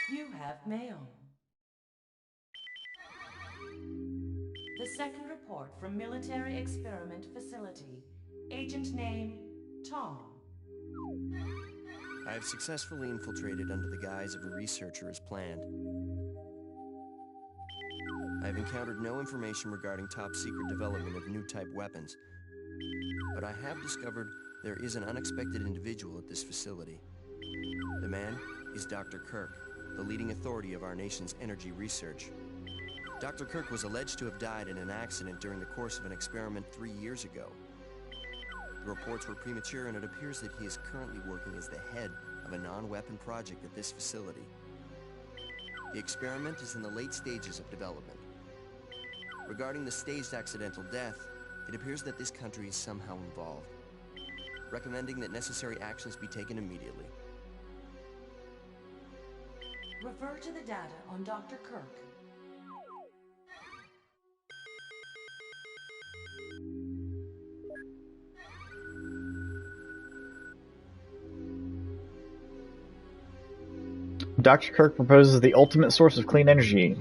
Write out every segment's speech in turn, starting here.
You have mail. The second report from Military Experiment Facility. Agent name, Tom. I have successfully infiltrated under the guise of a researcher as planned. I have encountered no information regarding top-secret development of new type weapons, but I have discovered there is an unexpected individual at this facility. The man is Dr. Kirk, the leading authority of our nation's energy research. Dr. Kirk was alleged to have died in an accident during the course of an experiment 3 years ago. The reports were premature, and it appears that he is currently working as the head of a non-weapon project at this facility. The experiment is in the late stages of development. Regarding the staged accidental death, it appears that this country is somehow involved, recommending that necessary actions be taken immediately. Refer to the data on Dr. Kirk. Dr. Kirk proposes the ultimate source of clean energy.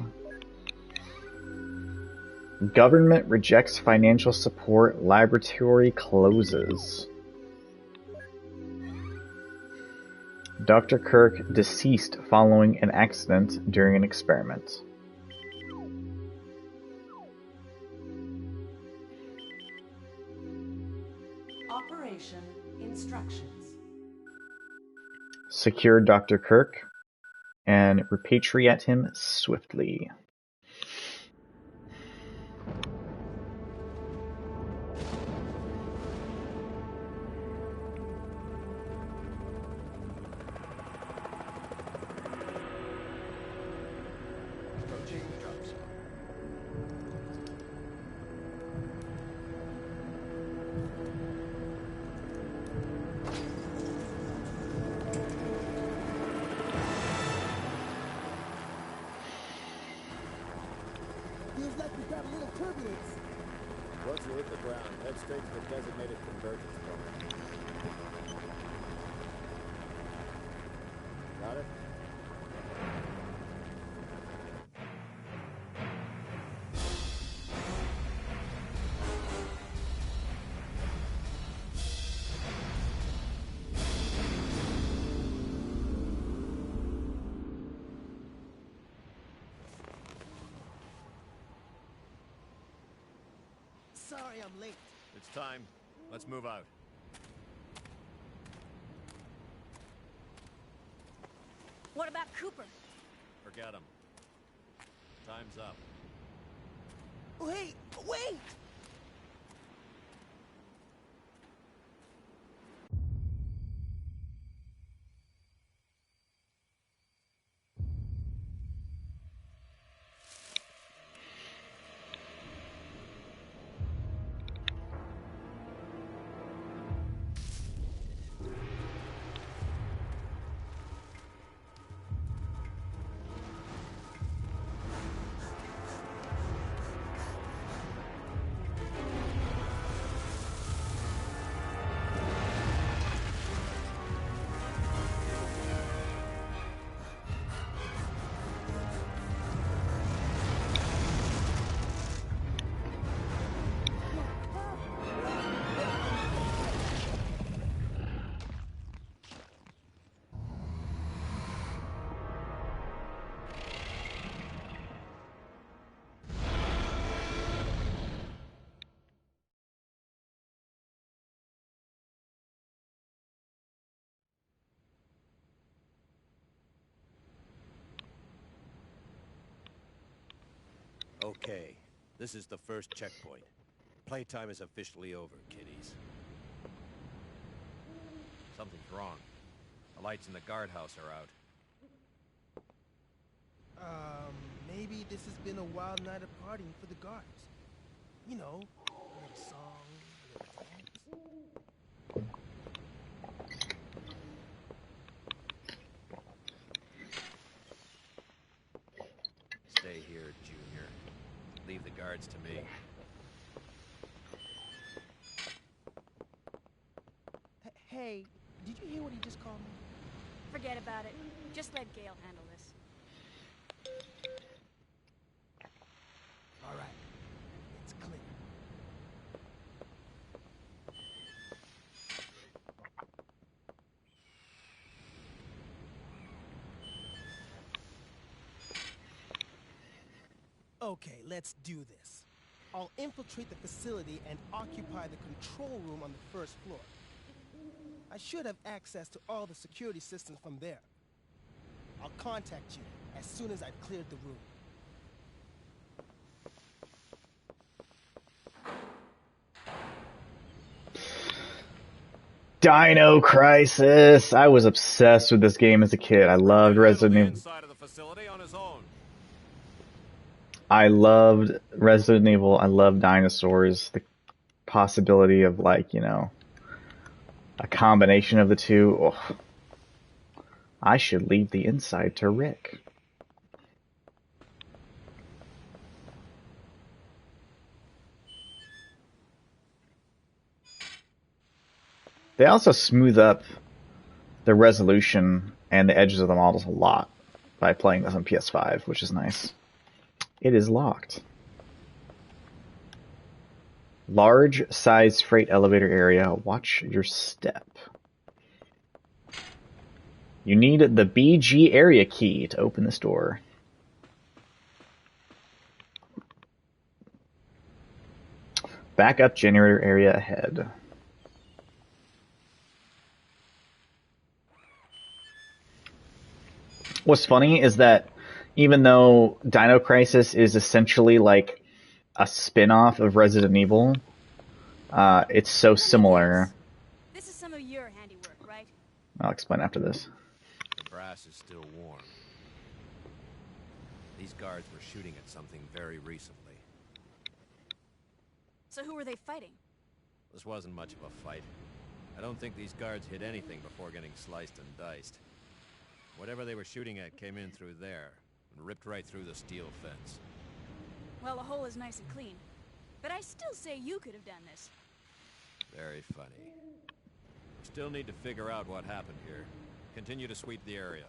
Government rejects financial support. Laboratory closes. Dr. Kirk deceased following an accident during an experiment. Operation instructions. Secure Dr. Kirk and repatriate him swiftly. Approaching drop zone. Feels like we've got a little turbulence. Once you hit the ground, head straight to the designated convergence point. Got it? Sorry I'm late. It's time. Let's move out. What about Cooper? Forget him. Time's up. Wait! Wait! Okay, this is the first checkpoint. Playtime is officially over, kiddies. Something's wrong. The lights in the guardhouse are out. Maybe this has been a wild night of partying for the guards. You know, a little song, a little dance. Stay here, Junior. Leave the guards to me. Hey, did you hear what he just called me? Forget about it. Just let Gale handle this. Okay, let's do this. I'll infiltrate the facility and occupy the control room on the first floor. I should have access to all the security systems from there. I'll contact you as soon as I've cleared the room. Dino Crisis! I was obsessed with this game as a kid. I loved Resident Evil. Inside of the facility on his own. I loved Resident Evil. I loved dinosaurs. The possibility of, like, you know, a combination of the two. Oh, I should leave the inside to Rick. They also smooth up the resolution and the edges of the models a lot by playing this on PS5, which is nice. It is locked. Large size freight elevator area. Watch your step. You need the BG area key to open this door. Backup generator area ahead. What's funny is that even though Dino Crisis is essentially like a spin-off of Resident Evil, it's so similar. This is some of your handiwork, right? I'll explain after this. The brass is still warm. These guards were shooting at something very recently. So who were they fighting? This wasn't much of a fight. I don't think these guards hit anything before getting sliced and diced. Whatever they were shooting at came in through there and ripped right through the steel fence. Well, the hole is nice and clean. But I still say you could have done this. Very funny. We still need to figure out what happened here. Continue to sweep the area.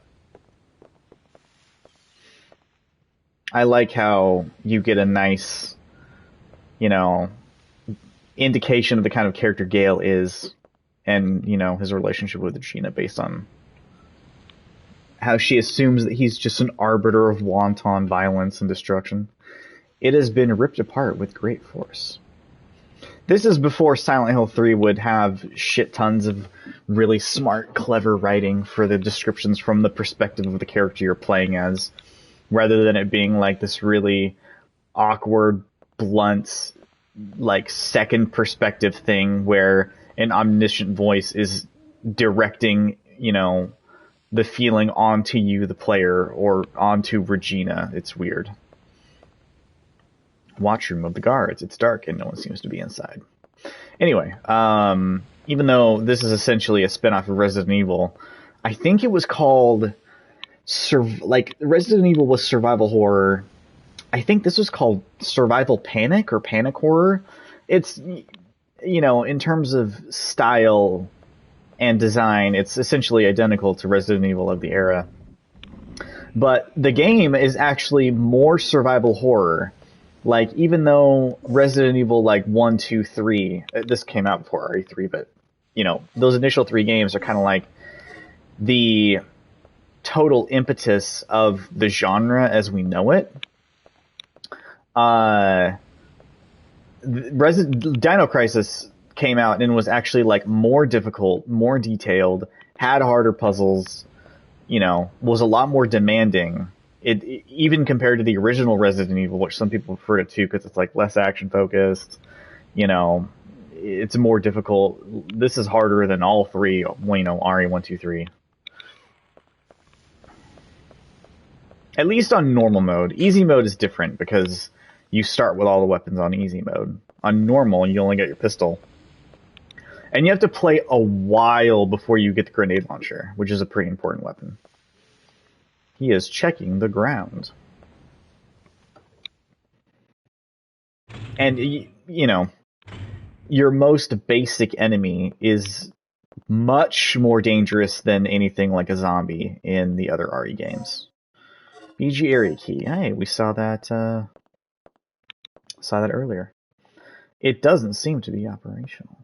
I like how you get a nice, you know, indication of the kind of character Gale is and, you know, his relationship with Regina based on how she assumes that he's just an arbiter of wanton violence and destruction. It has been ripped apart with great force. This is before Silent Hill 3 would have shit tons of really smart, clever writing for the descriptions from the perspective of the character you're playing as, rather than it being like this really awkward, blunt, like second perspective thing where an omniscient voice is directing, you know, the feeling onto you, the player, or onto Regina. It's weird. Watch room of the guards. It's dark and no one seems to be inside. Anyway, even though this is essentially a spin-off of Resident Evil, I think it was called Resident Evil was survival horror. I think this was called survival panic or panic horror. It's, you know, in terms of style and design, it's essentially identical to Resident Evil of the era. But the game is actually more survival horror. Like, even though Resident Evil, like, 1, 2, 3, this came out before RE3, but, you know, those initial 3 games are kind of like the total impetus of the genre as we know it. Dino Crisis came out and was actually, like, more difficult, more detailed, had harder puzzles, you know, was a lot more demanding. It even compared to the original Resident Evil, which some people prefer it to because it's like less action focused, you know, it's more difficult. This is harder than all 3, you know, RE1, 2, 3. At least on normal mode. Easy mode is different because you start with all the weapons on easy mode. On normal, you only get your pistol. And you have to play a while before you get the grenade launcher, which is a pretty important weapon. He is checking the ground. And, you know, your most basic enemy is much more dangerous than anything like a zombie in the other RE games. BG area key. Hey, we saw that earlier. It doesn't seem to be operational.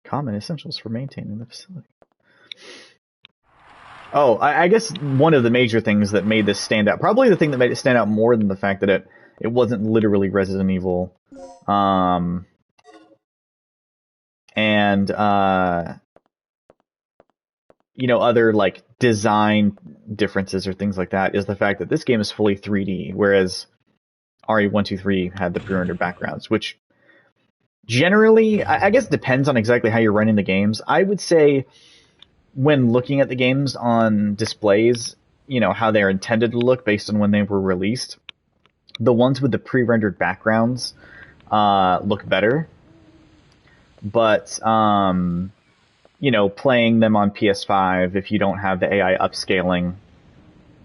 Common essentials for maintaining the facility. Oh, I guess one of the major things that made this stand out, probably the thing that made it stand out more than the fact that it wasn't literally Resident Evil, and other like design differences or things like that, is the fact that this game is fully 3D, whereas RE123 had the pre-rendered backgrounds, which generally, I guess, depends on exactly how you're running the games. I would say when looking at the games on displays, how they're intended to look based on when they were released, the ones with the pre-rendered backgrounds look better. But playing them on PS5, if you don't have the AI upscaling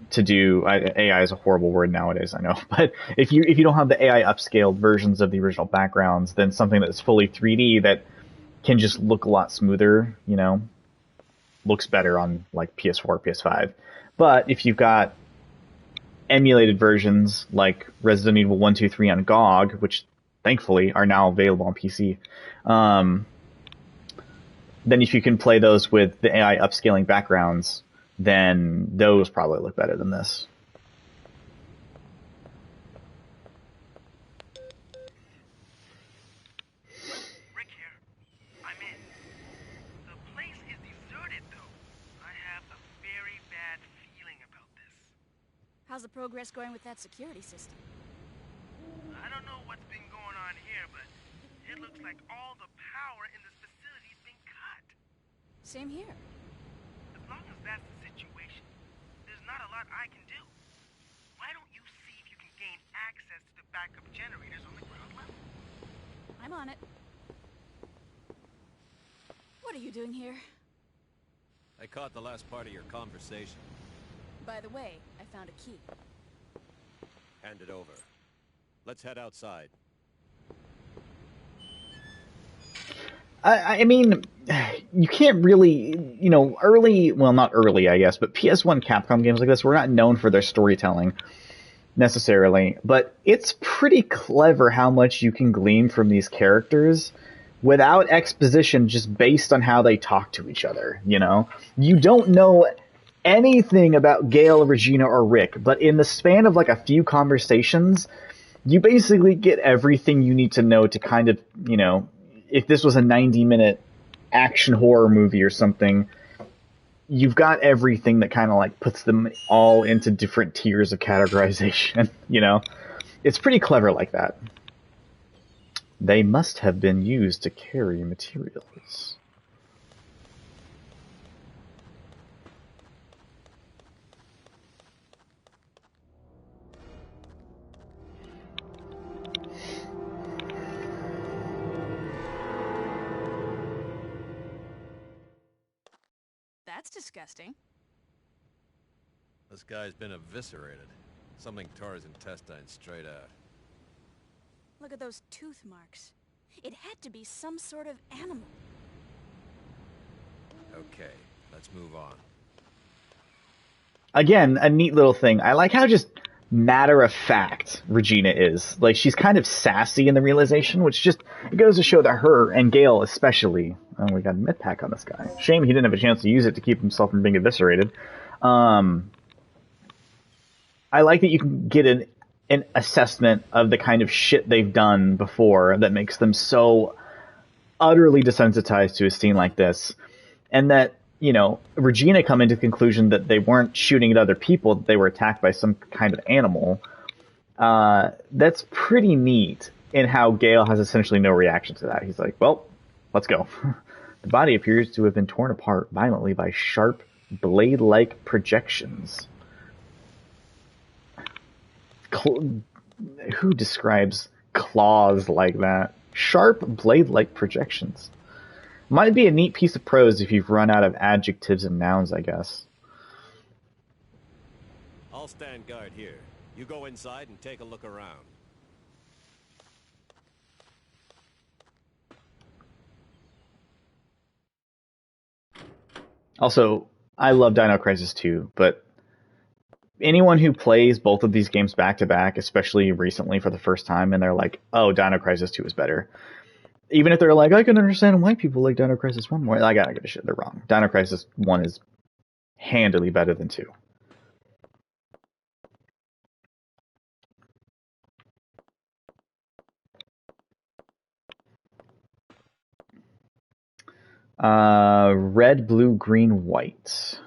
to do, AI is a horrible word nowadays, I know, but if you don't have the AI upscaled versions of the original backgrounds, then something that's fully 3D that can just look a lot smoother, looks better on like PS4, PS5. But if you've got emulated versions like Resident Evil 1, 2, 3 on GOG, which thankfully are now available on PC, then if you can play those with the AI upscaling backgrounds, then those probably look better than this. Rick here. I'm in. The place is deserted, though. I have a very bad feeling about this. How's the progress going with that security system? I don't know what's been going on here, but it looks like all the power in this facility's been cut. Same here. As long as that's the situation, there's not a lot I can do. Why don't you see if you can gain access to the backup generators on the ground level? I'm on it. What are you doing here? I caught the last part of your conversation. By the way, I found a key. Hand it over. Let's head outside. I mean, you can't really, early, well, not early, I guess, but PS1 Capcom games like this were not known for their storytelling necessarily, but it's pretty clever how much you can glean from these characters without exposition, just based on how they talk to each other, You don't know anything about Gale, Regina, or Rick, but in the span of like a few conversations, you basically get everything you need to know to kind of, if this was a 90-minute action horror movie or something, you've got everything that kind of like puts them all into different tiers of categorization, It's pretty clever like that. They must have been used to carry materials. That's disgusting. This guy's been eviscerated. Something tore his intestines straight out. Look at those tooth marks. It had to be some sort of animal. Okay, let's move on. Again, a neat little thing. I like how just matter of fact Regina is. Like, she's kind of sassy in the realization, which just it goes to show that her, and Gale especially, oh, we got a med pack on this guy. Shame he didn't have a chance to use it to keep himself from being eviscerated. I like that you can get an assessment of the kind of shit they've done before that makes them so utterly desensitized to a scene like this. And that, Regina come into the conclusion that they weren't shooting at other people, that they were attacked by some kind of animal. That's pretty neat in how Gale has essentially no reaction to that. He's like, well, let's go. The body appears to have been torn apart violently by sharp, blade-like projections. Who describes claws like that? Sharp, blade-like projections. Might be a neat piece of prose if you've run out of adjectives and nouns, I guess. I'll stand guard here. You go inside and take a look around. Also, I love Dino Crisis 2, but anyone who plays both of these games back to back, especially recently for the first time, and they're like, oh, Dino Crisis 2 is better. Even if they're like, I can understand why people like Dino Crisis 1 more, I gotta give a shit, they're wrong. Dino Crisis 1 is handily better than 2. Red, blue, green, white.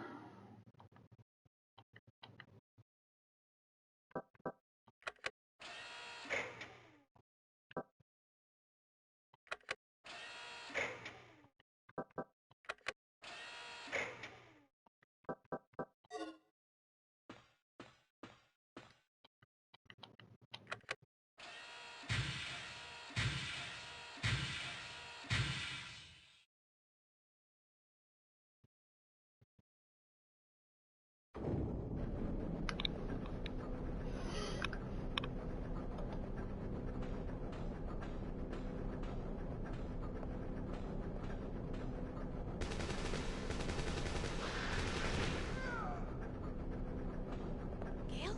Gale?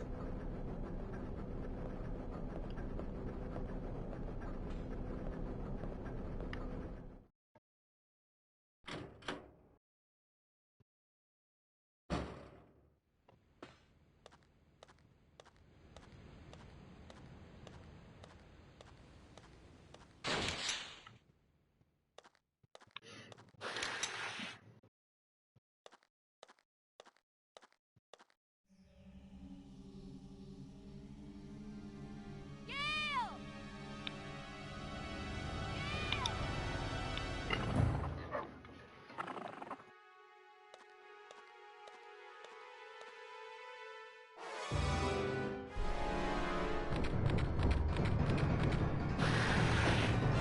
Gale!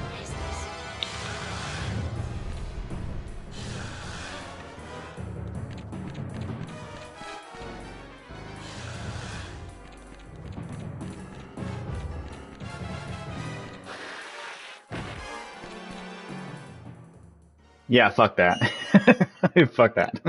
What is this? Yeah, fuck that. Fuck that.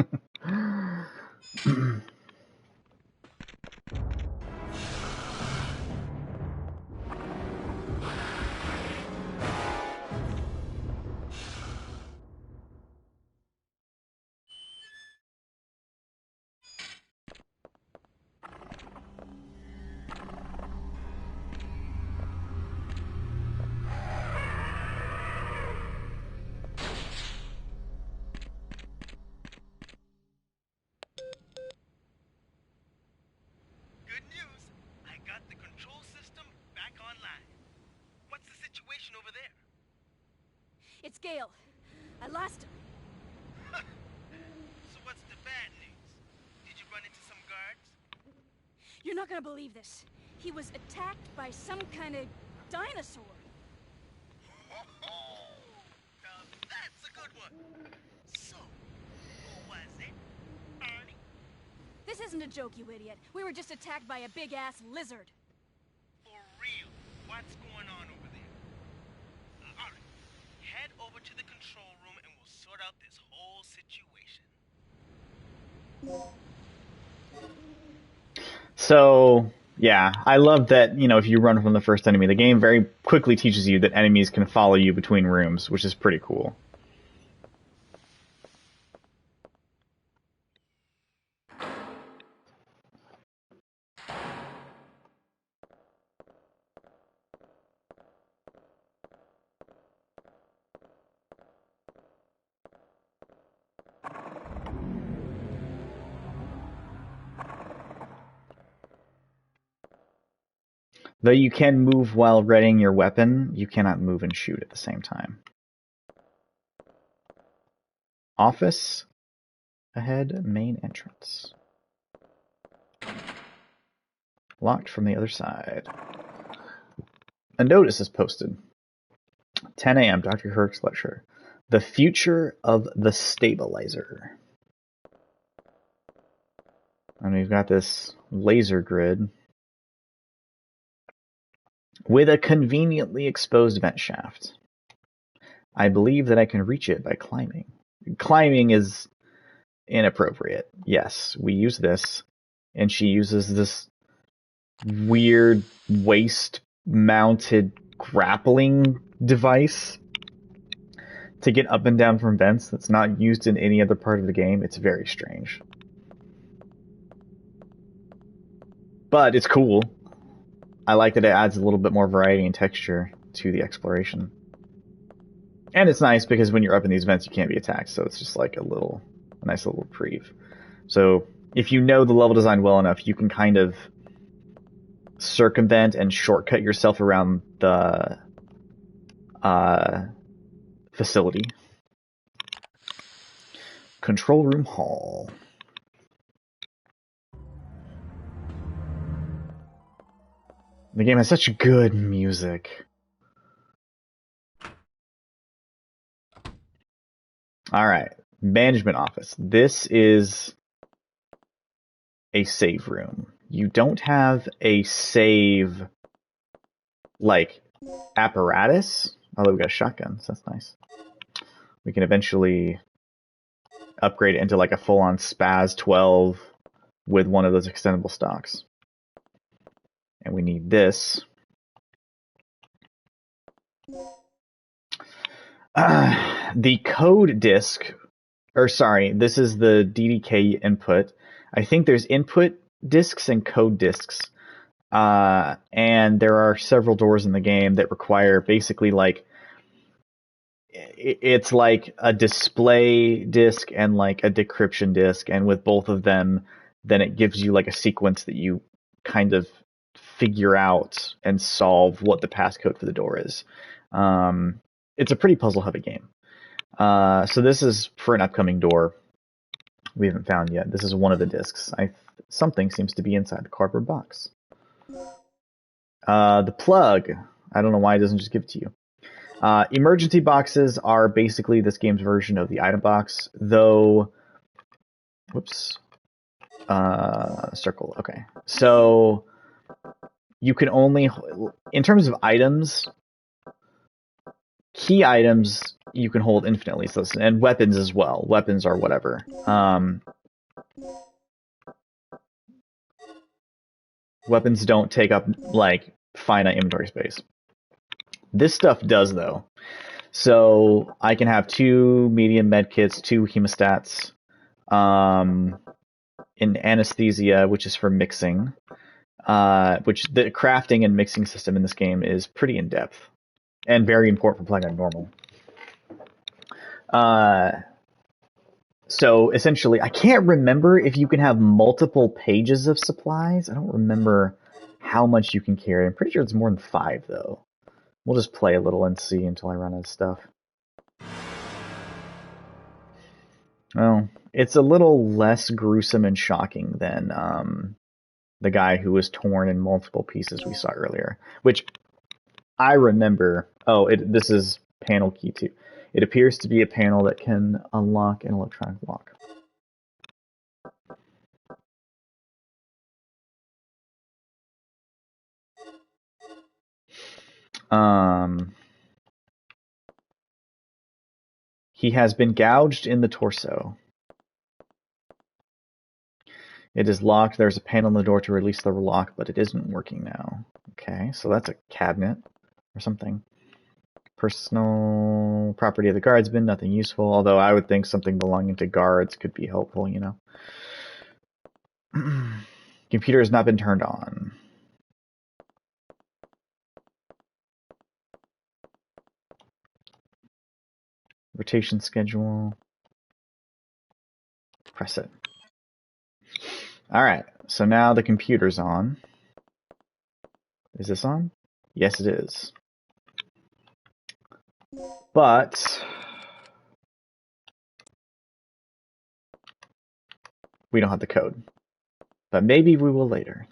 Good news. I got the control system back online. What's the situation over there? It's Gale. I lost him. So what's the bad news? Did you run into some guards? You're not gonna believe this. He was attacked by some kind of dinosaur. Now that's a good one. So, who was it? Arnie? This isn't a joke, you idiot. We were just attacked by a big-ass lizard. For real? What's going on over there? Alright. Head over to the control room and we'll sort out this whole situation. So, yeah, I love that, if you run from the first enemy, the game very quickly teaches you that enemies can follow you between rooms, which is pretty cool. Though you can move while readying your weapon, you cannot move and shoot at the same time. Office. Ahead, main entrance. Locked from the other side. A notice is posted. 10 a.m. Dr. Kirk's lecture. The future of the stabilizer. And we've got this laser grid with a conveniently exposed vent shaft. I believe that I can reach it by climbing. Climbing is inappropriate. Yes, we use this, and she uses this weird waist-mounted grappling device to get up and down from vents that's not used in any other part of the game. It's very strange. But it's cool. I like that it adds a little bit more variety and texture to the exploration. And it's nice because when you're up in these vents, you can't be attacked, so it's just like a nice little reprieve. So if you know the level design well enough, you can kind of circumvent and shortcut yourself around the facility. Control room hall. The game has such good music. Alright, management office. This is a save room. You don't have a save, like, apparatus. Although we got shotguns, that's nice. We can eventually upgrade it into like a full-on Spaz 12 with one of those extendable stocks. And we need this. The code disk, or sorry, this is the DDK input. I think there's input disks and code disks. And there are several doors in the game that require basically like, it's like a display disk and like a decryption disk, and with both of them, then it gives you like a sequence that you kind of figure out and solve what the passcode for the door is. It's a pretty puzzle-heavy game. So this is for an upcoming door we haven't found yet. This is one of the discs. Something seems to be inside the cardboard box. The plug. I don't know why it doesn't just give it to you. Emergency boxes are basically this game's version of the item box, though... Whoops. Circle. Okay. So you can only... In terms of items, key items you can hold infinitely, so, and weapons as well. Weapons are whatever. Weapons don't take up, like, finite inventory space. This stuff does, though. So I can have 2 medium medkits, 2 hemostats, an anesthesia, which is for mixing, which the crafting and mixing system in this game is pretty in-depth and very important for playing on normal. So essentially, I can't remember if you can have multiple pages of supplies. I don't remember how much you can carry. I'm pretty sure it's more than 5, though. We'll just play a little and see until I run out of stuff. Well, it's a little less gruesome and shocking than the guy who was torn in multiple pieces we saw earlier, which I remember. Oh, this is panel key 2. It appears to be a panel that can unlock an electronic lock. He has been gouged in the torso. It is locked. There's a panel on the door to release the lock, but it isn't working now. Okay, so that's a cabinet or something. Personal property of the guardsman, nothing useful, although I would think something belonging to guards could be helpful, you know. Computer has not been turned on. Rotation schedule. Press it. Alright, so now the computer's on. Is this on? Yes, it is. But we don't have the code. But maybe we will later.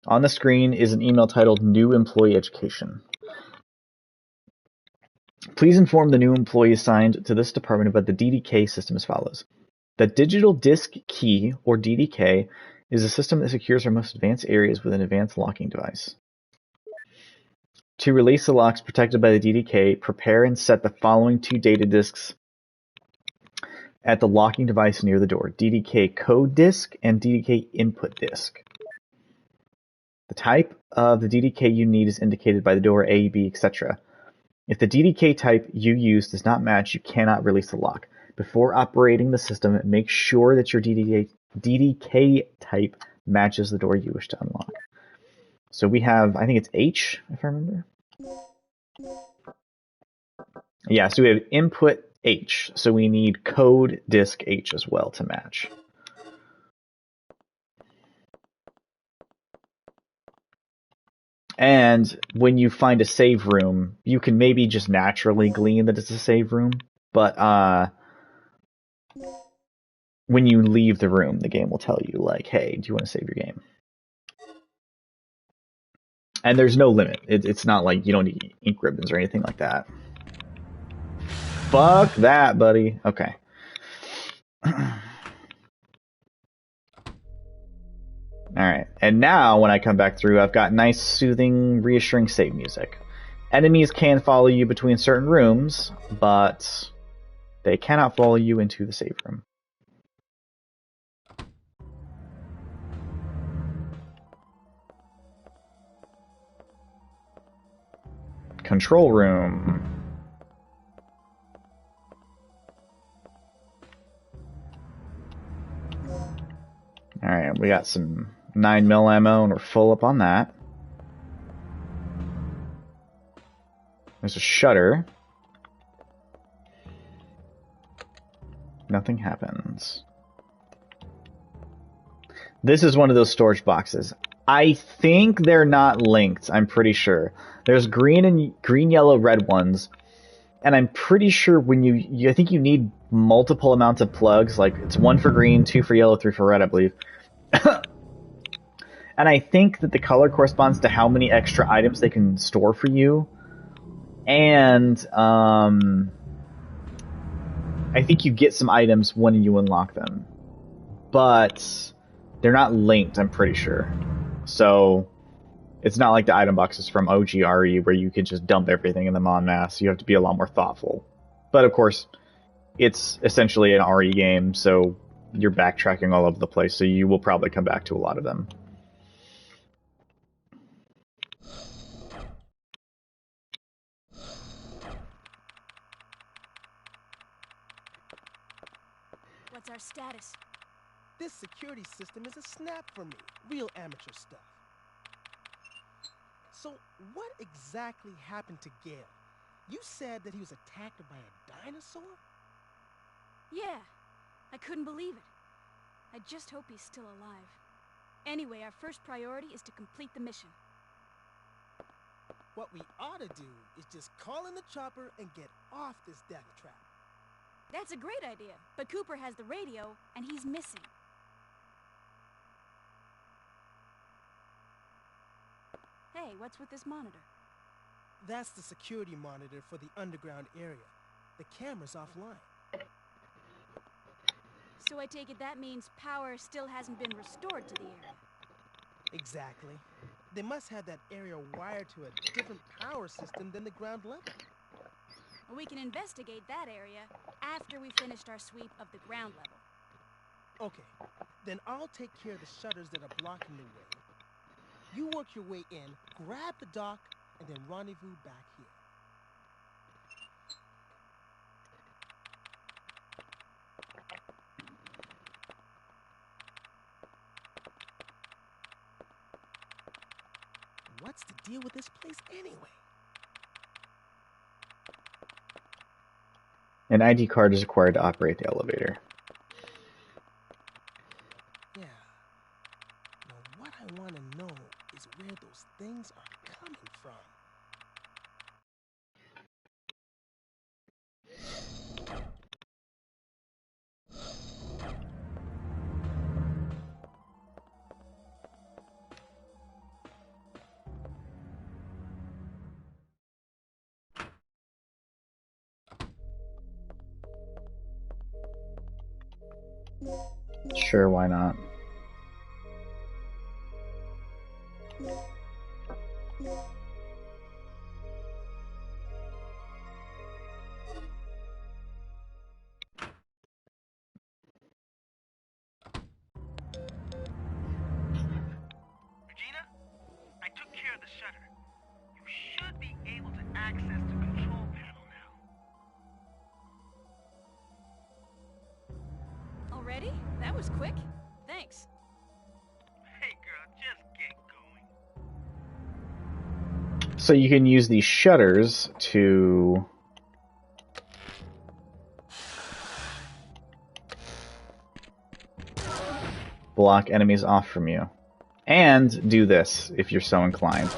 On the screen is an email titled New Employee Education. Please inform the new employee assigned to this department about the DDK system as follows. The Digital Disk Key, or DDK, is a system that secures our most advanced areas with an advanced locking device. To release the locks protected by the DDK, prepare and set the following 2 data disks at the locking device near the door: DDK code disk and DDK input disk. The type of the DDK you need is indicated by the door A, B, etc. If the DDK type you use does not match, you cannot release the lock. Before operating the system, make sure that your DDK type matches the door you wish to unlock. So we have, I think it's H, if I remember. Yeah, so we have input H. So we need code disk H as well to match. And when you find a save room, you can maybe just naturally glean that it's a save room, but when you leave the room, the game will tell you, like, hey, do you want to save your game? And there's no limit. It's not like you don't need ink ribbons or anything like that. Fuck that, buddy. Okay. Alright, and now when I come back through, I've got nice, soothing, reassuring save music. Enemies can follow you between certain rooms, but they cannot follow you into the save room. Control room. Alright, we got some 9mm ammo and we're full up on that. There's a shutter. Nothing happens. This is one of those storage boxes. I think they're not linked, I'm pretty sure. There's green, yellow, red ones. And I'm pretty sure when I think you need multiple amounts of plugs. Like, it's 1 for green, 2 for yellow, 3 for red, I believe. And I think that the color corresponds to how many extra items they can store for you. And, I think you get some items when you unlock them. But they're not linked, I'm pretty sure. So it's not like the item boxes from OGRE where you could just dump everything in them en masse. You have to be a lot more thoughtful. But of course, it's essentially an RE game, so you're backtracking all over the place, so you will probably come back to a lot of them. What's our status? This security system is a snap for me. Real amateur stuff. So, what exactly happened to Gale? You said that he was attacked by a dinosaur? Yeah, I couldn't believe it. I just hope he's still alive. Anyway, our first priority is to complete the mission. What we ought to do is just call in the chopper and get off this death trap. That's a great idea, but Cooper has the radio, and he's missing. Hey, what's with this monitor? That's the security monitor for the underground area. The camera's offline. So I take it that means power still hasn't been restored to the area. Exactly. They must have that area wired to a different power system than the ground level. We can investigate that area after we finished our sweep of the ground level. Okay, then I'll take care of the shutters that are blocking the way. You work your way in, grab the dock, and then rendezvous back here. What's the deal with this place anyway? An ID card is required to operate the elevator. Yeah. Now what I want to know is where those things are coming from. Sure, why not? Regina, I took care of the shutter. You should be able to access the control panel now. Already? That was quick. Thanks. So you can use these shutters to block enemies off from you. And do this, if you're so inclined.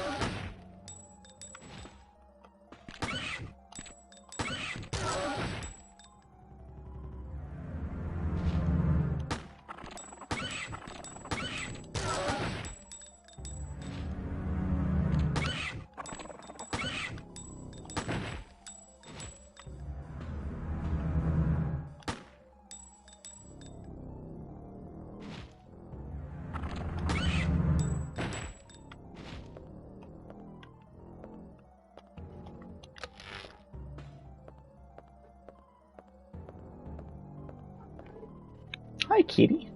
Hi, kitty.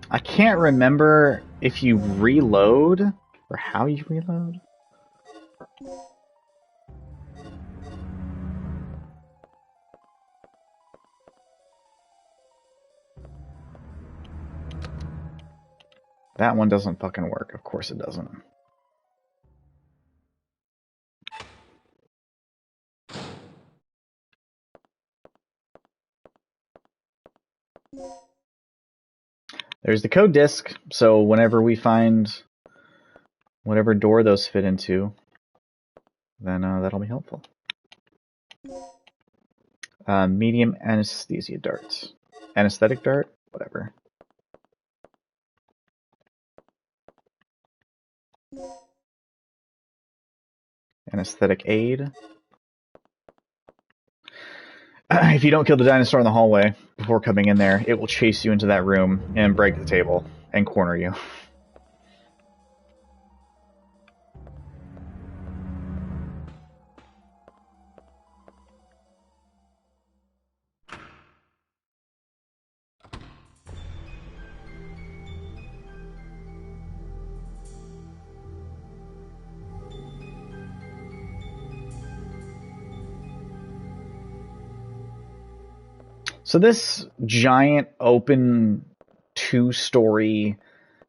I can't remember if you reload or how you reload. That one doesn't fucking work. Of course it doesn't. There's the code disk, so whenever we find whatever door those fit into, then that'll be helpful. Medium anesthesia darts. Anesthetic dart? Whatever. Anesthetic aid. If you don't kill the dinosaur in the hallway before coming in there, it will chase you into that room and break the table and corner you. So this giant open 2-story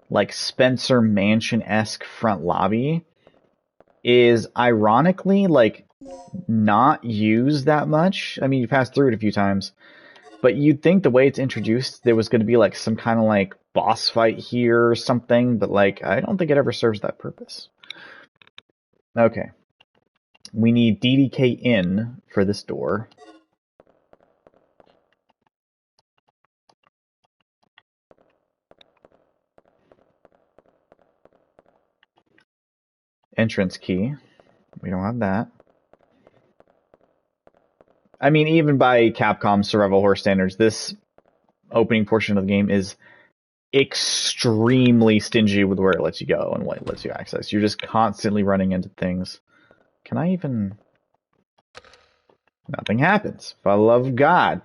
like Spencer Mansion-esque front lobby is ironically like not used that much. I mean, you passed through it a few times, but you'd think the way it's introduced there was going to be like some kind of like boss fight here or something, but like I don't think it ever serves that purpose. Okay. We need DDK in for this door. Entrance key. We don't have that. I mean, even by Capcom survival horror standards, this opening portion of the game is extremely stingy with where it lets you go and what it lets you access. You're just constantly running into things. Can I even... Nothing happens. For the love of God.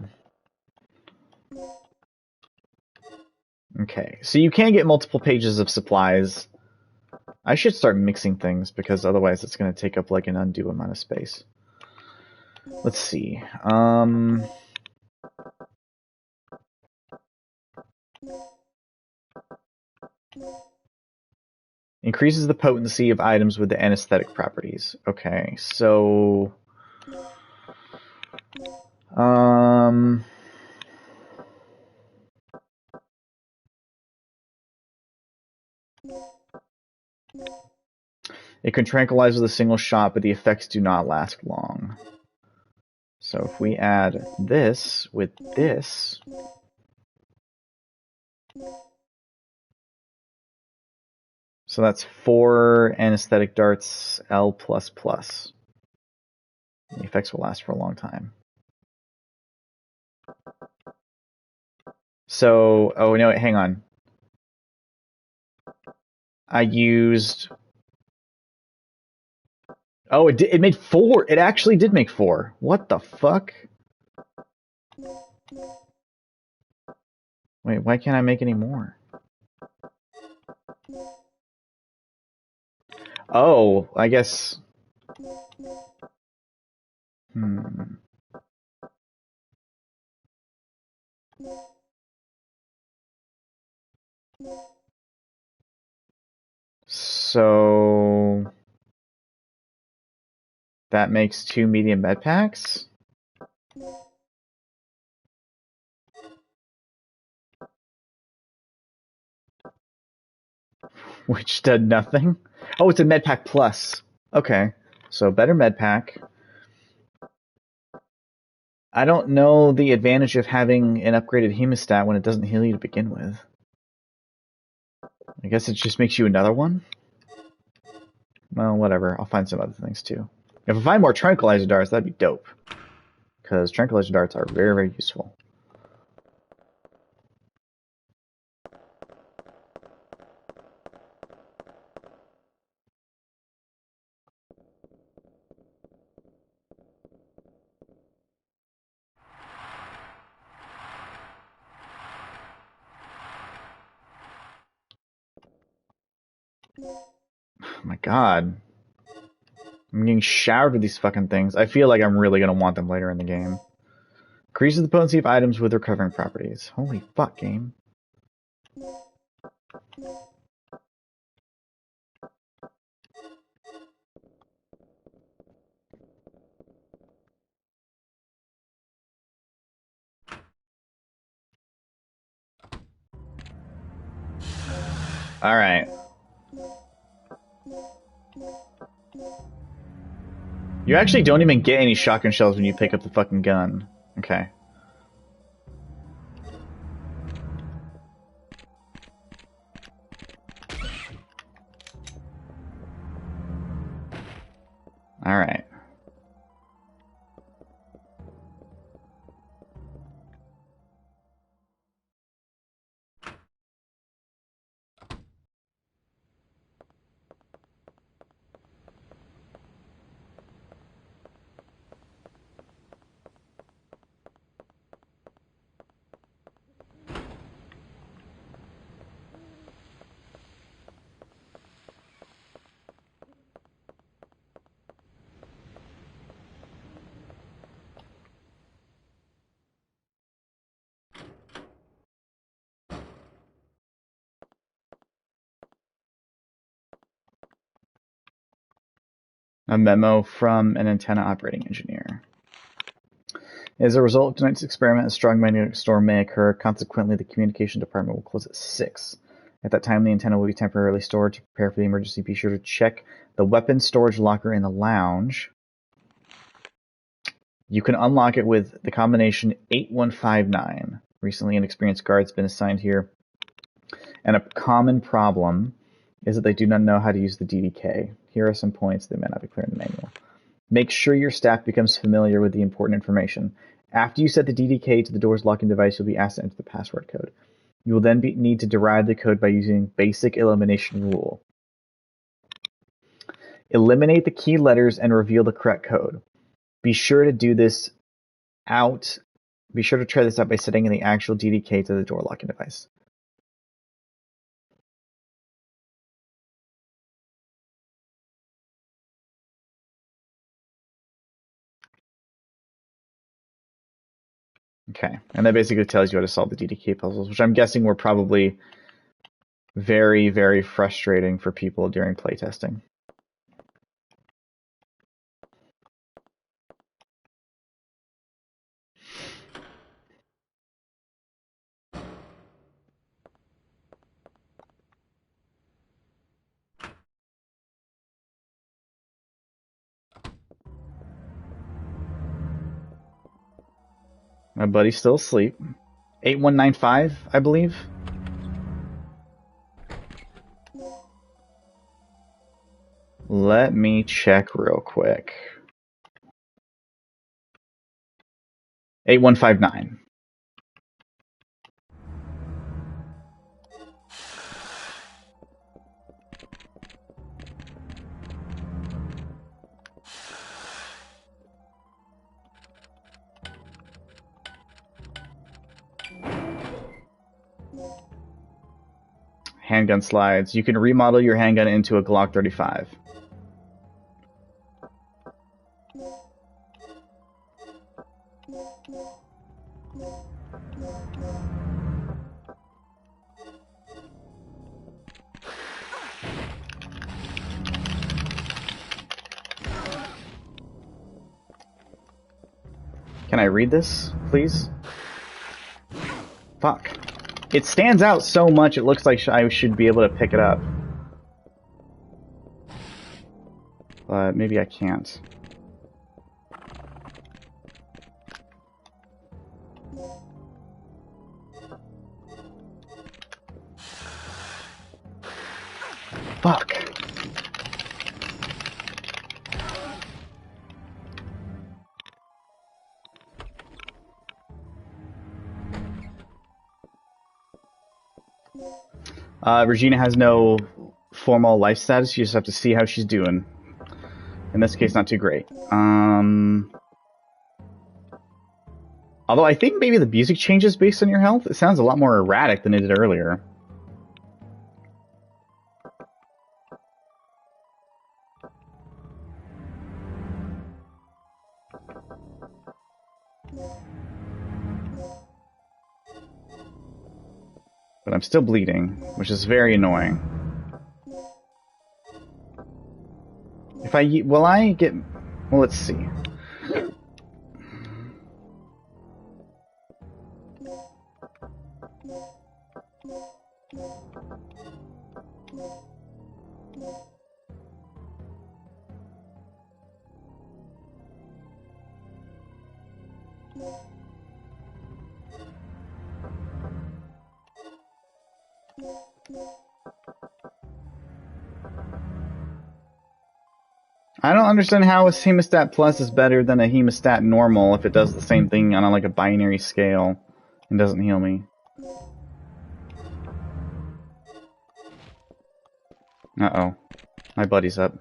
Okay, so you can get multiple pages of supplies. I should start mixing things, because otherwise it's going to take up like an undue amount of space. Let's see. Increases the potency of items with the anesthetic properties. Okay, so... It can tranquilize with a single shot, but the effects do not last long. So if we add this with this... So that's 4 anesthetic darts, L++. The effects will last for a long time. So, oh no, hang on. I used... Oh, it made 4! It actually did make 4! What the fuck? Wait, why can't I make any more? Oh, I guess... So that makes 2 medium med packs. Which did nothing. Oh, it's a med pack plus. Okay, so better med pack. I don't know the advantage of having an upgraded hemostat when it doesn't heal you to begin with. I guess it just makes you another one? Well, whatever. I'll find some other things too. If I find more tranquilizer darts, that'd be dope. Because tranquilizer darts are very, very useful. Oh my god. I'm getting showered with these fucking things. I feel like I'm really going to want them later in the game. Increases the potency of items with recovering properties. Holy fuck, game. Alright. You actually don't even get any shotgun shells when you pick up the fucking gun. Okay. Alright. A memo from an antenna operating engineer. As a result of tonight's experiment, a strong magnetic storm may occur. Consequently, the communication department will close at 6. At that time, the antenna will be temporarily stored. To prepare for the emergency, be sure to check the weapons storage locker in the lounge. You can unlock it with the combination 8159. Recently, an experienced guard's been assigned here. And a common problem is that they do not know how to use the DDK. Here are some points that may not be clear in the manual. Make sure your staff becomes familiar with the important information. After you set the DDK to the door's locking device, you'll be asked to enter the password code. You will then need to derive the code by using basic elimination rule. Eliminate the key letters and reveal the correct code. Be sure to try this out by setting in the actual DDK to the door locking device. Okay, and that basically tells you how to solve the DDK puzzles, which I'm guessing were probably very, very frustrating for people during playtesting. My buddy's still asleep. 8195, I believe. Let me check real quick. 8159. Handgun slides. You can remodel your handgun into a Glock 35. read this, please? Fuck. It stands out so much, it looks like I should be able to pick it up. But maybe I can't. Fuck. Regina has no formal life status. You just have to see how she's doing. In this case, not too great. Although I think maybe the music changes based on your health. It sounds a lot more erratic than it did earlier. But I'm still bleeding, which is very annoying. If will I get, well, let's see. I don't understand how a hemostat plus is better than a hemostat normal if it does the same thing on like a binary scale and doesn't heal me. Uh-oh. My buddy's up.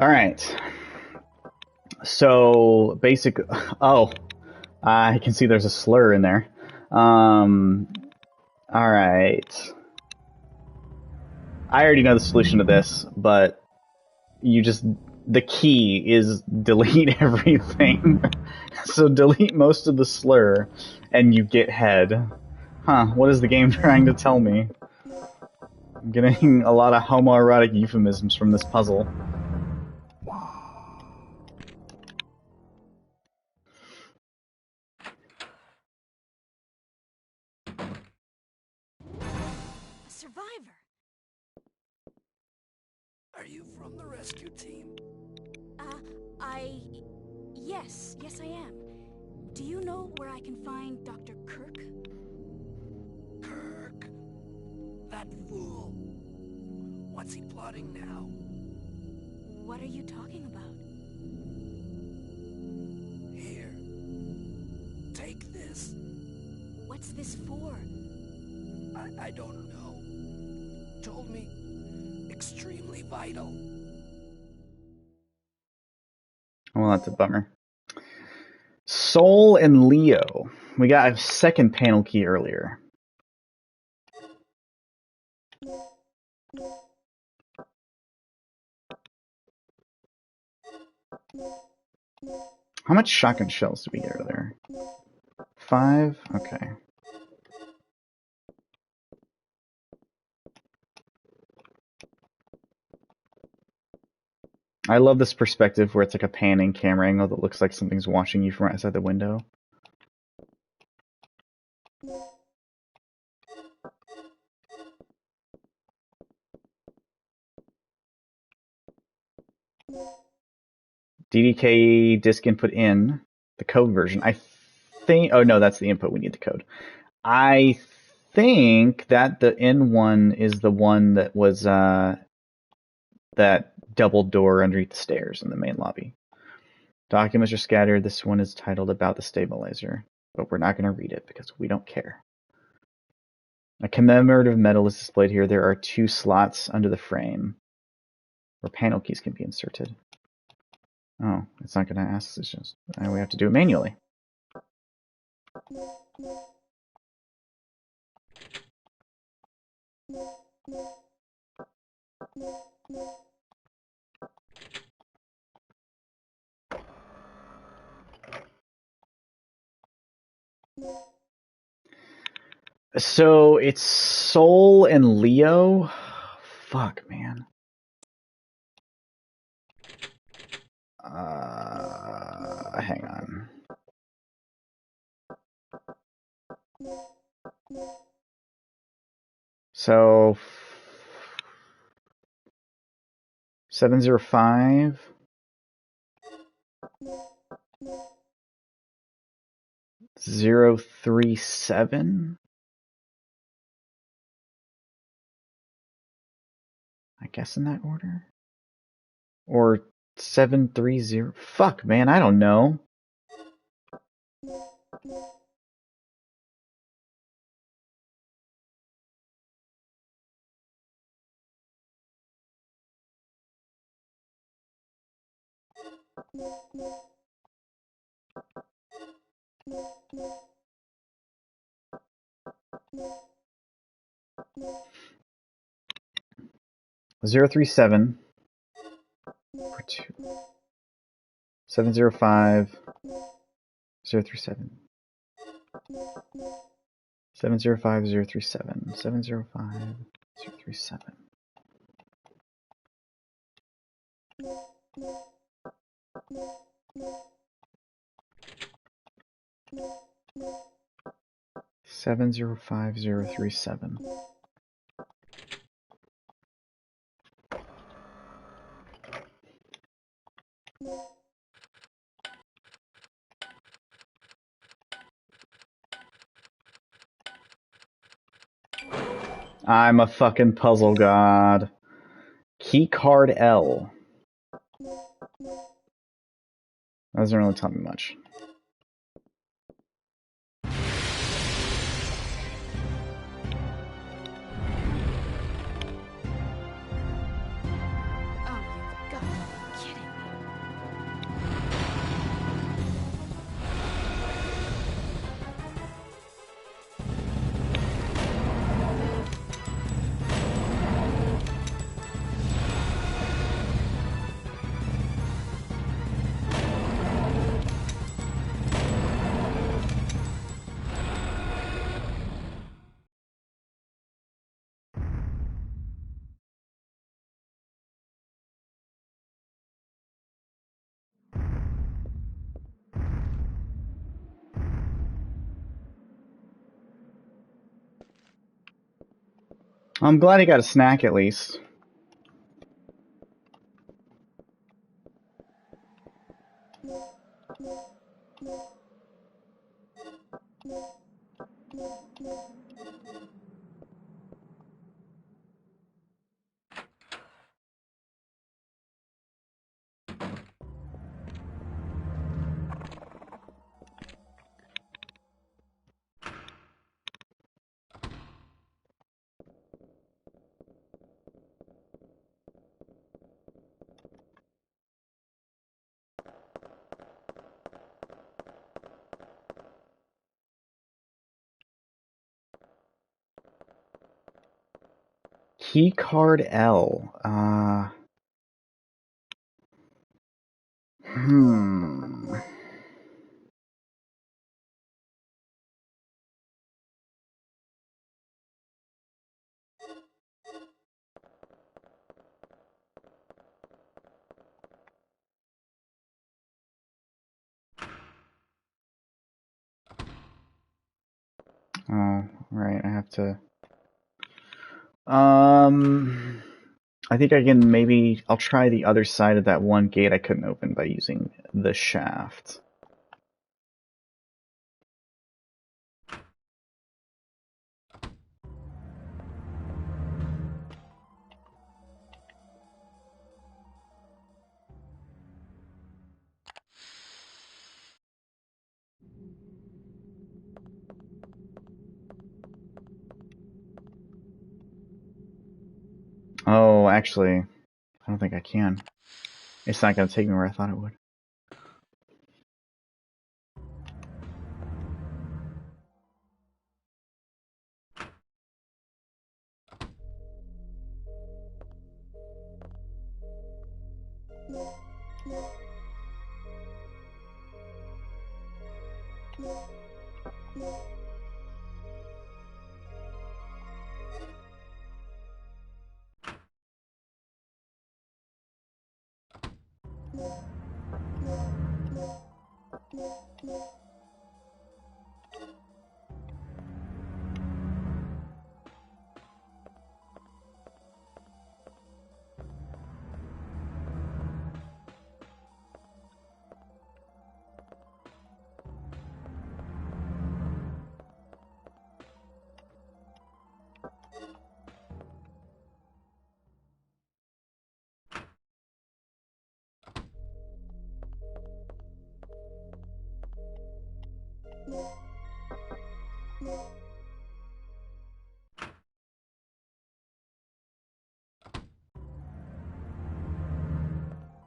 Alright. So, basic... Oh. I can see there's a slur in there. Alright. I already know the solution to this, but you just... The key is delete everything. So delete most of the slur, and you get head. Huh, what is the game trying to tell me? I'm getting a lot of homoerotic euphemisms from this puzzle. A survivor. Are you from the rescue team? Yes, I am. Do you know where I can find Dr. Kirk? Kirk? That fool. What's he plotting now? What are you talking about? Here. Take this. What's this for? I don't know. Told me extremely vital. Well, that's a bummer. Soul and Leo. We got a second panel key earlier. How much shotgun shells did we get earlier? 5? Okay. I love this perspective where it's like a panning camera angle that looks like something's watching you from outside the window. DDK disk input in, the code version. I think, oh no, that's the input, we need the code. I think that the in one is the one that was that double door underneath the stairs in the main lobby. Documents are scattered. This one is titled About the Stabilizer, but we're not going to read it because we don't care. A commemorative medal is displayed here. There are 2 slots under the frame where panel keys can be inserted. Oh, it's not going to ask us. It's just we have to do it manually. So it's Soul and Leo. Fuck, man. Hang on. So 705 037. I guess in that order. Or 730. Fuck, man, I don't know. Zero 037 for 2. 705 037. 705 037. 705 037. Seven zero five zero three seven. I'm a fucking puzzle god. Key card L. That doesn't really tell me much. I'm glad he got a snack at least. Key card L. Oh, right, I have to... I think I can maybe... I'll try the other side of that one gate I couldn't open by using the shaft. Oh, actually, I don't think I can. It's not going to take me where I thought it would.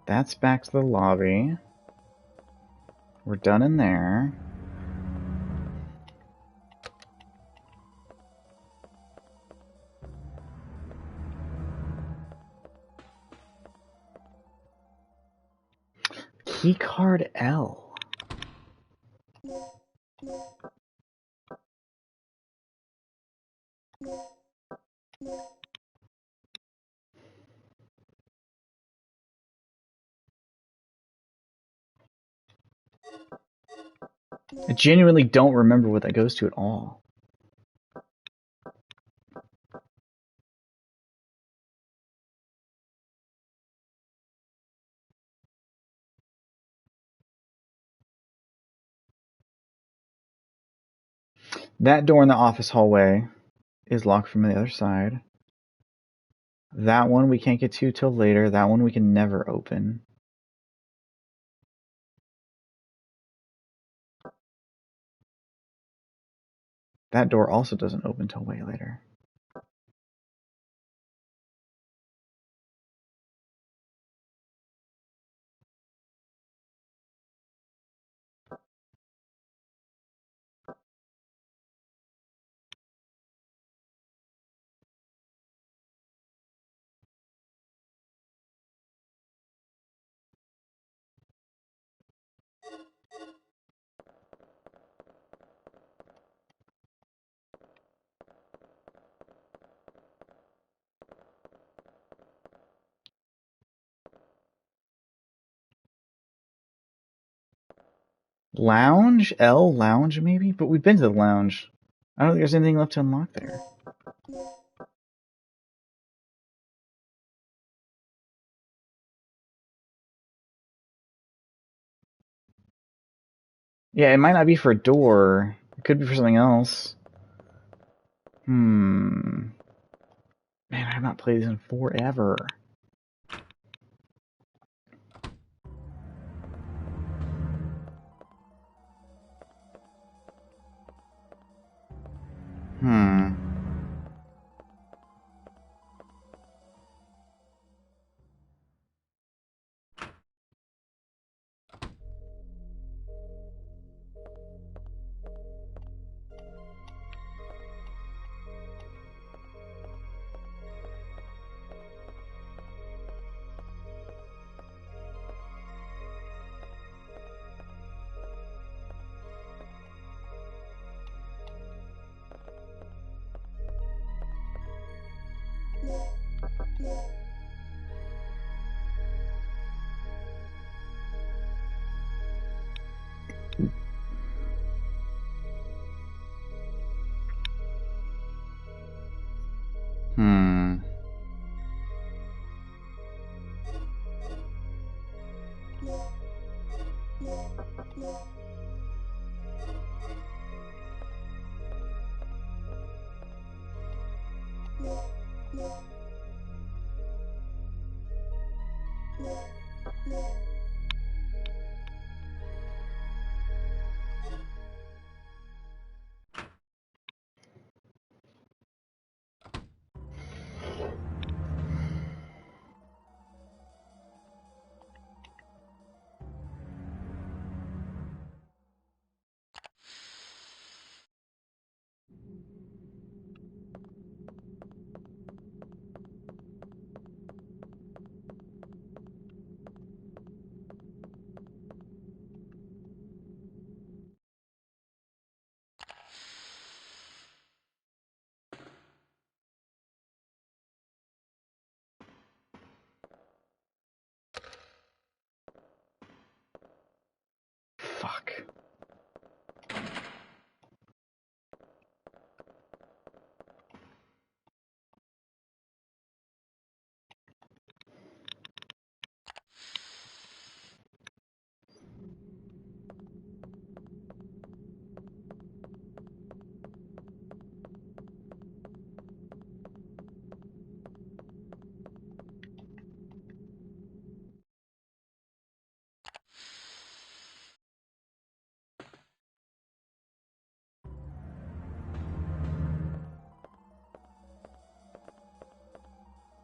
That's back to the lobby. We're done in there. Keycard L. I genuinely don't remember what that goes to at all. That door in the office hallway is locked from the other side. That one we can't get to till later. That one we can never open. That door also doesn't open till way later. Lounge? L lounge maybe? But we've been to the lounge. I don't think there's anything left to unlock there. Yeah, it might not be for a door. It could be for something else. Man, I have not played this in forever.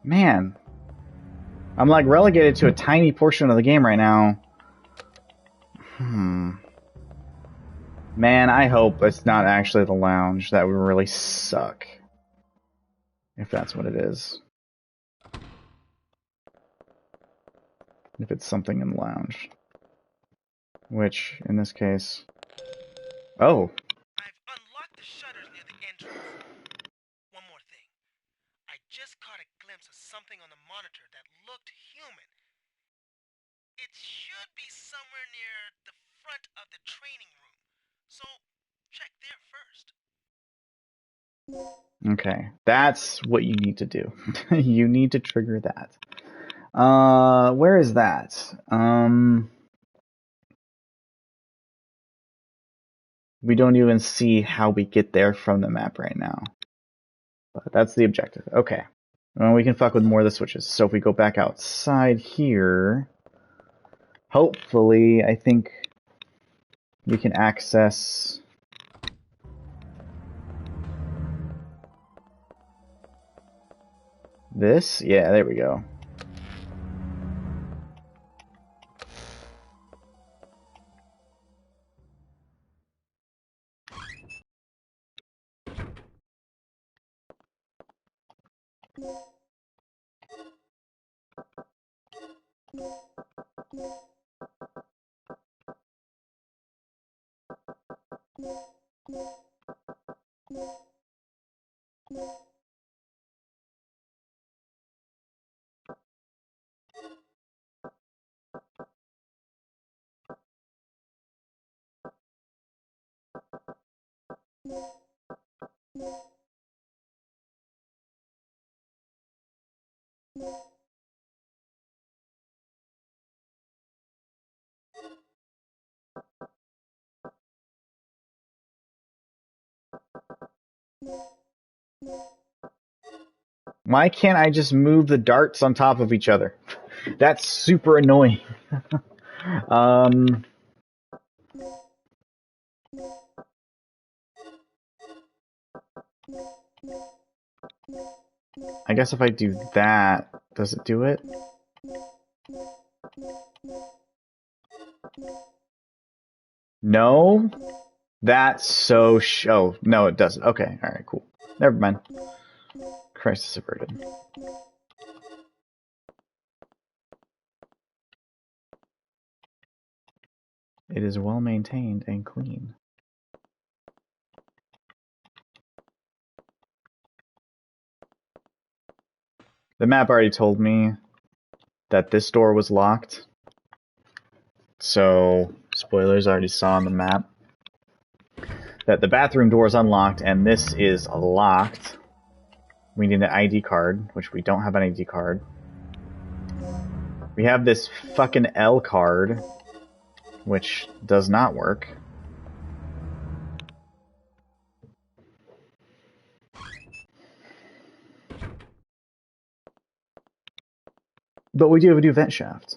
Man. I'm like relegated to a tiny portion of the game right now. Man, I hope it's not actually the lounge. That would really suck. If that's what it is. If it's something in the lounge. Which, in this case... Oh. I've unlocked the shutters near the entrance. One more thing. I just caught a glimpse of something on the monitor that looked human. It should be somewhere near the front of the training room. So, check there first. Okay. That's what you need to do. You need to trigger that. Where is that? We don't even see how we get there from the map right now. But that's the objective. Okay. Well, we can fuck with more of the switches. So if we go back outside here, hopefully, I think we can access this. Yeah, there we go. Why can't I just move the darts on top of each other? That's super annoying. I guess if I do that, does it do it? No? That's so oh, no, it doesn't. Okay, alright, cool. Never mind. Crisis averted. It is well maintained and clean. The map already told me that this door was locked. So, spoilers, I already saw on the map that the bathroom door is unlocked and this is locked. We need an ID card, which we don't have an ID card. We have this fucking L card, which does not work. But we do have a new vent shaft.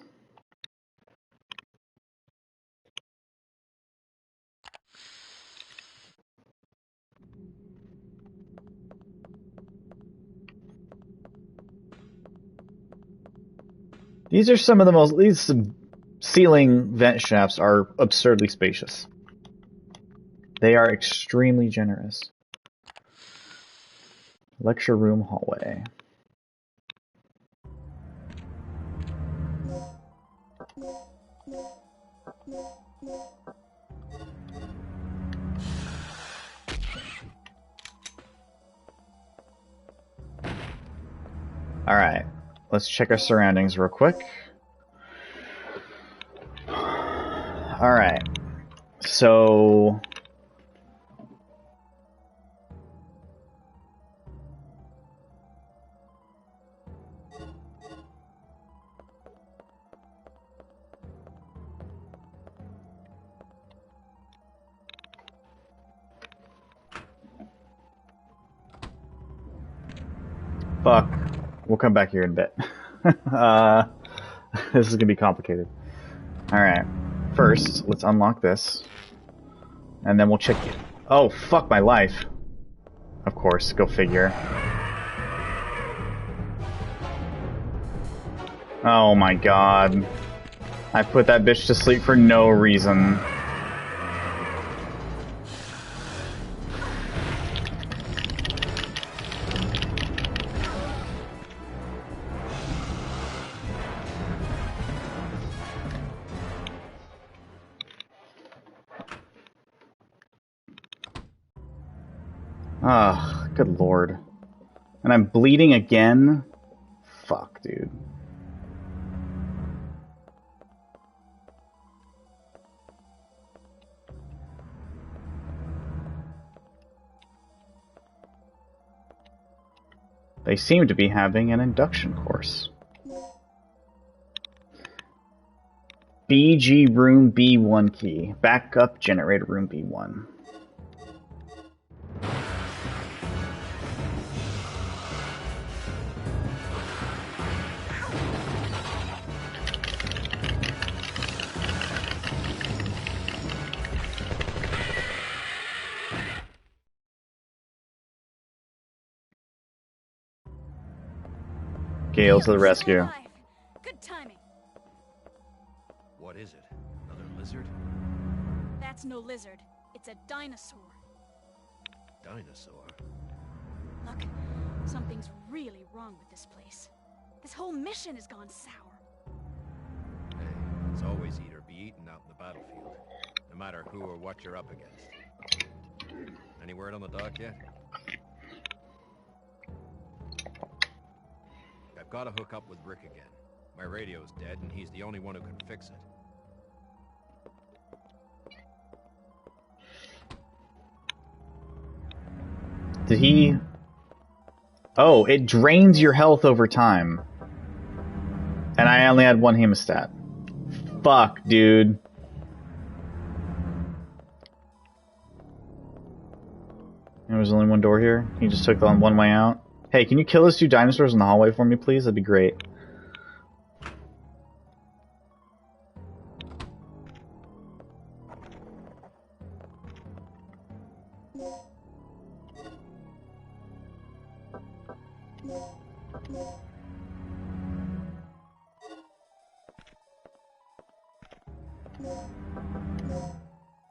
These are some of the most... These ceiling vent shafts are absurdly spacious. They are extremely generous. Lecture room hallway. Alright, let's check our surroundings real quick. Alright, so... Fuck. We'll come back here in a bit. This is gonna be complicated. Alright. First, let's unlock this. And then we'll check... Oh, fuck my life. Of course, go figure. Oh my god. I put that bitch to sleep for no reason. Ah, good lord. And I'm bleeding again? Fuck, dude. They seem to be having an induction course. BG room B1 key. Backup generator room B1. Gale to the rescue. Good timing. What is it? Another lizard? That's no lizard. It's a dinosaur. Dinosaur? Look, something's really wrong with this place. This whole mission has gone sour. Hey, it's always eat or be eaten out in the battlefield. No matter who or what you're up against. Any word on the dock yet? I've got to hook up with Rick again. My radio's dead, and he's the only one who can fix it. Did he... Oh, it drains your health over time. And I only had one hemostat. Fuck, dude. There was only one door here. He just took the one way out. Hey, can you kill those two dinosaurs in the hallway for me, please? That'd be great.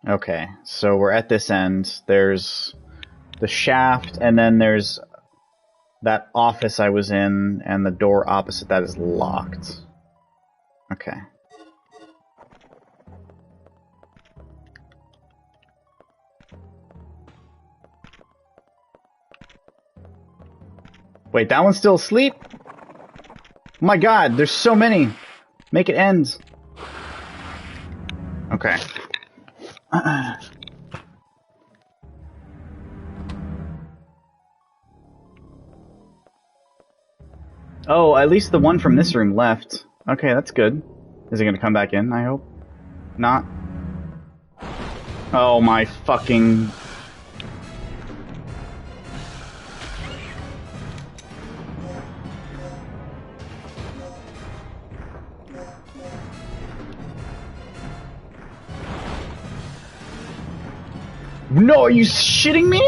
Okay, so we're at this end. There's the shaft, and then there's that office I was in, and the door opposite that is locked. Okay. Wait, that one's still asleep? Oh my god, there's so many! Make it end. Okay. Oh, at least the one from this room left. Okay, that's good. Is it gonna come back in, I hope? Not? Oh my fucking... No, are you shitting me?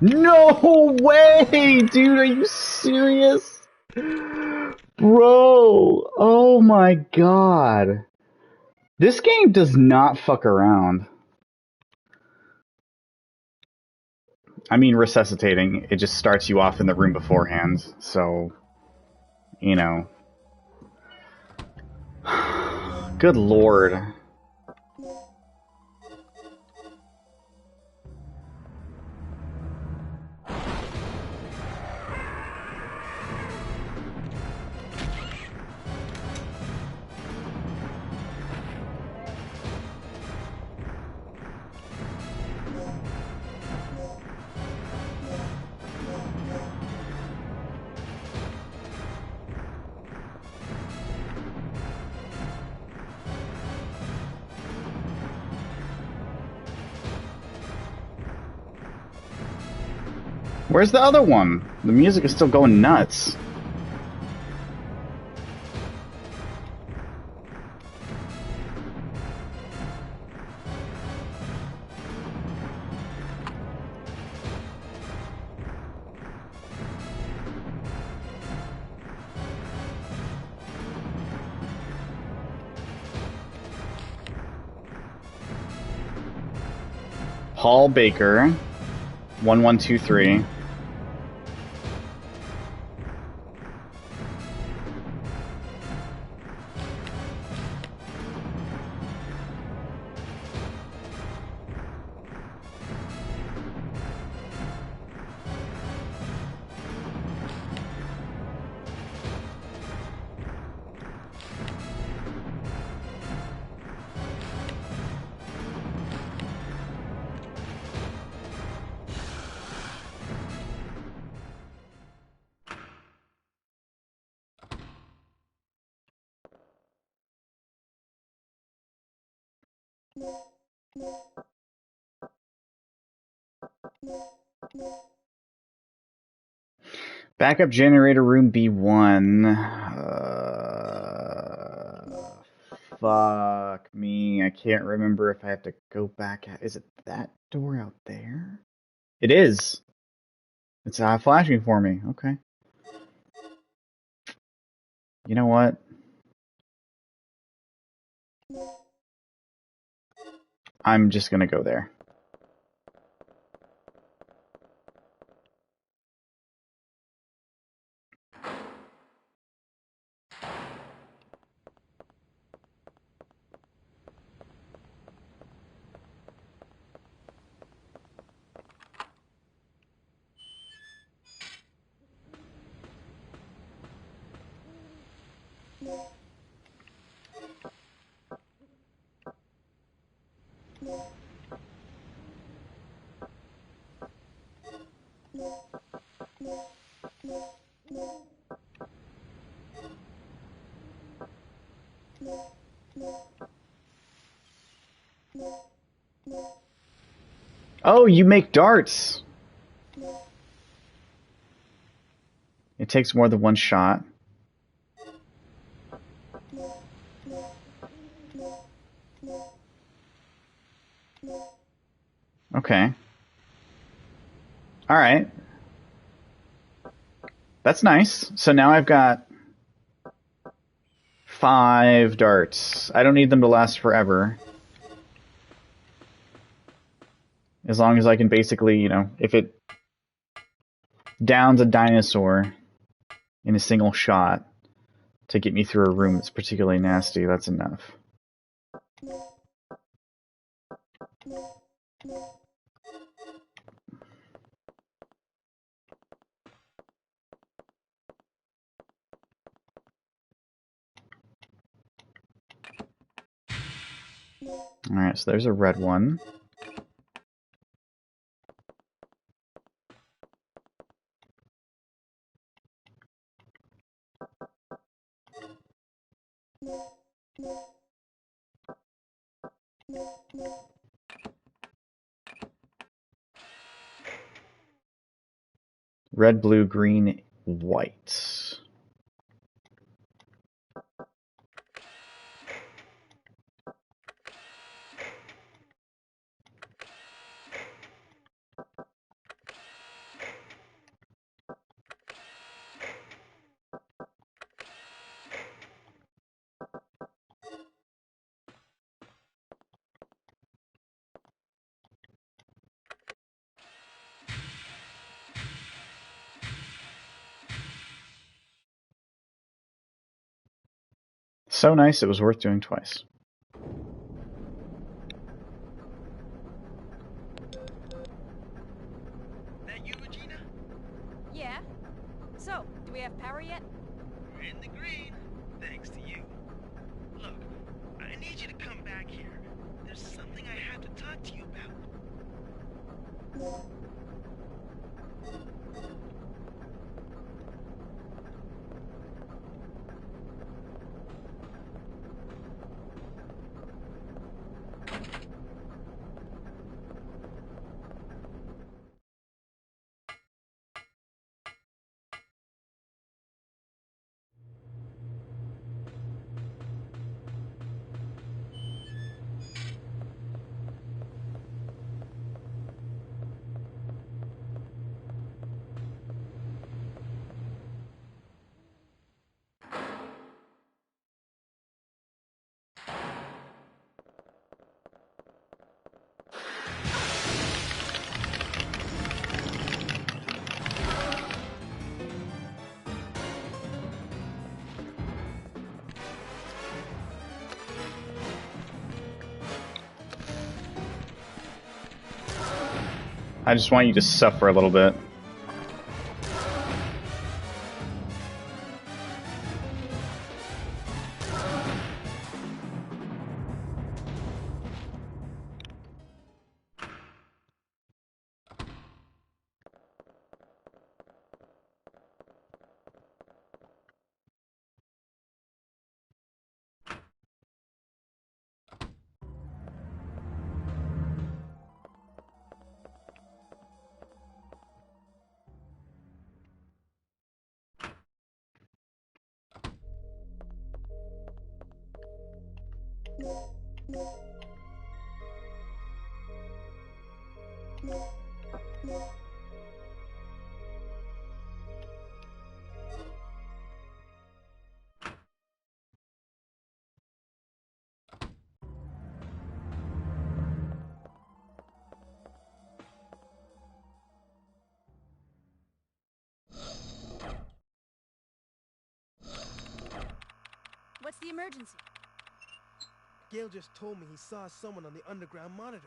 No way, dude, are you serious? Bro, oh my god. This game does not fuck around. I mean, resuscitating, it just starts you off in the room beforehand, so, you know. Good lord. Where's the other one? The music is still going nuts. Paul Baker, 1123. Backup generator room B1. Fuck me. I can't remember if I have to go back. Is it that door out there? It is. It's flashing for me. Okay. You know what? I'm just gonna go there. Oh, you make darts! It takes more than one shot. Okay. Alright. That's nice. So now I've got 5 darts. I don't need them to last forever. As long as I can basically, you know, if it downs a dinosaur in a single shot to get me through a room that's particularly nasty, that's enough. Alright, so there's a red one. Red, blue, green, white. So nice, it was worth doing twice. That you, Regina? Yeah. So, do we have power yet? We're in the green, thanks to you. Look, I need you to come back here. There's something I have to talk to you about. I just want you to suffer a little bit. What's the emergency? Gale just told me he saw someone on the underground monitor.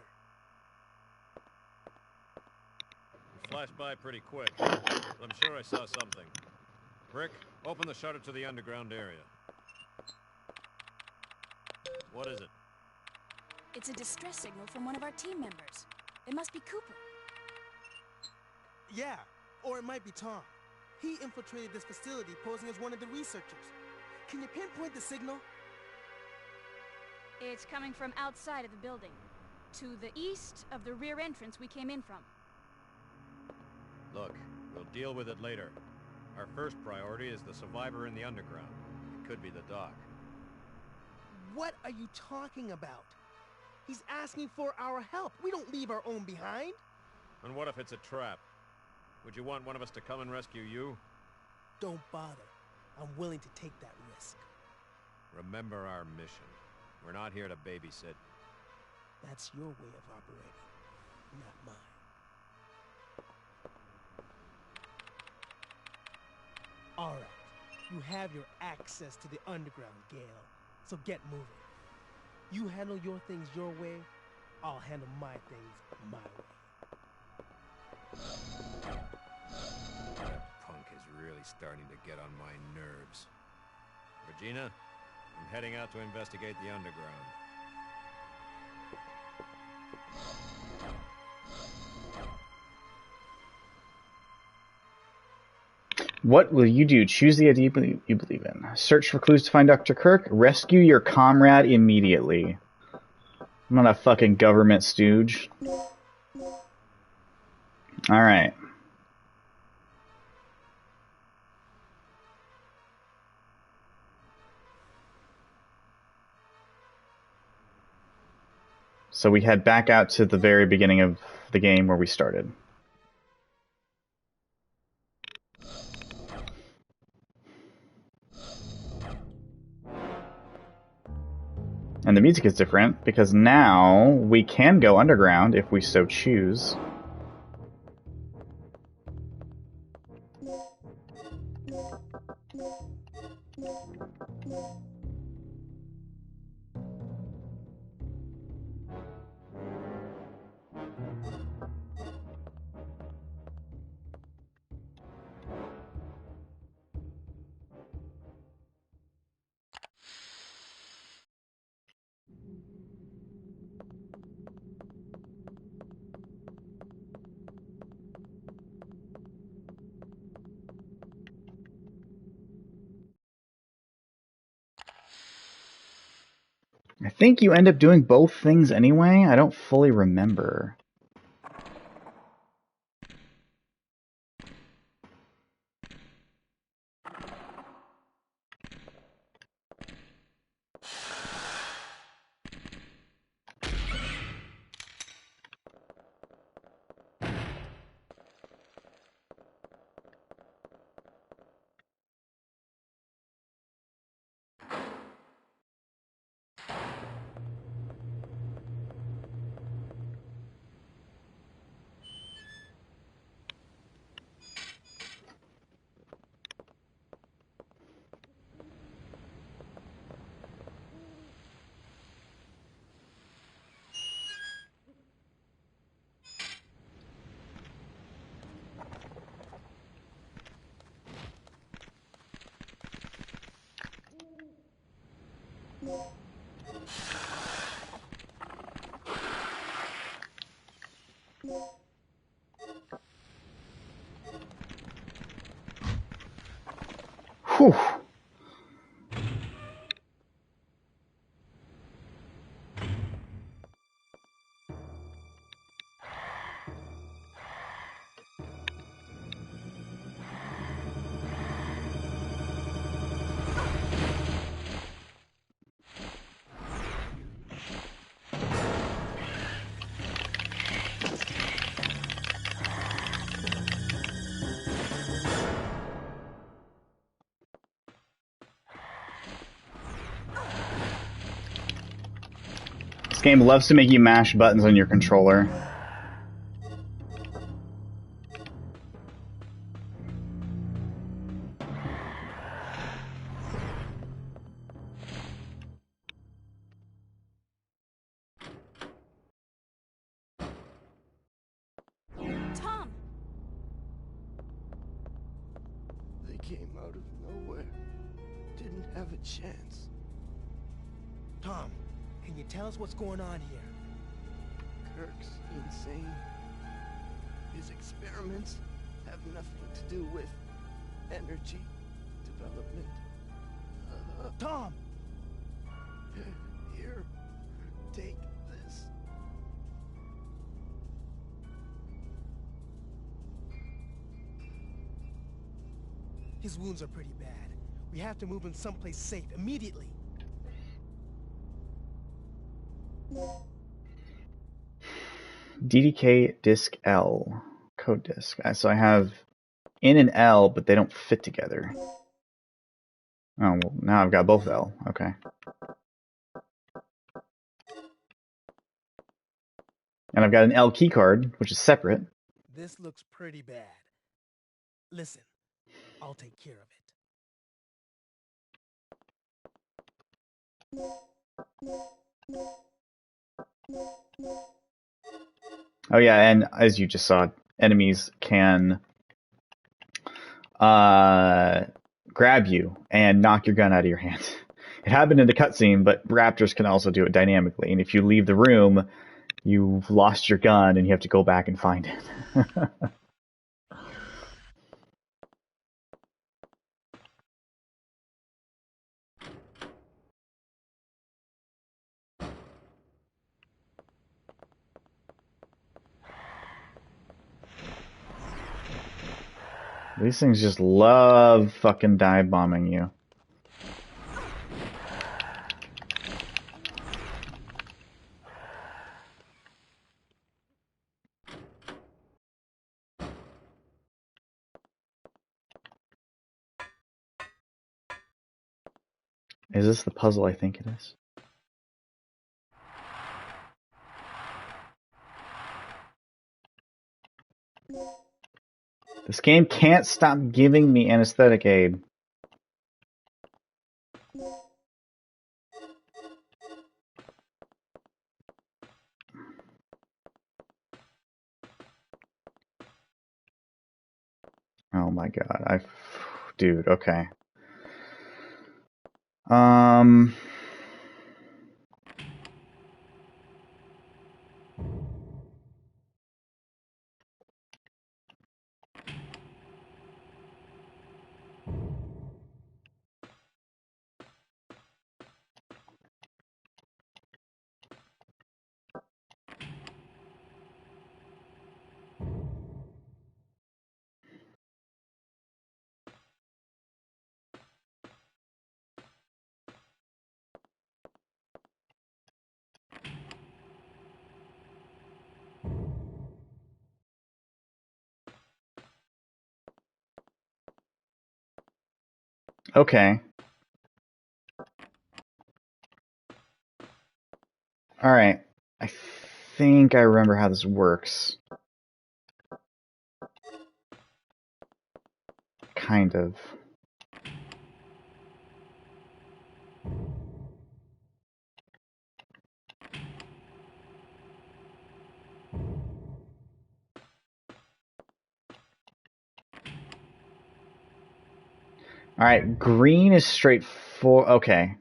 It flashed by pretty quick. I'm sure I saw something. Rick, open the shutter to the underground area. What is it? It's a distress signal from one of our team members. It must be Cooper. Yeah, or it might be Tom. He infiltrated this facility posing as one of the researchers. Can you pinpoint the signal? It's coming from outside of the building, to the east of the rear entrance we came in from. Look, we'll deal with it later. Our first priority is the survivor in the underground. It could be the doc. What are you talking about? He's asking for our help. We don't leave our own behind. And what if it's a trap? Would you want one of us to come and rescue you? Don't bother. I'm willing to take that risk. Remember our mission. We're not here to babysit. That's your way of operating, not mine. All right. You have your access to the underground, Gale. So get moving. You handle your things your way, I'll handle my things my way. That punk is really starting to get on my nerves. Regina, I'm heading out to investigate the underground. What will you do? Choose the idea you believe in. Search for clues to find Dr. Kirk. Rescue your comrade immediately. I'm not a fucking government stooge. Alright. So we head back out to the very beginning of the game where we started. And the music is different because now we can go underground if we so choose. I think you end up doing both things anyway. I don't fully remember. Whew. This game loves to make you mash buttons on your controller. Tom! They came out of nowhere. Didn't have a chance. Tom, can you tell us what's going on here? Kirk's insane. His experiments have nothing to do with energy development. Tom! Here, take this. His wounds are pretty bad. We have to move him someplace safe immediately. DDK disk L. Code disk. So I have N and L, but they don't fit together. Oh, well, now I've got both L. Okay. And I've got an L keycard, which is separate. This looks pretty bad. Listen, I'll take care of it. Oh yeah, and as you just saw, enemies can grab you and knock your gun out of your hand. It happened in the cutscene, but raptors can also do it dynamically. And if you leave the room, you've lost your gun and you have to go back and find it. These things just love fucking dive bombing you. Is this the puzzle I think it is? This game can't stop giving me anesthetic aid. Oh my god, dude, okay. Okay. Alright. I think I remember how this works. Kind of. Alright, green is straightforward. Okay.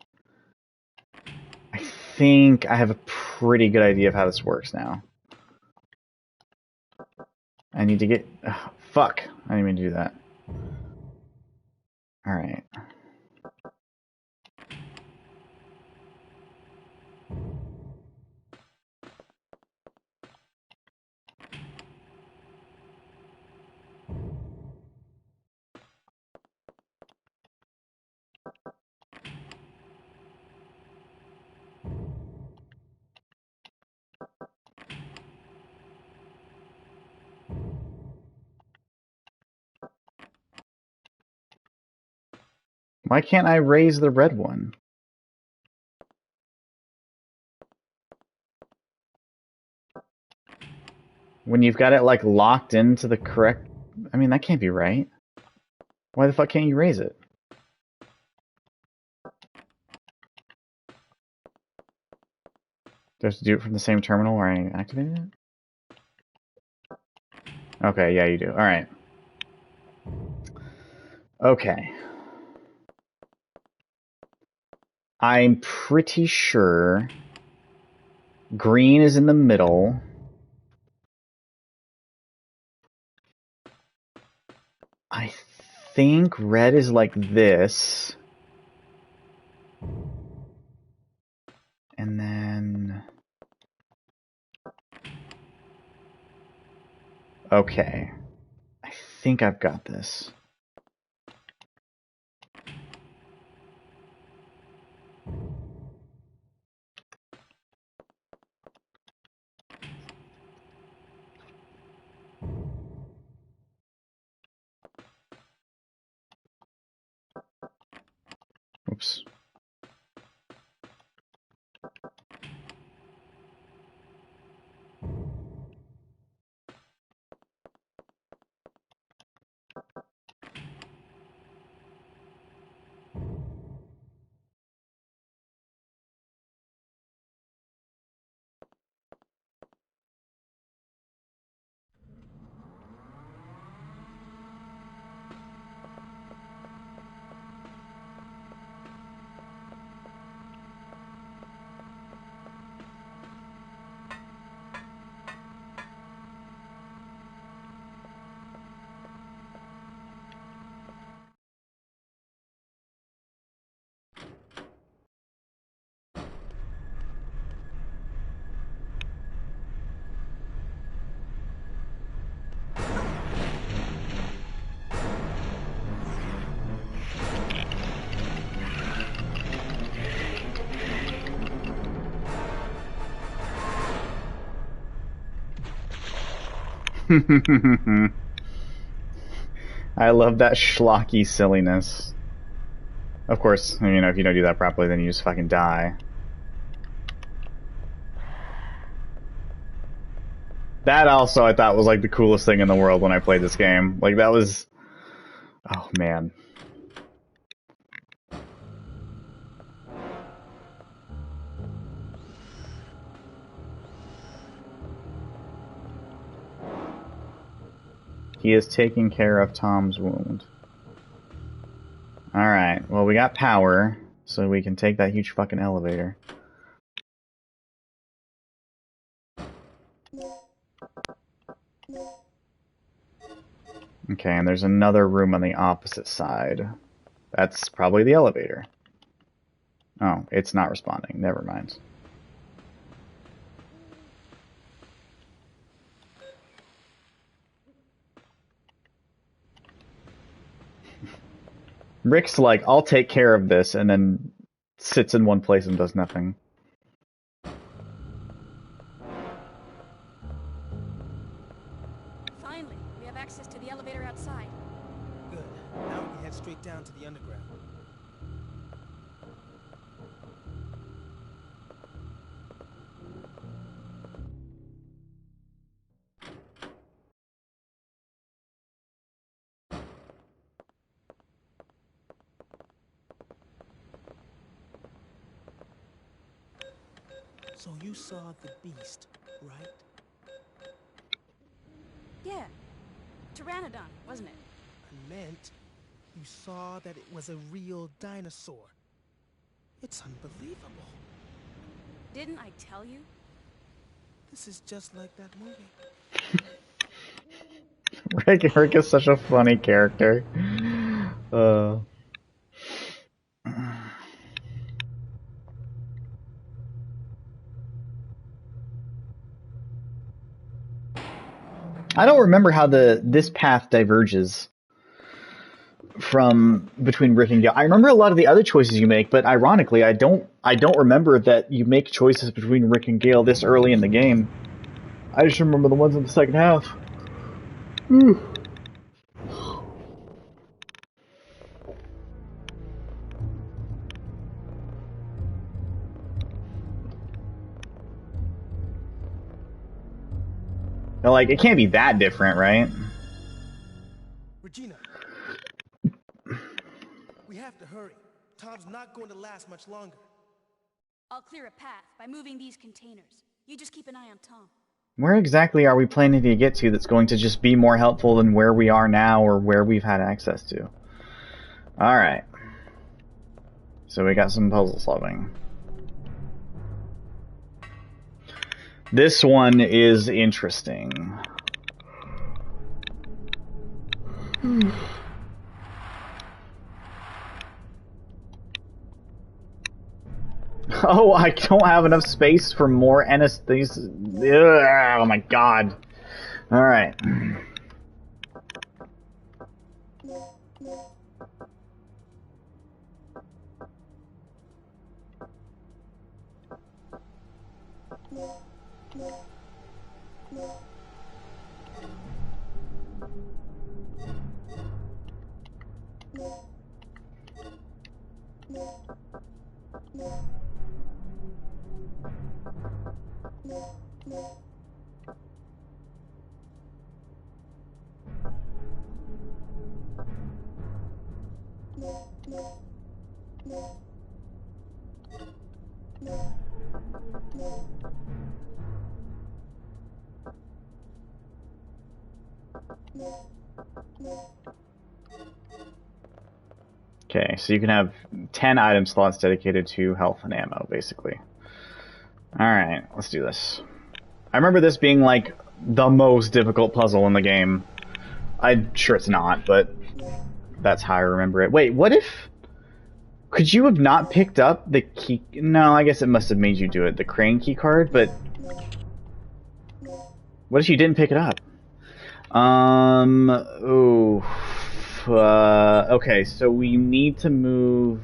think I have a pretty good idea of how this works now. I need to get... fuck. I didn't mean to do that. Alright. Why can't I raise the red one? When you've got it, like, locked into the correct... I mean, that can't be right. Why the fuck can't you raise it? Do I have to do it from the same terminal where I activated it? Okay, yeah, you do. Alright. Okay. I'm pretty sure green is in the middle. I think red is like this. And then... Okay. I think I've got this. Oops. I love that schlocky silliness. Of course, you know, if you don't do that properly, then you just fucking die. That also I thought was like the coolest thing in the world when I played this game. Like that was... Oh man. He is taking care of Tom's wound. Alright, well we got power, so we can take that huge fucking elevator. Okay, and there's another room on the opposite side. That's probably the elevator. Oh, it's not responding. Never mind. Rick's like, I'll take care of this, and then sits in one place and does nothing. Finally, we have access to the elevator outside. Good. Now we can head straight down to the underground. So you saw the beast, right? Yeah. Pteranodon, wasn't it? I meant you saw that it was a real dinosaur. It's unbelievable. Didn't I tell you? This is just like that movie. Rick is such a funny character. I don't remember how this path diverges from between Rick and Gale. I remember a lot of the other choices you make, but ironically, I don't remember that you make choices between Rick and Gale this early in the game. I just remember the ones in the second half. Now, like, it can't be that different, right? Regina. We have to hurry. Tom's not going to last much longer. I'll clear a path by moving these containers. You just keep an eye on Tom. Where exactly are we planning to get to that's going to just be more helpful than where we are now or where we've had access to? Alright. So we got some puzzle solving. This one is interesting. Oh, I don't have enough space for more anesthesia. Oh my god. Alright. Okay, so you can have 10 item slots dedicated to health and ammo, basically. Alright, let's do this. I remember this being, like, the most difficult puzzle in the game. I'm sure it's not, but that's how I remember it. Wait, what if... Could you have not picked up the key... No, I guess it must have made you do it. The crane key card, but... What if you didn't pick it up? Ooh... okay, so we need to move...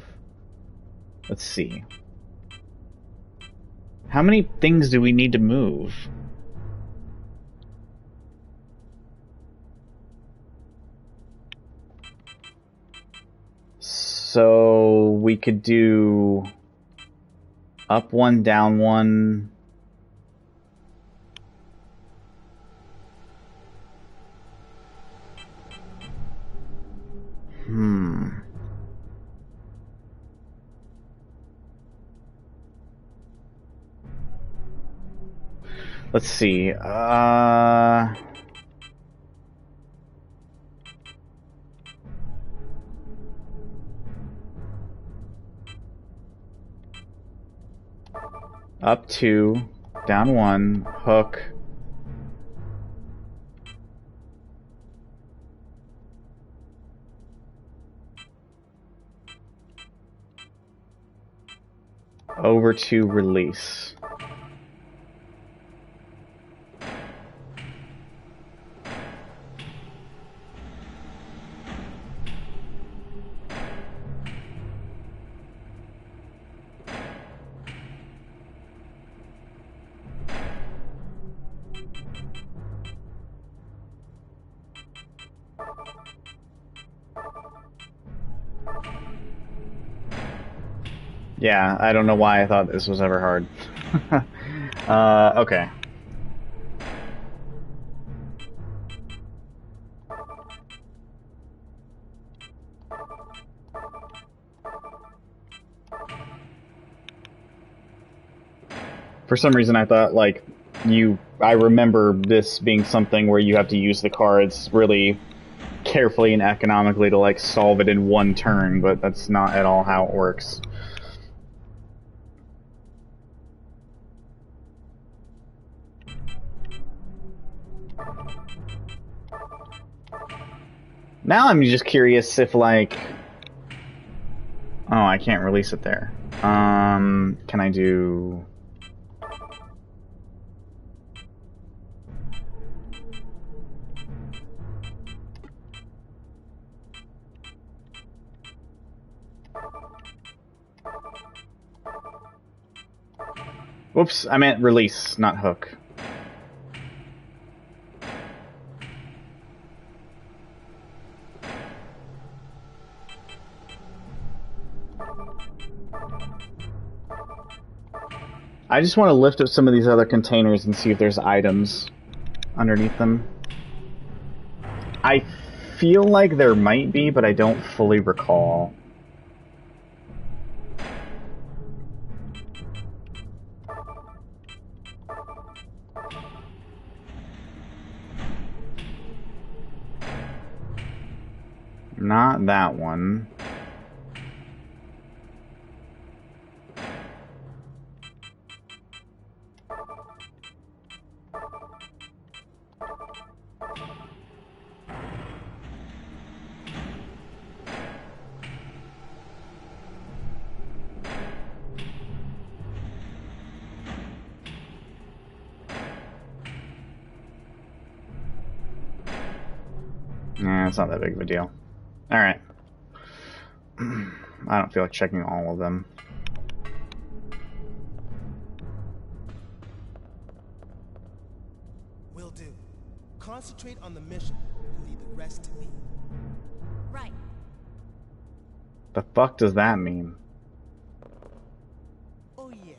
Let's see. How many things do we need to move? So we could do up one, down one. Let's see. Up two, down one, hook. Over to release. Yeah, I don't know why I thought this was ever hard. Okay. For some reason I thought, like, I remember this being something where you have to use the cards really carefully and economically to, like, solve it in one turn, but that's not at all how it works. Now I'm just curious if, like... Oh, I can't release it there. Can I do... Whoops, I meant release, not hook. I just want to lift up some of these other containers and see if there's items underneath them. I feel like there might be, but I don't fully recall. Not that one. Nah, it's not that big of a deal. Alright. I don't feel like checking all of them. Will do. Concentrate on the mission and leave the rest to me. Right. The fuck does that mean? Oh yeah.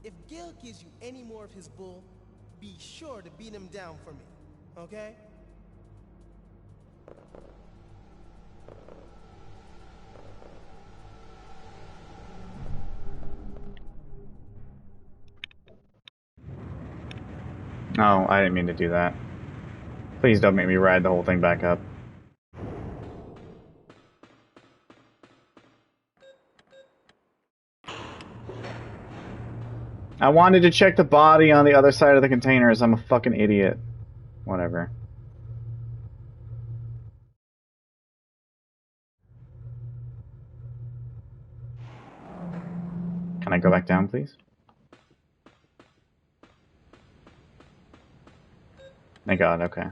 If Gil gives you any more of his bull, be sure to beat him down for me. Okay? Oh, I didn't mean to do that. Please don't make me ride the whole thing back up. I wanted to check the body on the other side of the containers. I'm a fucking idiot. Whatever. Can I go back down, please? Thank God, okay.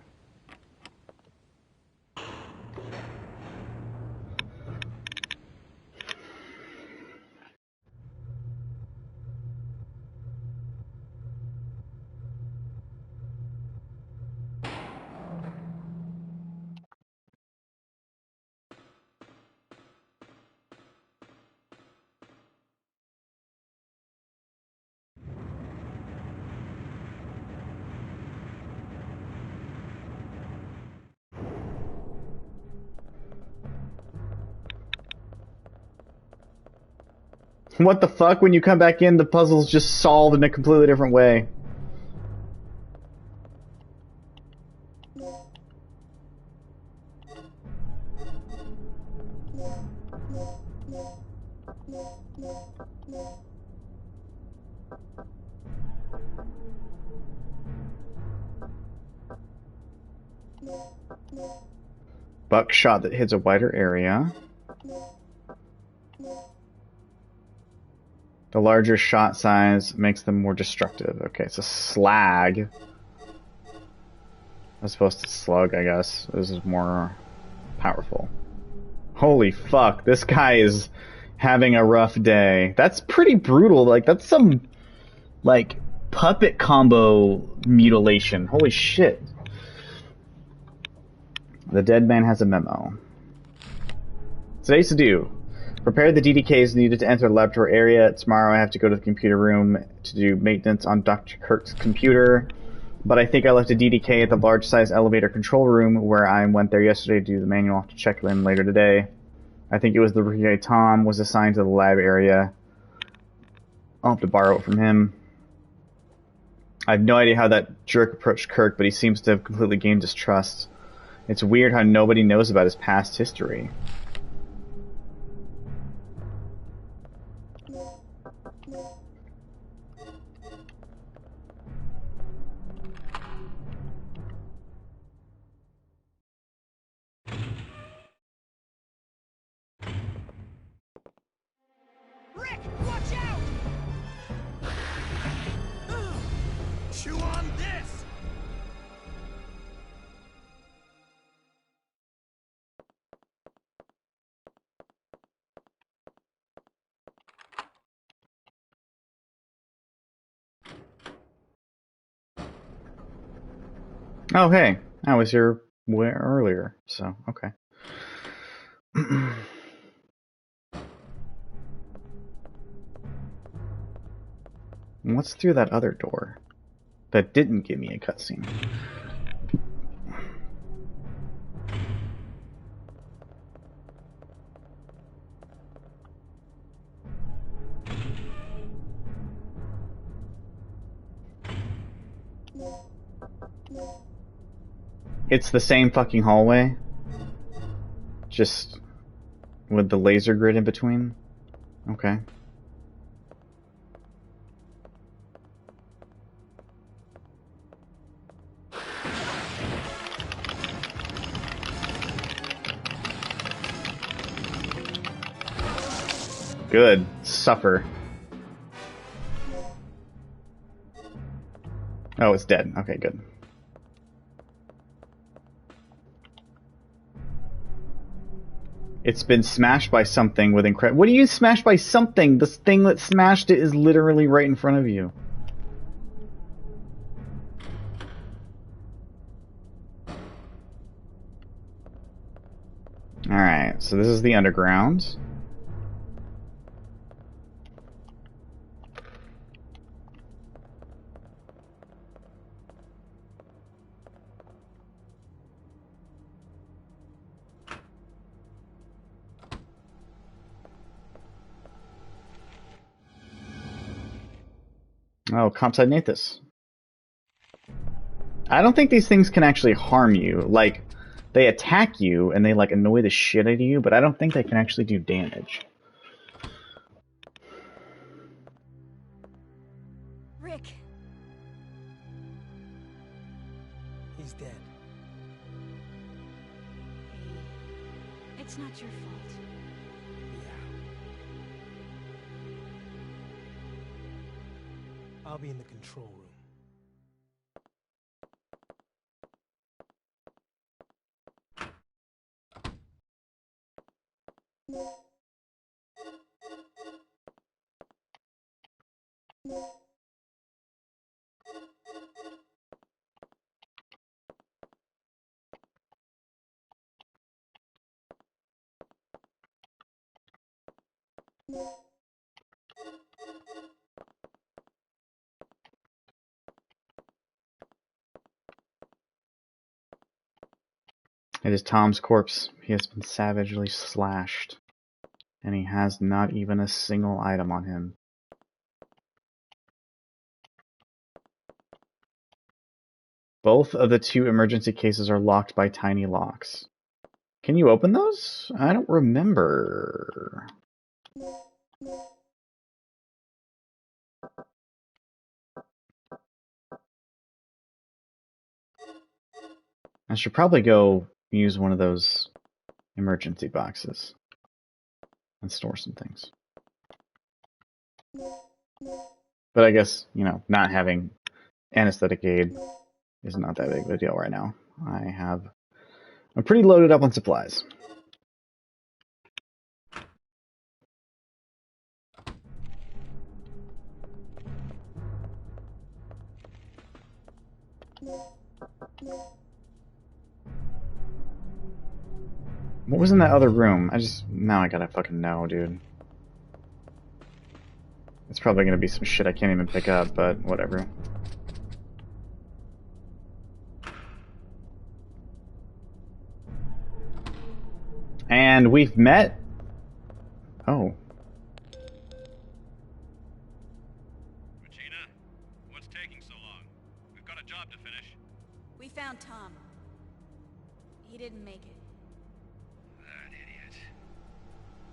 What the fuck? When you come back in, the puzzle's just solved in a completely different way. Buckshot that hits a wider area. The larger shot size makes them more destructive. Okay, it's a slag. As opposed to slug, I guess. This is more powerful. Holy fuck, this guy is having a rough day. That's pretty brutal. Like, that's some, like, puppet combo mutilation. Holy shit. The dead man has a memo. Today's to do. Prepare the DDKs needed to enter the laboratory area. Tomorrow I have to go to the computer room to do maintenance on Dr. Kirk's computer. But I think I left a DDK at the large-size elevator control room where I went there yesterday to do the manual. I'll have to check in later today. I think it was the rookie guy Tom was assigned to the lab area. I'll have to borrow it from him. I have no idea how that jerk approached Kirk, but he seems to have completely gained his trust. It's weird how nobody knows about his past history. Chew on this! Oh, hey, I was here earlier, so okay. What's through that other door that didn't give me a cutscene? It's the same fucking hallway, just with the laser grid in between. Okay. Good. Suffer. Oh, it's dead. Okay, good. It's been smashed by something with incredible... What do you smashed by something? The thing that smashed it is literally right in front of you. Alright, so this is the underground. Oh, Compsognathus. I don't think these things can actually harm you. Like, they attack you and they, like, annoy the shit out of you, but I don't think they can actually do damage. Rick. He's dead. It's not your fault. Yeah. I'll be in the control room. It is Tom's corpse. He has been savagely slashed, and he has not even a single item on him. Both of the two emergency cases are locked by tiny locks. Can you open those? I don't remember. I should probably go use one of those emergency boxes and store some things. But I guess, you know, not having anesthetic aid is not that big of a deal right now. I'm pretty loaded up on supplies. What was in that other room? Now I gotta fucking know, dude. It's probably gonna be some shit I can't even pick up, but whatever. And we've met? Oh. Regina, what's taking so long? We've got a job to finish. We found Tom. He didn't make it. That idiot.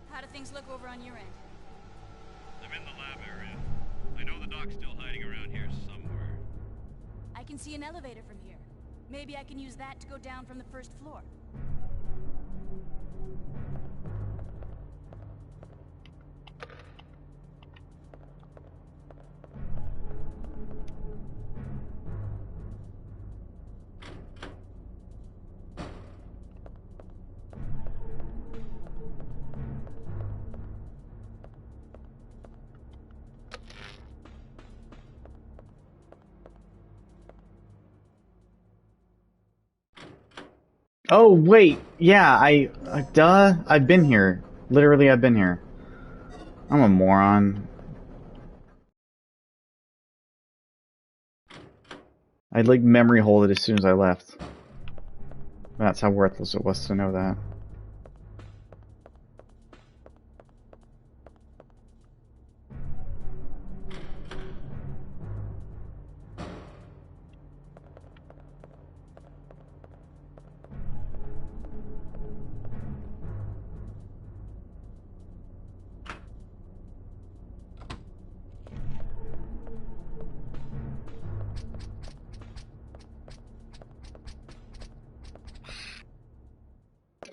How do things look over on your end? I'm in the lab area. I know the doc's still hiding around here somewhere. I can see an elevator from here. Maybe I can use that to go down from the first floor. Oh, wait. Yeah, duh. I've been here. Literally, I've been here. I'm a moron. I'd like memory hold it as soon as I left. That's how worthless it was to know that.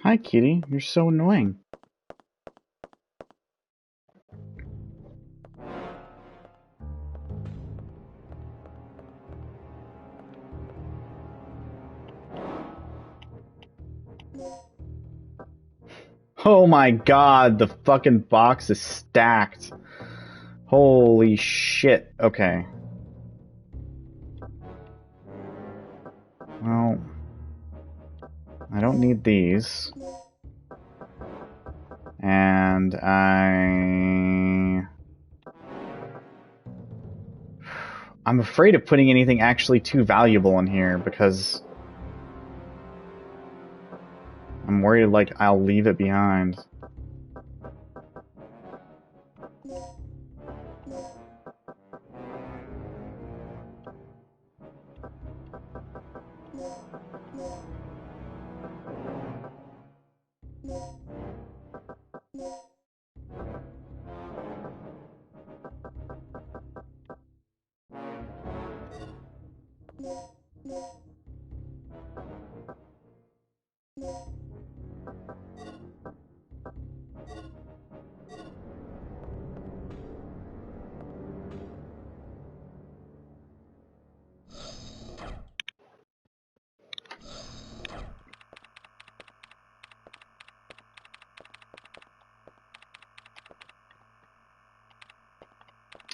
Hi, kitty. You're so annoying. Oh my god, the fucking box is stacked. Holy shit. Okay. Well, I don't need these. And I'm afraid of putting anything actually too valuable in here because I'm worried like I'll leave it behind.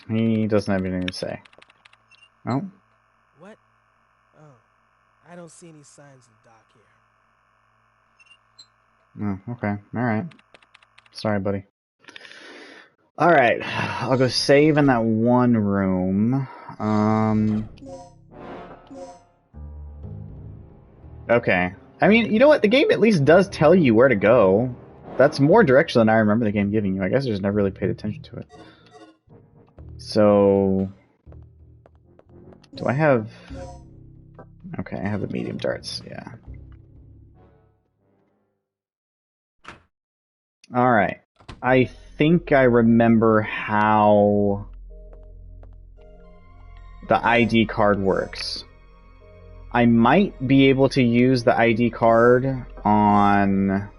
He doesn't have anything to say. Oh? What? Oh, I don't see any signs of the dock here. Oh, okay. Alright. Sorry, buddy. Alright. I'll go save in that one room. Okay. I mean, you know what? The game at least does tell you where to go. That's more direction than I remember the game giving you. I guess I just never really paid attention to it. So... do I have... okay, I have the medium darts, yeah. Alright. I think I remember how the ID card works. I might be able to use the ID card on...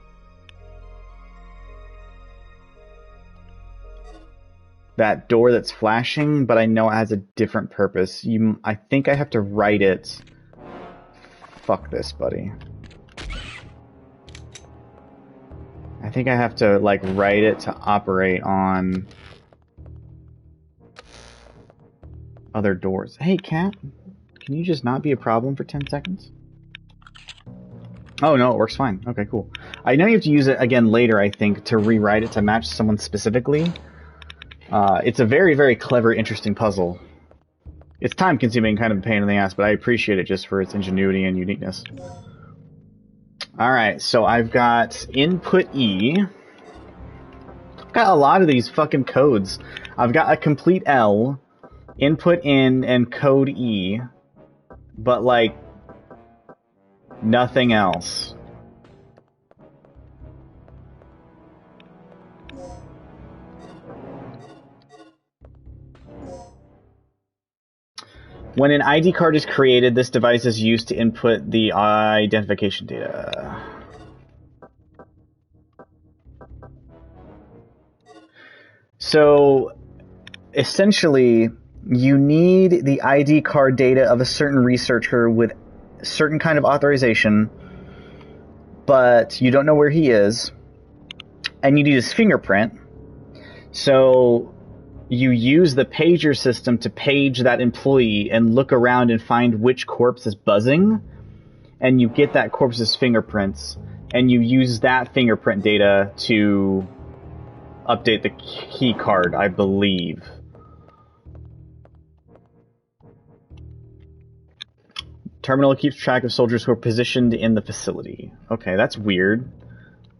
that door that's flashing, but I know it has a different purpose. I think I have to write it... fuck this, buddy. I think I have to, like, write it to operate on... other doors. Hey, cat. Can you just not be a problem for 10 seconds? Oh, no, it works fine. Okay, cool. I know you have to use it again later, I think, to rewrite it to match someone specifically. It's a very, very clever, interesting puzzle. It's time-consuming, kind of a pain in the ass, but I appreciate it just for its ingenuity and uniqueness. Alright, so I've got input E. I've got a lot of these fucking codes. I've got a complete L, input in, and code E. But, like, nothing else. When an ID card is created, this device is used to input the identification data. So, essentially, you need the ID card data of a certain researcher with certain kind of authorization, but you don't know where he is, and you need his fingerprint. So you use the pager system to page that employee and look around and find which corpse is buzzing, and you get that corpse's fingerprints, and you use that fingerprint data to update the key card, I believe. Terminal keeps track of soldiers who are positioned in the facility. Okay, that's weird.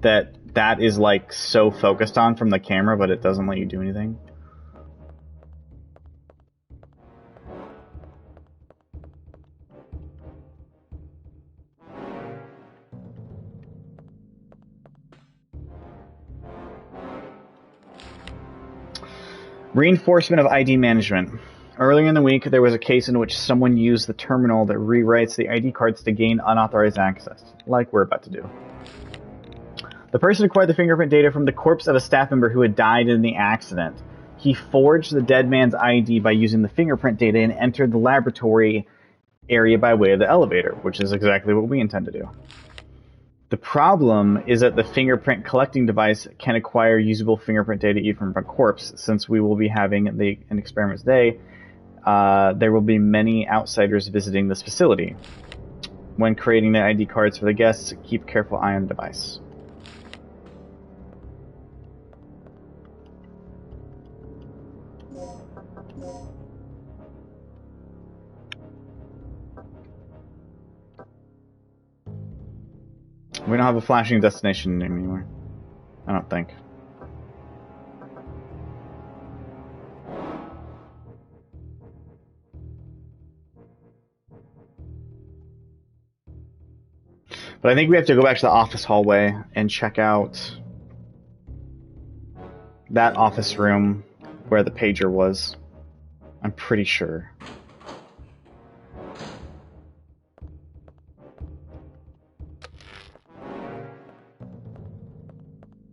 That is like so focused on from the camera, but it doesn't let you do anything. Reinforcement of ID management. Earlier in the week, there was a case in which someone used the terminal that rewrites the ID cards to gain unauthorized access, like we're about to do. The person acquired the fingerprint data from the corpse of a staff member who had died in the accident. He forged the dead man's ID by using the fingerprint data and entered the laboratory area by way of the elevator, which is exactly what we intend to do. The problem is that the fingerprint collecting device can acquire usable fingerprint data even from a corpse. Since we will be having an experiments day, there will be many outsiders visiting this facility. When creating the ID cards for the guests, keep a careful eye on the device. We don't have a flashing destination anymore. I don't think. But I think we have to go back to the office hallway and check out that office room where the pager was. I'm pretty sure.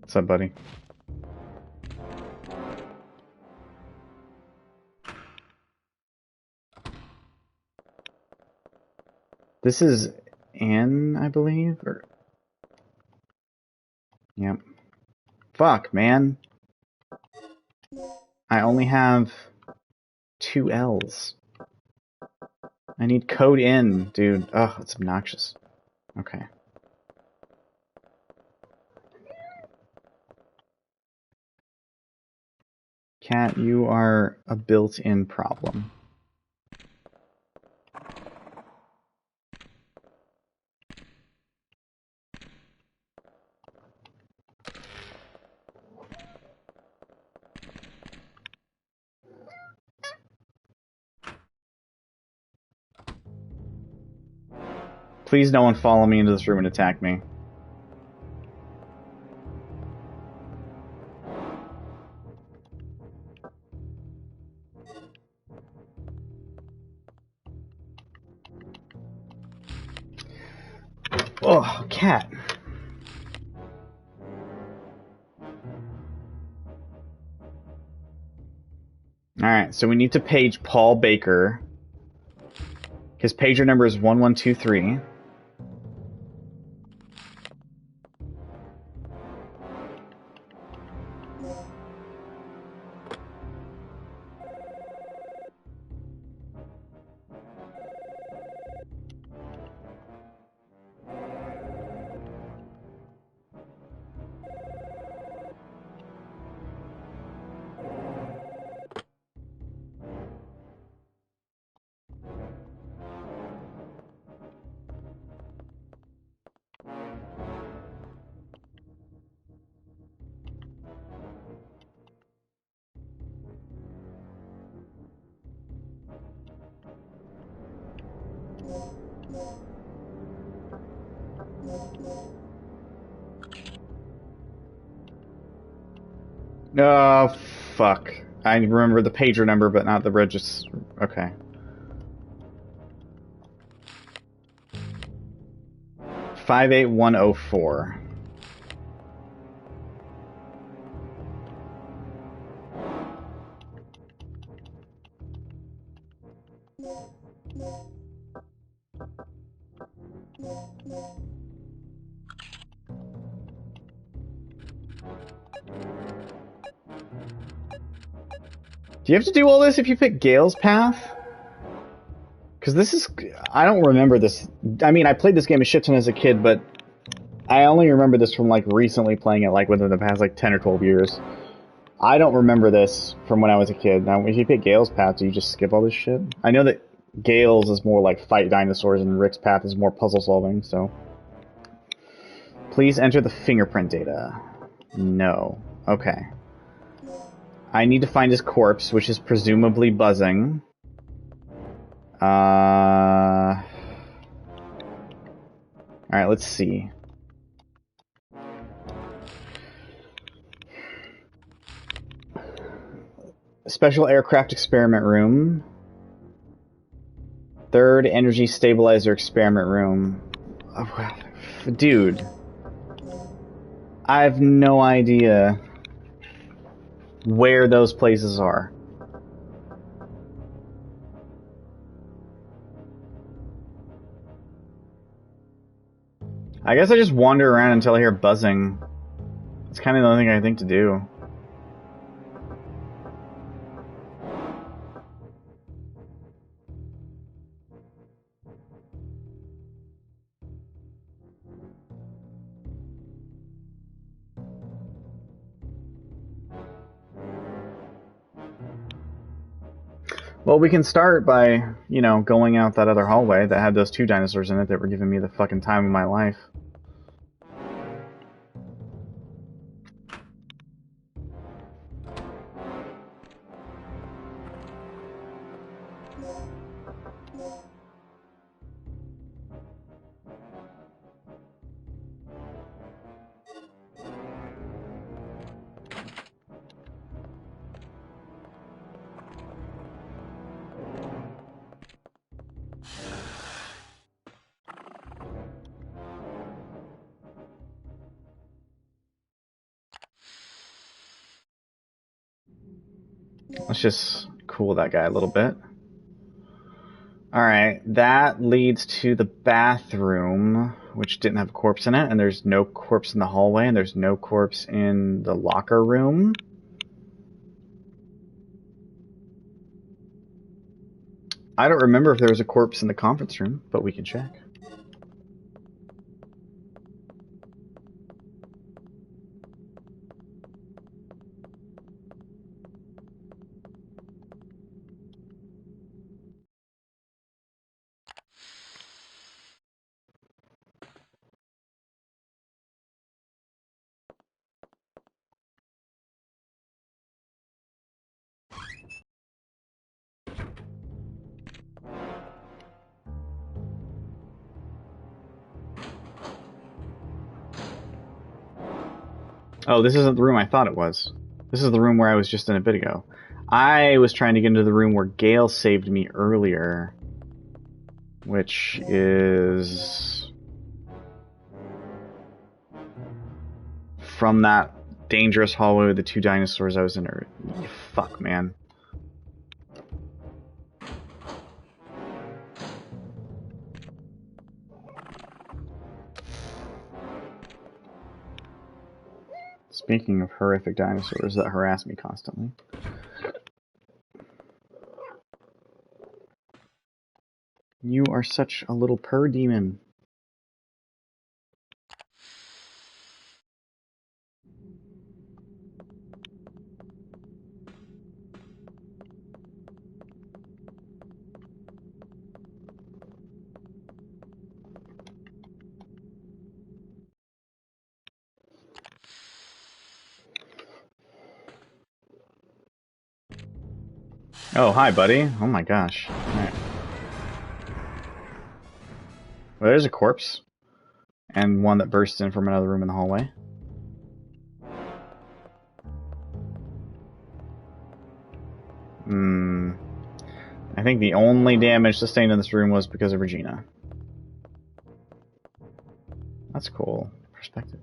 What's up, buddy? This is Anne, I believe? Or... Yep. Fuck, man. I only have 2 L's. I need code in, dude. Ugh, it's obnoxious. Okay. Cat, you are a built-in problem. Please no one follow me into this room and attack me. Oh, cat. Alright, so we need to page Paul Baker. His pager number is 1123. Oh, fuck. I remember the pager number, but not the register. Okay. $58104. Do you have to do all this if you pick Gale's path? Because this is... I don't remember this. I mean, I played this game a shit ton as a kid, but I only remember this from, like, recently playing it, like, within the past, like, 10 or 12 years. I don't remember this from when I was a kid. Now, if you pick Gale's path, do you just skip all this shit? I know that Gale's is more like fight dinosaurs and Rick's path is more puzzle solving, so... Please enter the fingerprint data. No. Okay. I need to find his corpse, which is presumably buzzing. Alright, let's see. Special aircraft experiment room. Third energy stabilizer experiment room. Oh, dude. I have no idea where those places are. I guess I just wander around until I hear buzzing. It's kind of the only thing I think to do. Well, we can start by, you know, going out that other hallway that had those 2 dinosaurs in it that were giving me the fucking time of my life. Let's just cool that guy a little bit. Alright, that leads to the bathroom, which didn't have a corpse in it, and there's no corpse in the hallway, and there's no corpse in the locker room. I don't remember if there was a corpse in the conference room, but we can check. Oh, this isn't the room I thought it was. This is the room where I was just in a bit ago. I was trying to get into the room where Gale saved me earlier, which is from that dangerous hallway with the 2 dinosaurs I was in. Fuck, man. Speaking of horrific dinosaurs that harass me constantly. You are such a little purr demon. Oh, hi, buddy. Oh my gosh. Alright. Well, there's a corpse. And one that burst in from another room in the hallway. I think the only damage sustained in this room was because of Regina. That's cool. Perspective.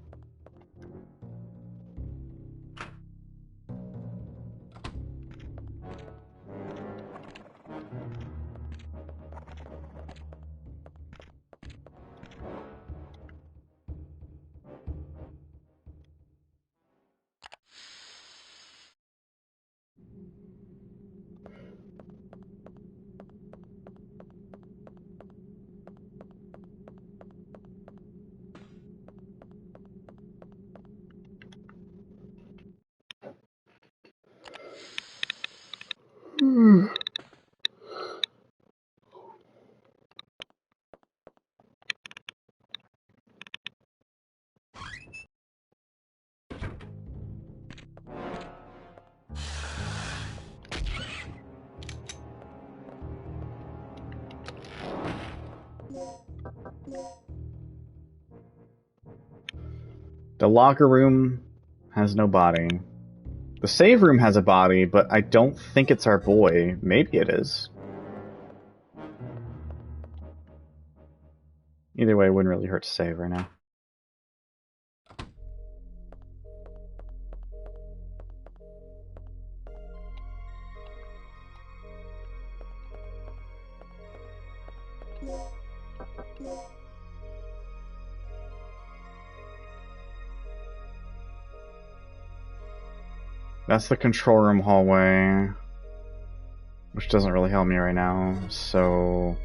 The locker room has no body. The save room has a body, but I don't think it's our boy. Maybe it is. Either way, it wouldn't really hurt to save right now. That's the control room hallway, which doesn't really help me right now, so...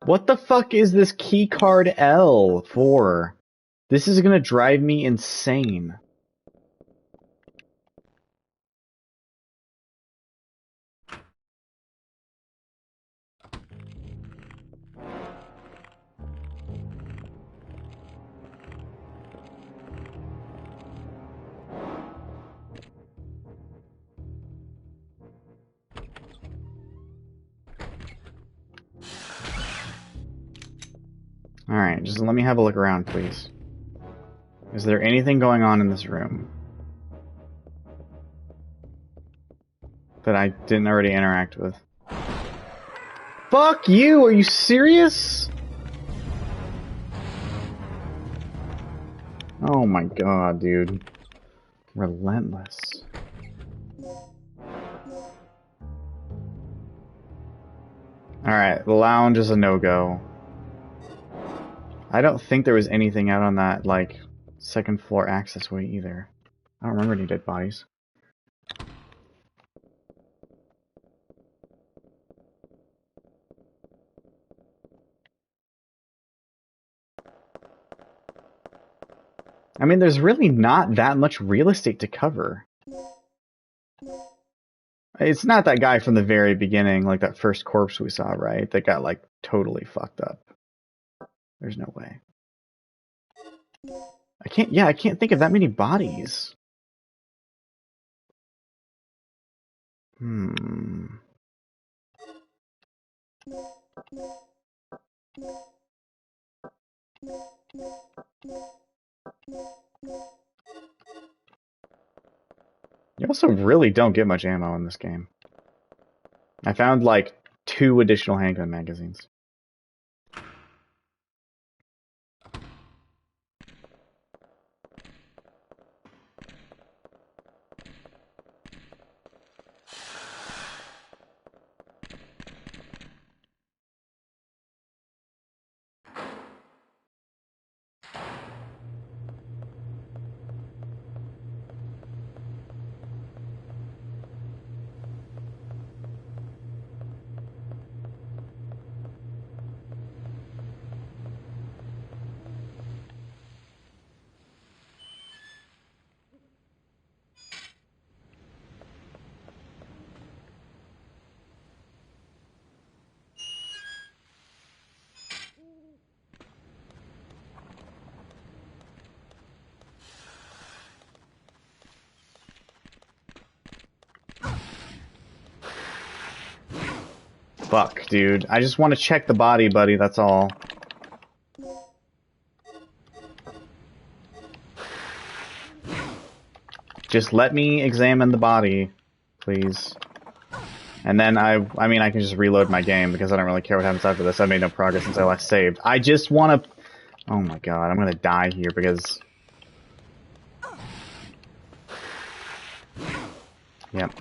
What the fuck is this keycard L for? This is gonna drive me insane. Alright, just let me have a look around, please. Is there anything going on in this room that I didn't already interact with? Fuck you! Are you serious? Oh my god, dude. Relentless. Alright, the lounge is a no-go. I don't think there was anything out on that, like, second floor access way either. I don't remember any dead bodies. I mean, there's really not that much real estate to cover. It's not that guy from the very beginning, like that first corpse we saw, right? That got, like, totally fucked up. There's no way. I can't think of that many bodies. Hmm. You also really don't get much ammo in this game. I found, like, 2 additional handgun magazines. Fuck, dude. I just want to check the body, buddy, that's all. Just let me examine the body, please. And then I mean, I can just reload my game because I don't really care what happens after this. I made no progress since I last saved. I just want to... Oh my god, I'm gonna die here because... Yep.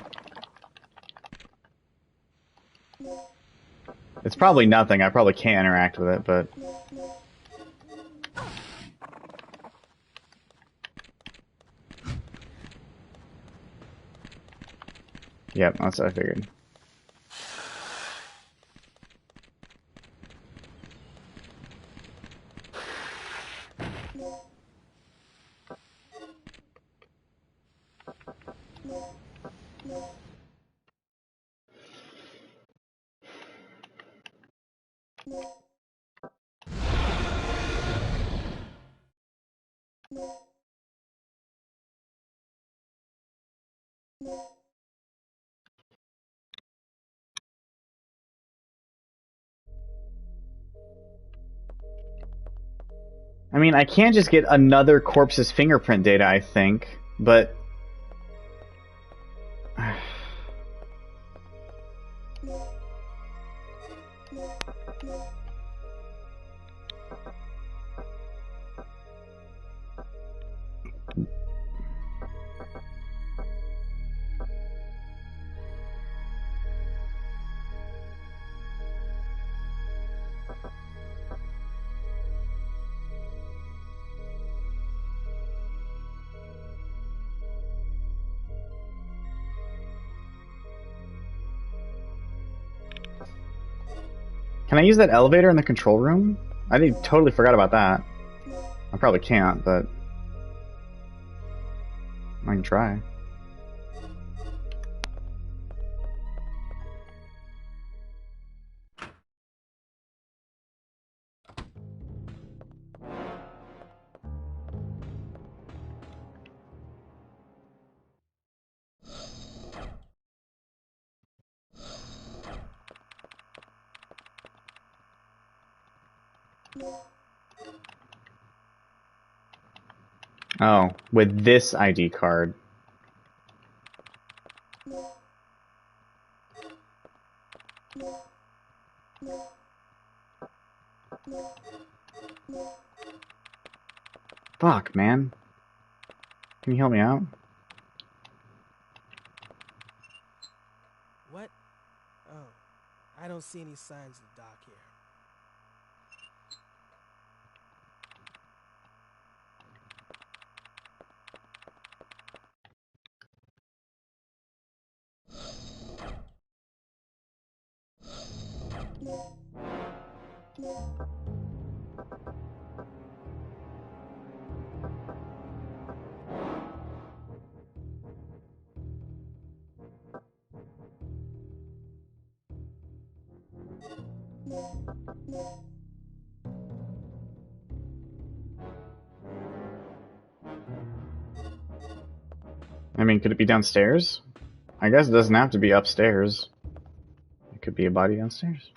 It's probably nothing. I probably can't interact with it, but... Yep, that's what I figured. I mean, I can't just get another corpse's fingerprint data, I think, but... Can I use that elevator in the control room? Totally forgot about that. I probably can't, but... I can try. Oh, with this ID card. Fuck, man. Can you help me out? What? Oh, I don't see any signs of Doc here. I mean, could it be downstairs? I guess it doesn't have to be upstairs. It could be a body downstairs.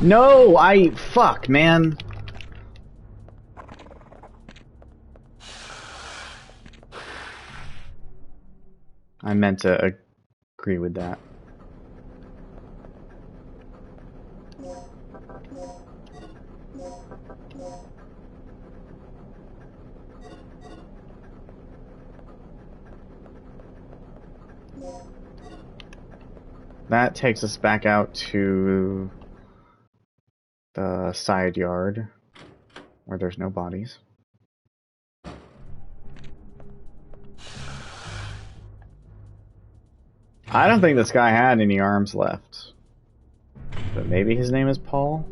No, fuck, man. I meant to agree with that. That takes us back out to the side yard where there's no bodies. I don't think this guy had any arms left. But maybe his name is Paul?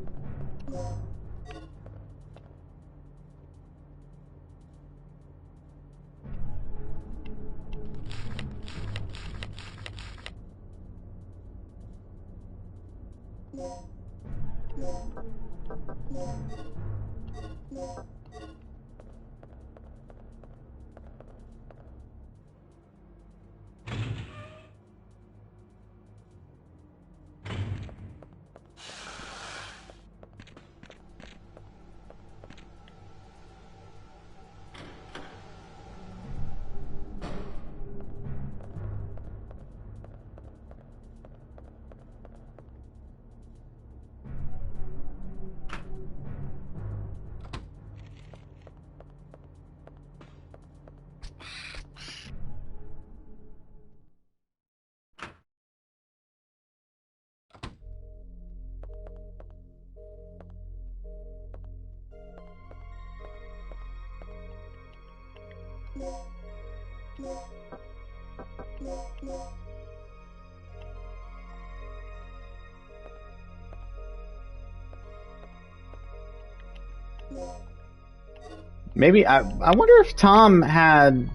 Maybe I wonder if Tom had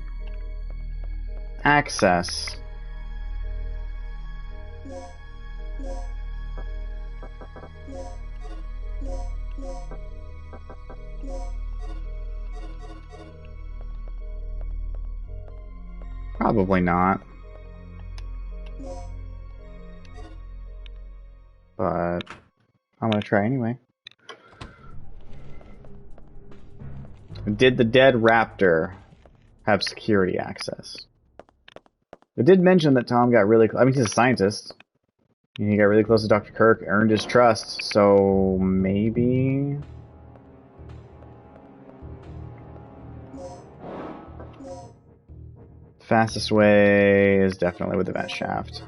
access. Probably not. But I'm gonna try anyway. Did the dead raptor have security access? It did mention that Tom got really close. I mean, he's a scientist. He got really close to Dr. Kirk, earned his trust, so maybe... Fastest way is definitely with the vent shaft.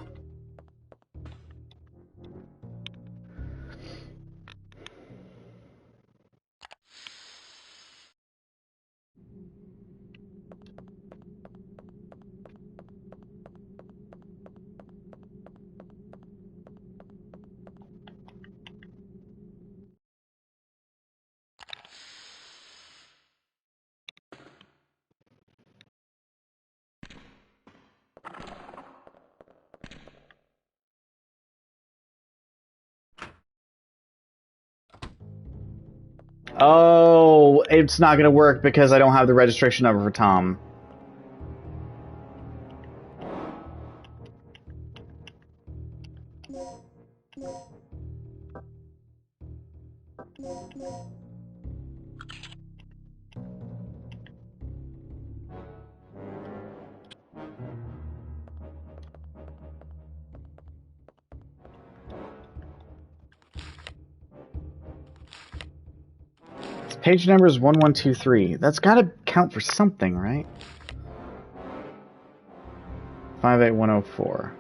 Oh, it's not going to work because I don't have the registration number for Tom. Page number is 1123. That's got to count for something, right? 58104.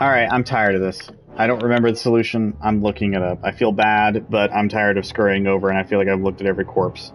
Alright, I'm tired of this. I don't remember the solution. I'm looking it up. I feel bad, but I'm tired of scurrying over, and I feel like I've looked at every corpse.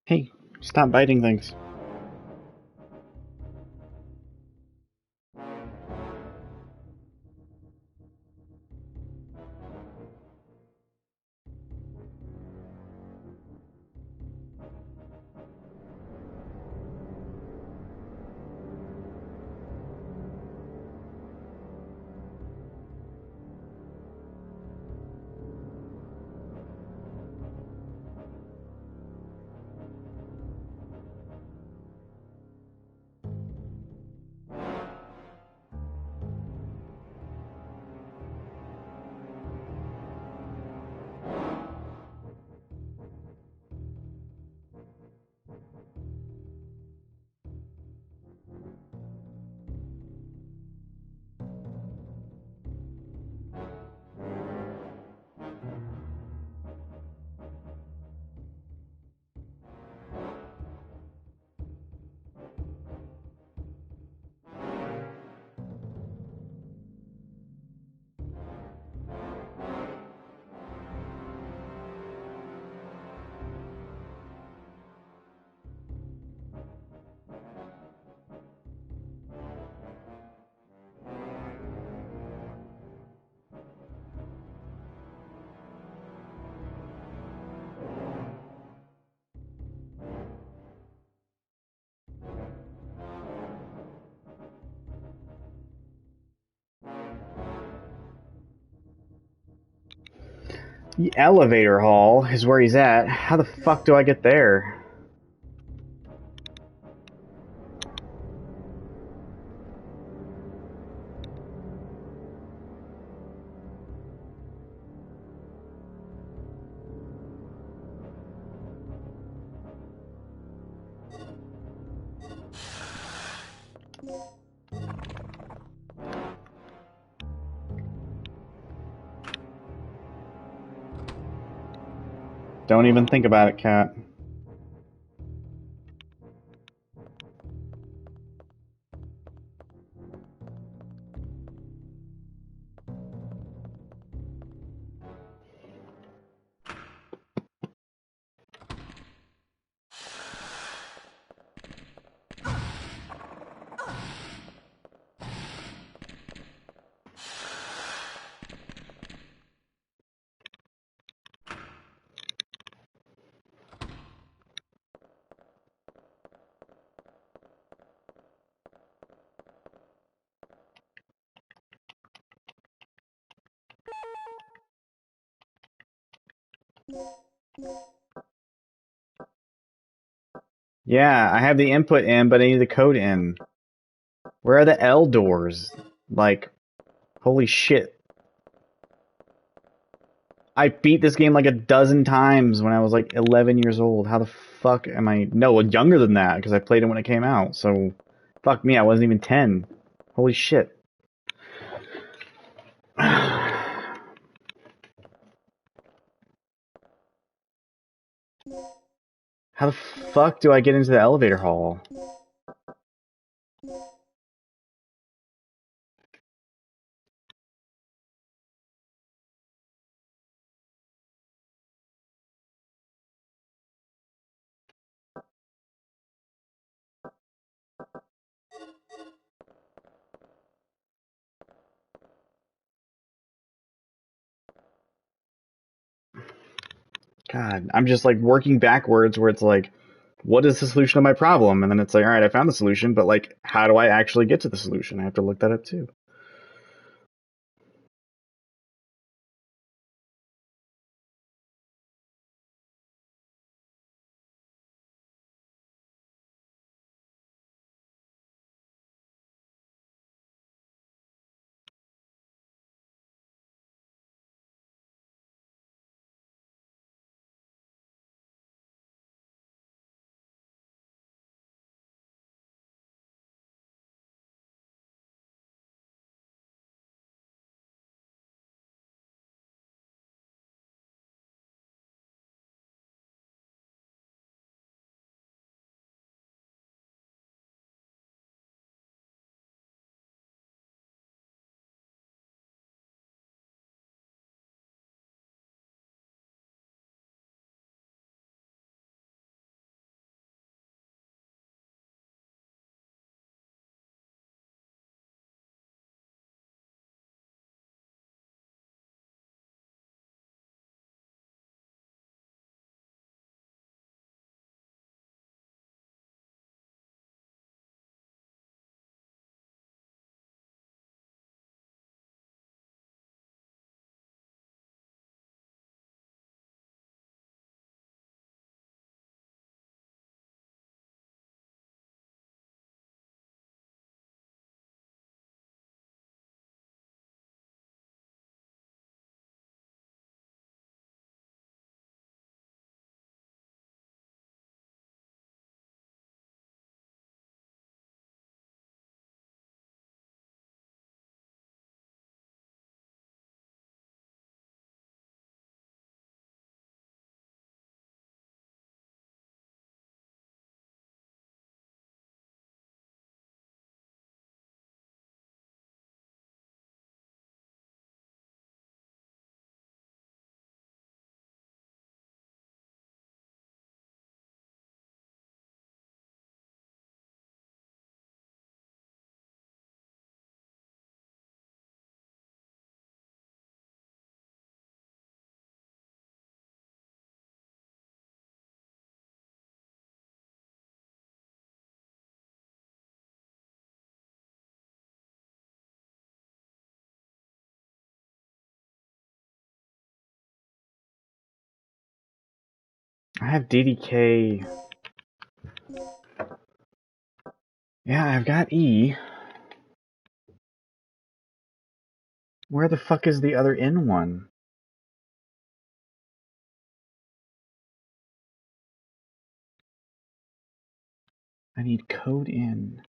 Hey, stop biting things. The elevator hall is where he's at. How the fuck do I get there? Don't even think about it, Cat. Yeah, I have the input in, but I need the code in. Where are the L doors? Like, holy shit. I beat this game like a dozen times when I was like 11 years old. How the fuck am I... No, younger than that, because I played it when it came out. So, fuck me, I wasn't even 10. Holy shit. How the fuck do I get into the elevator hall? God, I'm just like working backwards where it's like, what is the solution to my problem? And then it's like, all right, I found the solution, but like, how do I actually get to the solution? I have to look that up too. I have DDK. Yeah, I've got E. Where the fuck is the other N one? I need code in.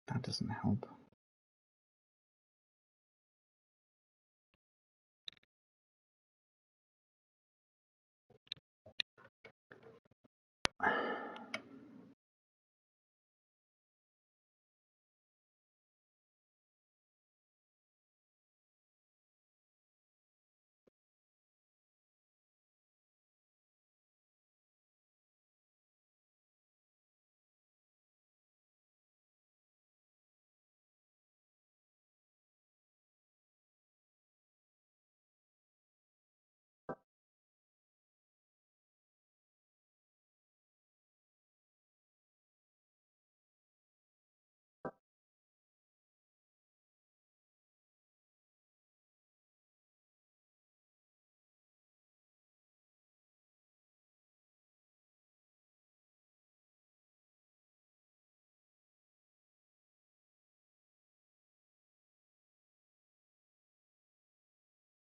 That doesn't help.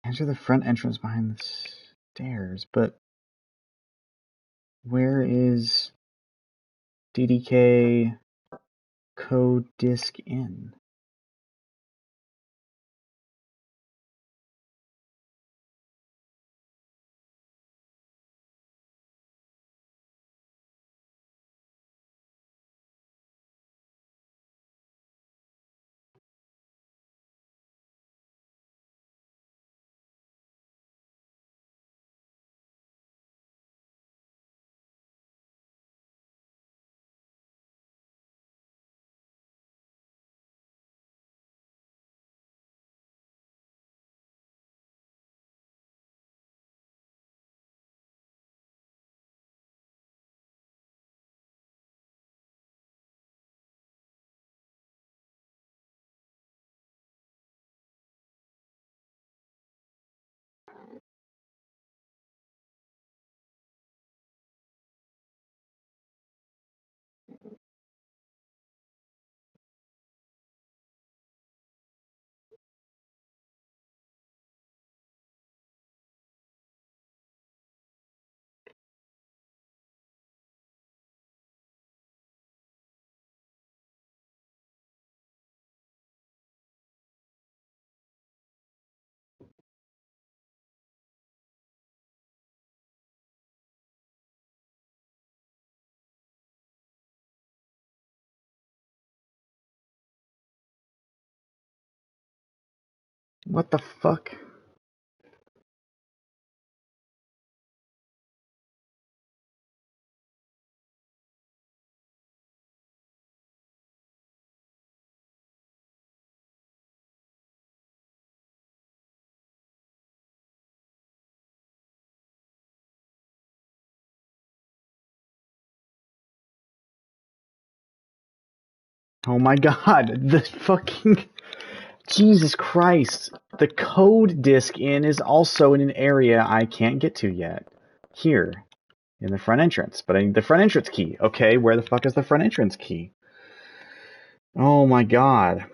Enter the front entrance behind the stairs, but where is DDK code disk in? What the fuck? Oh my god, the fucking... Jesus Christ. The code disk in is also in an area I can't get to yet. Here, in the front entrance. But I need the front entrance key. Okay, where the fuck is the front entrance key? Oh my god.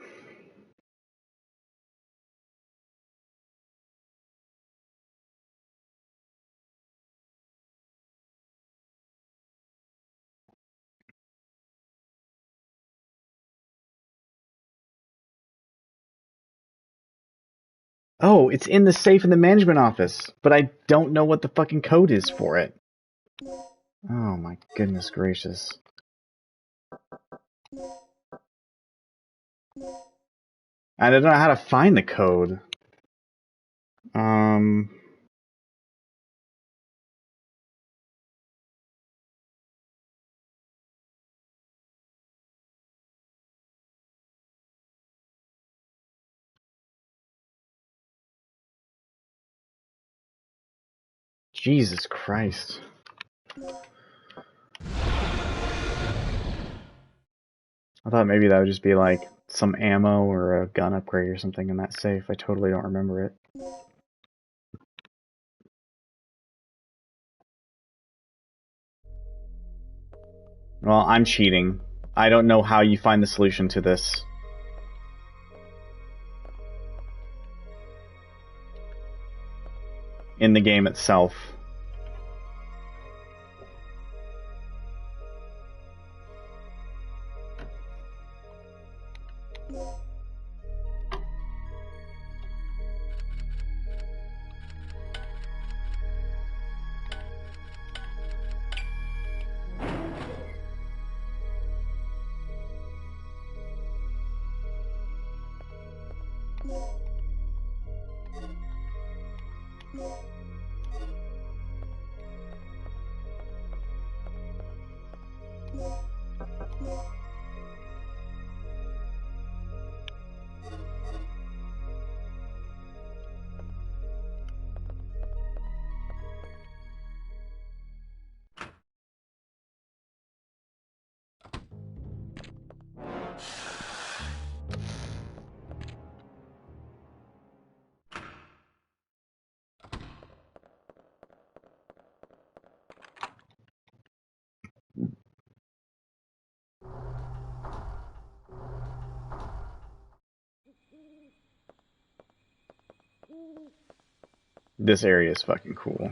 Oh, it's in the safe in the management office, but I don't know what the fucking code is for it. Oh my goodness gracious. I don't know how to find the code. Jesus Christ. I thought maybe that would just be like some ammo or a gun upgrade or something in that safe. I totally don't remember it. Well, I'm cheating. I don't know how you find the solution to this. In the game itself. This area is fucking cool.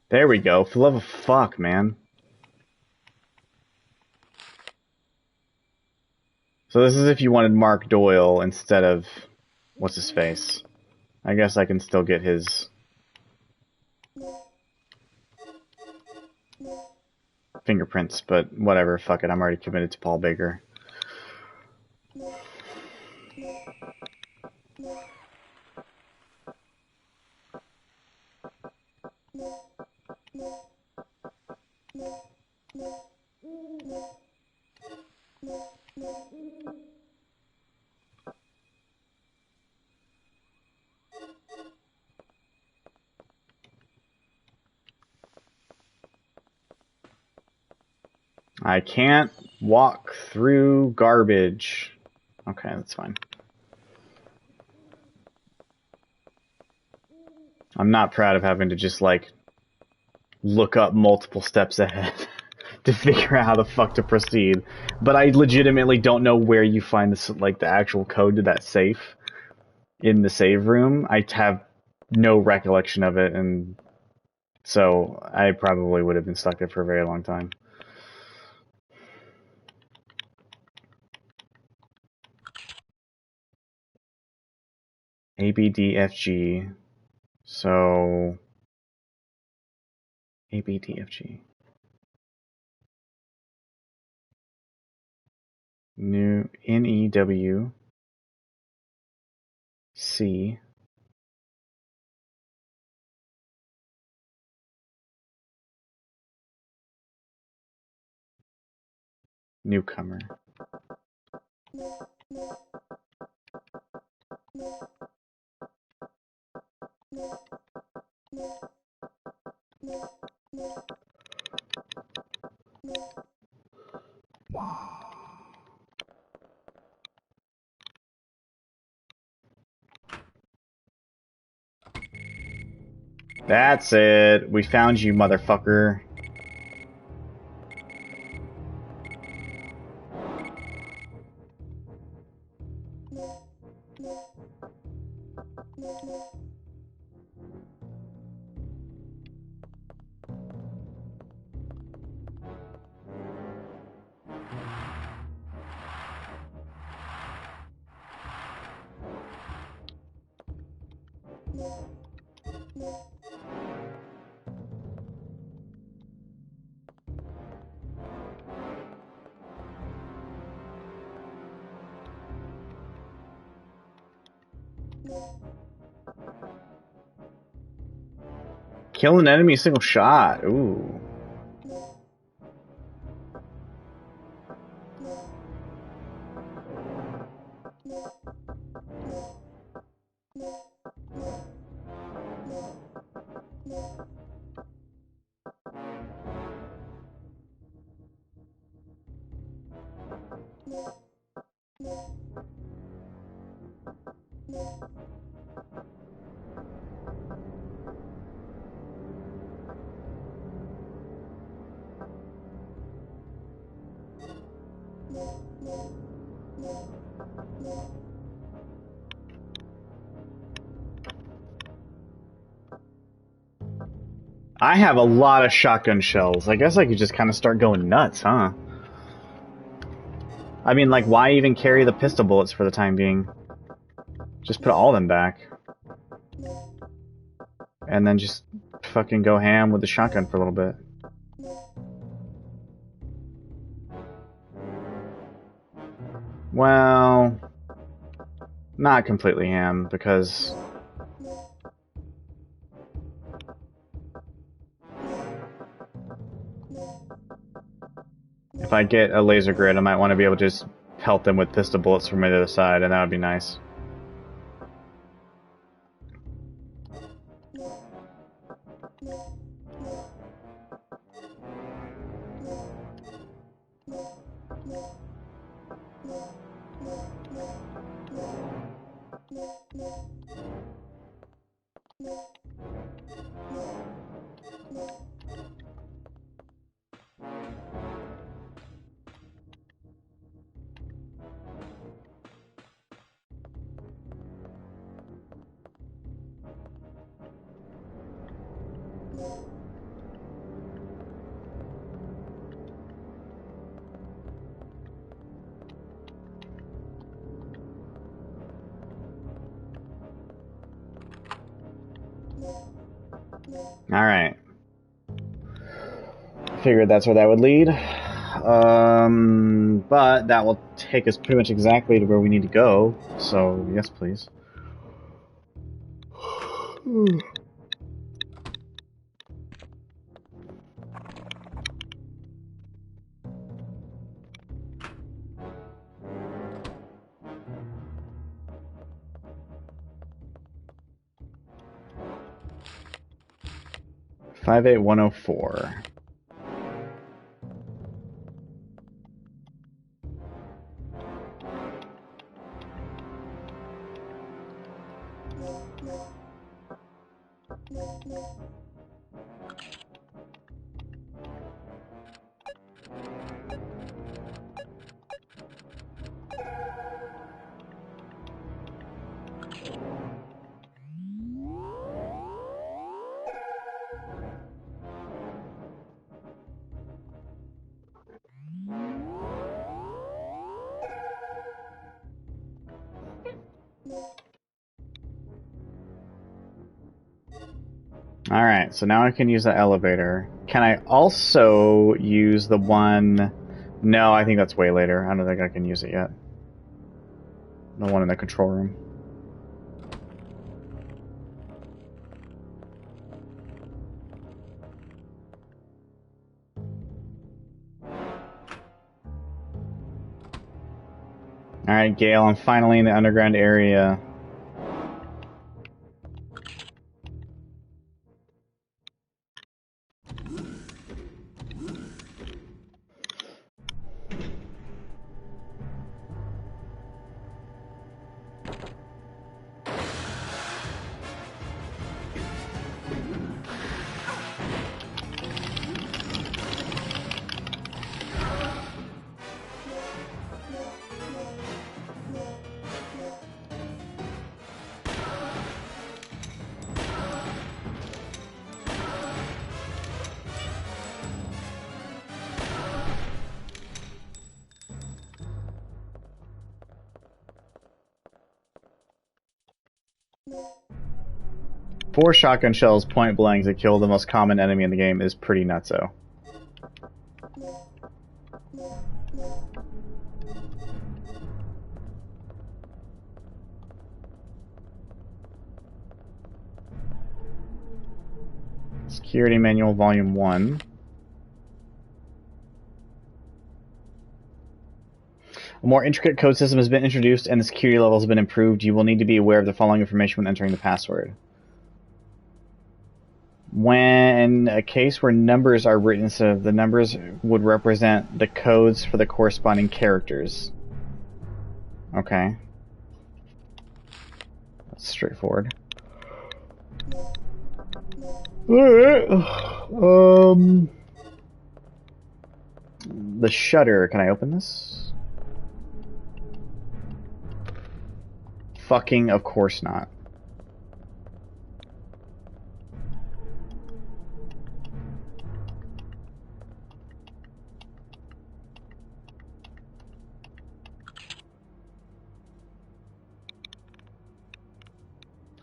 There we go. For the love of fuck, man. So this is if you wanted Mark Doyle instead of... what's his face? I guess I can still get his... fingerprints, but whatever, fuck it. I'm already committed to Paul Baker. I can't walk through garbage. Okay, that's fine. I'm not proud of having to just, like, look up multiple steps ahead to figure out how the fuck to proceed. But I legitimately don't know where you find this, like, the actual code to that safe in the save room. I have no recollection of it, and so I probably would have been stuck there for a very long time. A, B, D, F, G. So... A, B, D, F, G. New N, E, W, C. Newcomer. That's it. We found you, motherfucker. Kill an enemy a single shot. Ooh. I have a lot of shotgun shells. I guess I could just kind of start going nuts, huh? I mean, like, why even carry the pistol bullets for the time being? Just put all of them back. And then just fucking go ham with the shotgun for a little bit. Well, not completely ham, because if I get a laser grid, I might want to be able to just pelt them with pistol bullets from the other side, and that would be nice. Alright. Figured that's where that would lead. But that will take us pretty much exactly to where we need to go. So, yes, please. 58104. Alright, so now I can use the elevator. Can I also use the one... No, I think that's way later. I don't think I can use it yet. The one in the control room. Alright, Gale, I'm finally in the underground area. Four shotgun shells point blank to kill the most common enemy in the game is pretty nutso. Security Manual Volume 1. A more intricate code system has been introduced and the security levels have been improved. You will need to be aware of the following information when entering the password. When a case where numbers are written, so the numbers would represent the codes for the corresponding characters. Okay. That's straightforward. Alright. The shutter. Can I open this? Fucking of course not.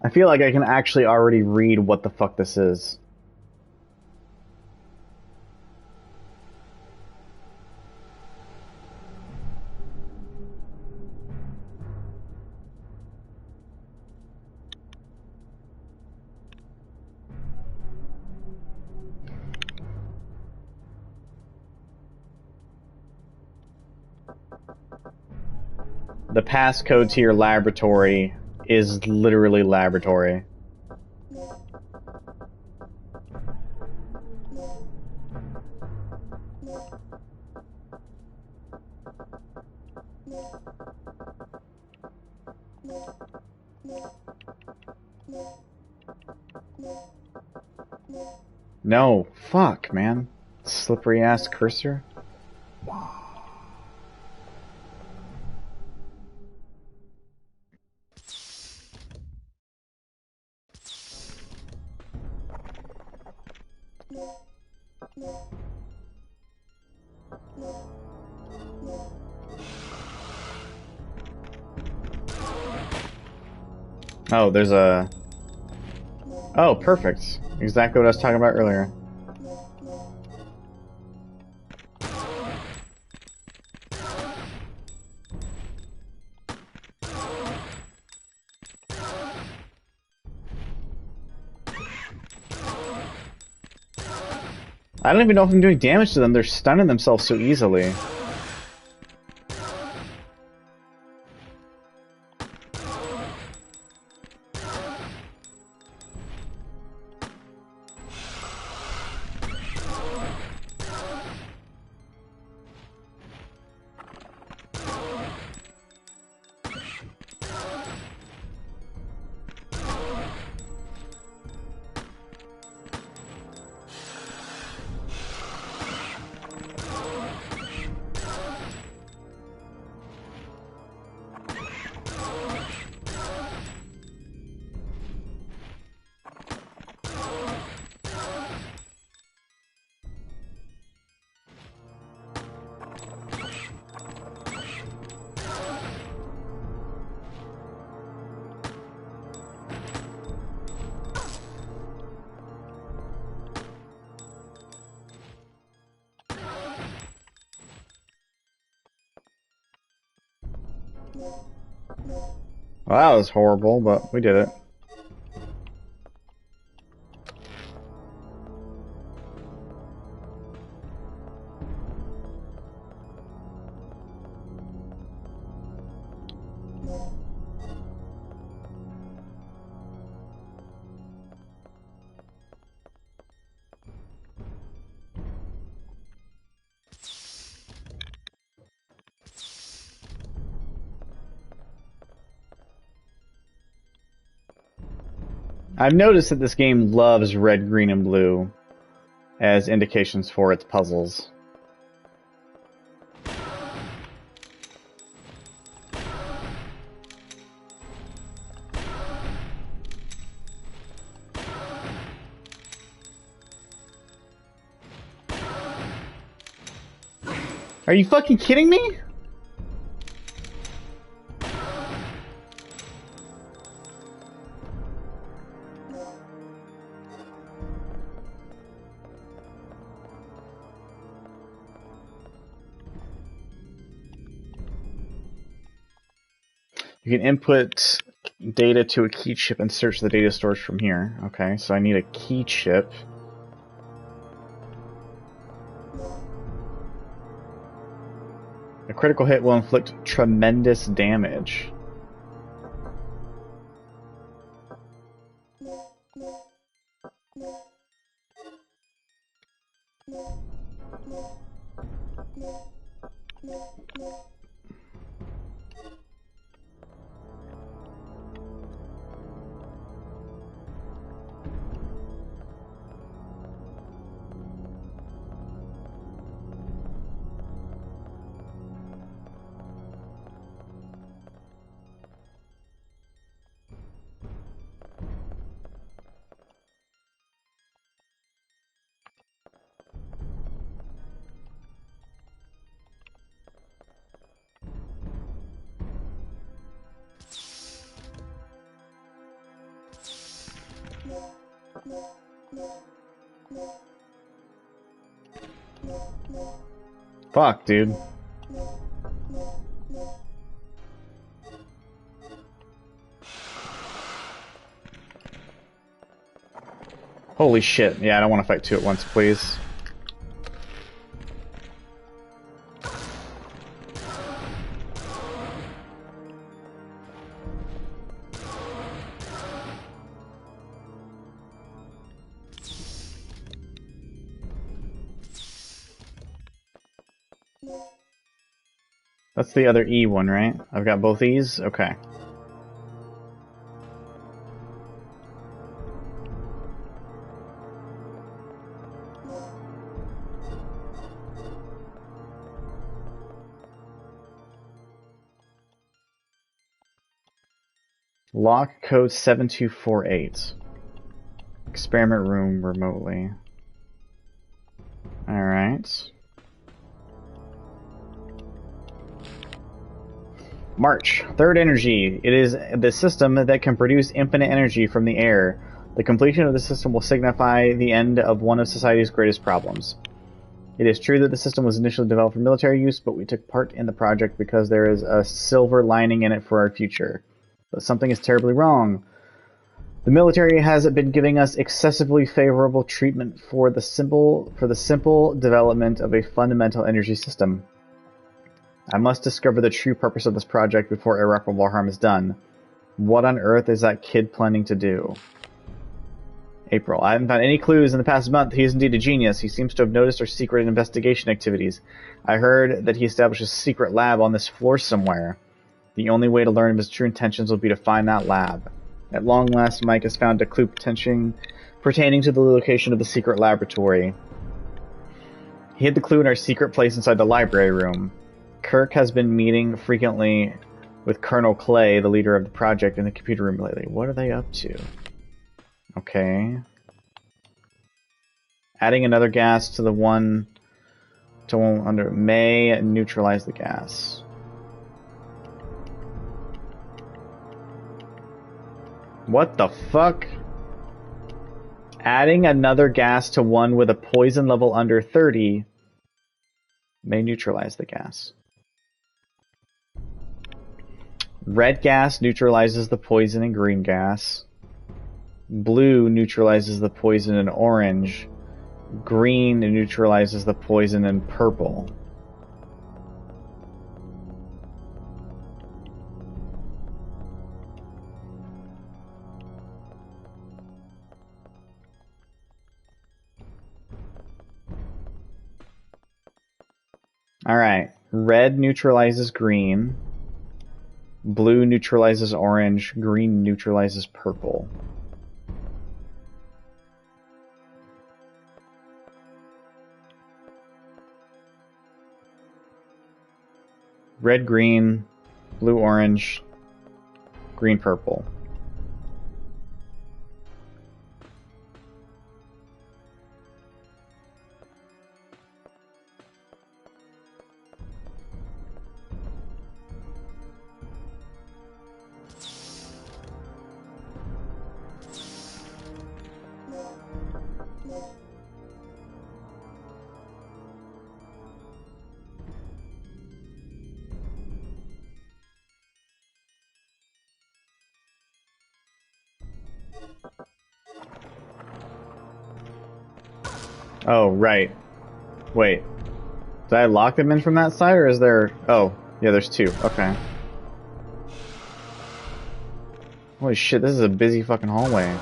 I feel like I can actually already read what the fuck this is. The passcode to your laboratory is literally laboratory. No, fuck, man. Slippery ass cursor. Oh, there's a... Oh, perfect. Exactly what I was talking about earlier. I don't even know if I'm doing damage to them. They're stunning themselves so easily. Well, that was horrible, but we did it. I've noticed that this game loves red, green, and blue as indications for its puzzles. Are you fucking kidding me? You can input data to a key chip and search the data stores from here. Okay, so I need a key chip. A critical hit will inflict tremendous damage. Fuck, dude. Holy shit. Yeah, I don't want to fight two at once, please. That's the other E one, right? I've got both E's? Okay. Lock code 7248. Experiment room remotely. Alright. March. Third energy. It is the system that can produce infinite energy from the air. The completion of the system will signify the end of one of society's greatest problems. It is true that the system was initially developed for military use, but we took part in the project because there is a silver lining in it for our future. But something is terribly wrong. The military has been giving us excessively favorable treatment for the simple development of a fundamental energy system. I must discover the true purpose of this project before irreparable harm is done. What on earth is that kid planning to do? April. I haven't found any clues in the past month. He is indeed a genius. He seems to have noticed our secret investigation activities. I heard that he established a secret lab on this floor somewhere. The only way to learn of his true intentions will be to find that lab. At long last, Mike has found a clue pertaining to the location of the secret laboratory. He hid the clue in our secret place inside the library room. Kirk has been meeting frequently with Colonel Clay, the leader of the project, in the computer room lately. What are they up to? Okay. Adding another gas to the one under may neutralize the gas. What the fuck? Adding another gas to one with a poison level under 30 may neutralize the gas. Red gas neutralizes the poison in green gas. Blue neutralizes the poison in orange. Green neutralizes the poison in purple. Alright, red neutralizes green, blue neutralizes orange, green neutralizes purple. Red, green, blue, orange, green, purple. Oh, right. Wait. Did I lock them in from that side, or is there... Oh, yeah, there's two. Okay. Holy shit, this is a busy fucking hallway.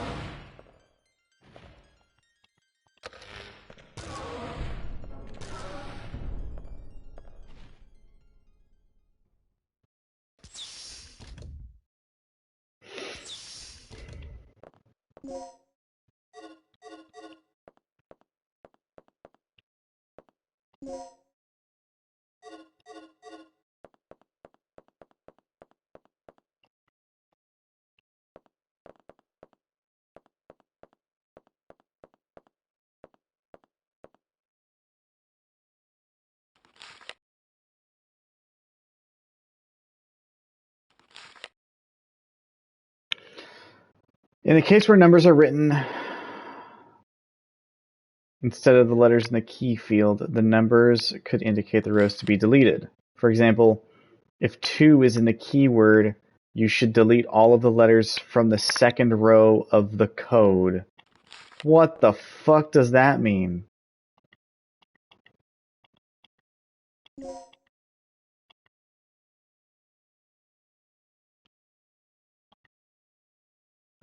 In the case where numbers are written Instead of the letters in the key field, the numbers could indicate the rows to be deleted. For example, if 2 is in the keyword, you should delete all of the letters from the second row of the code. What the fuck does that mean?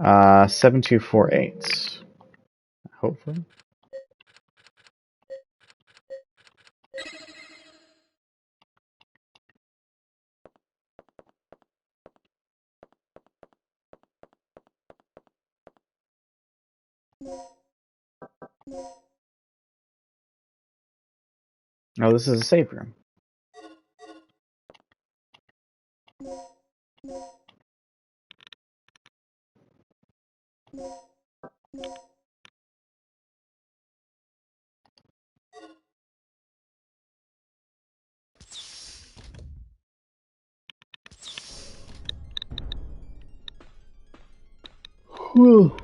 Uh, 7248. Hopefully. Oh, this is a safe room. Whew.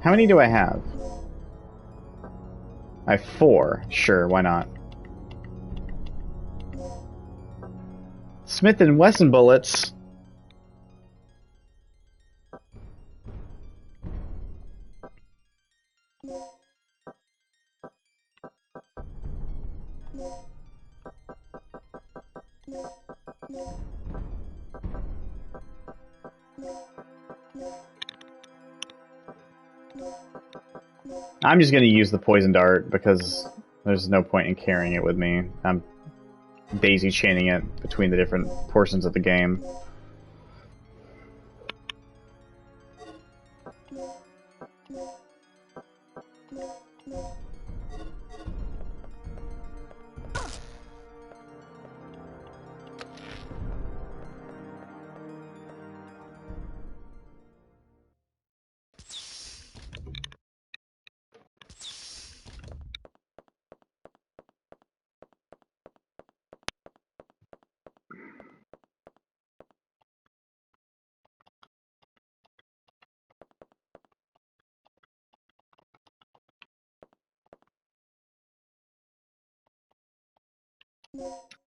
How many do I have? I have 4. Sure, why not? Smith & Wesson bullets. I'm just going to use the poison dart because there's no point in carrying it with me. I'm daisy chaining it between the different portions of the game.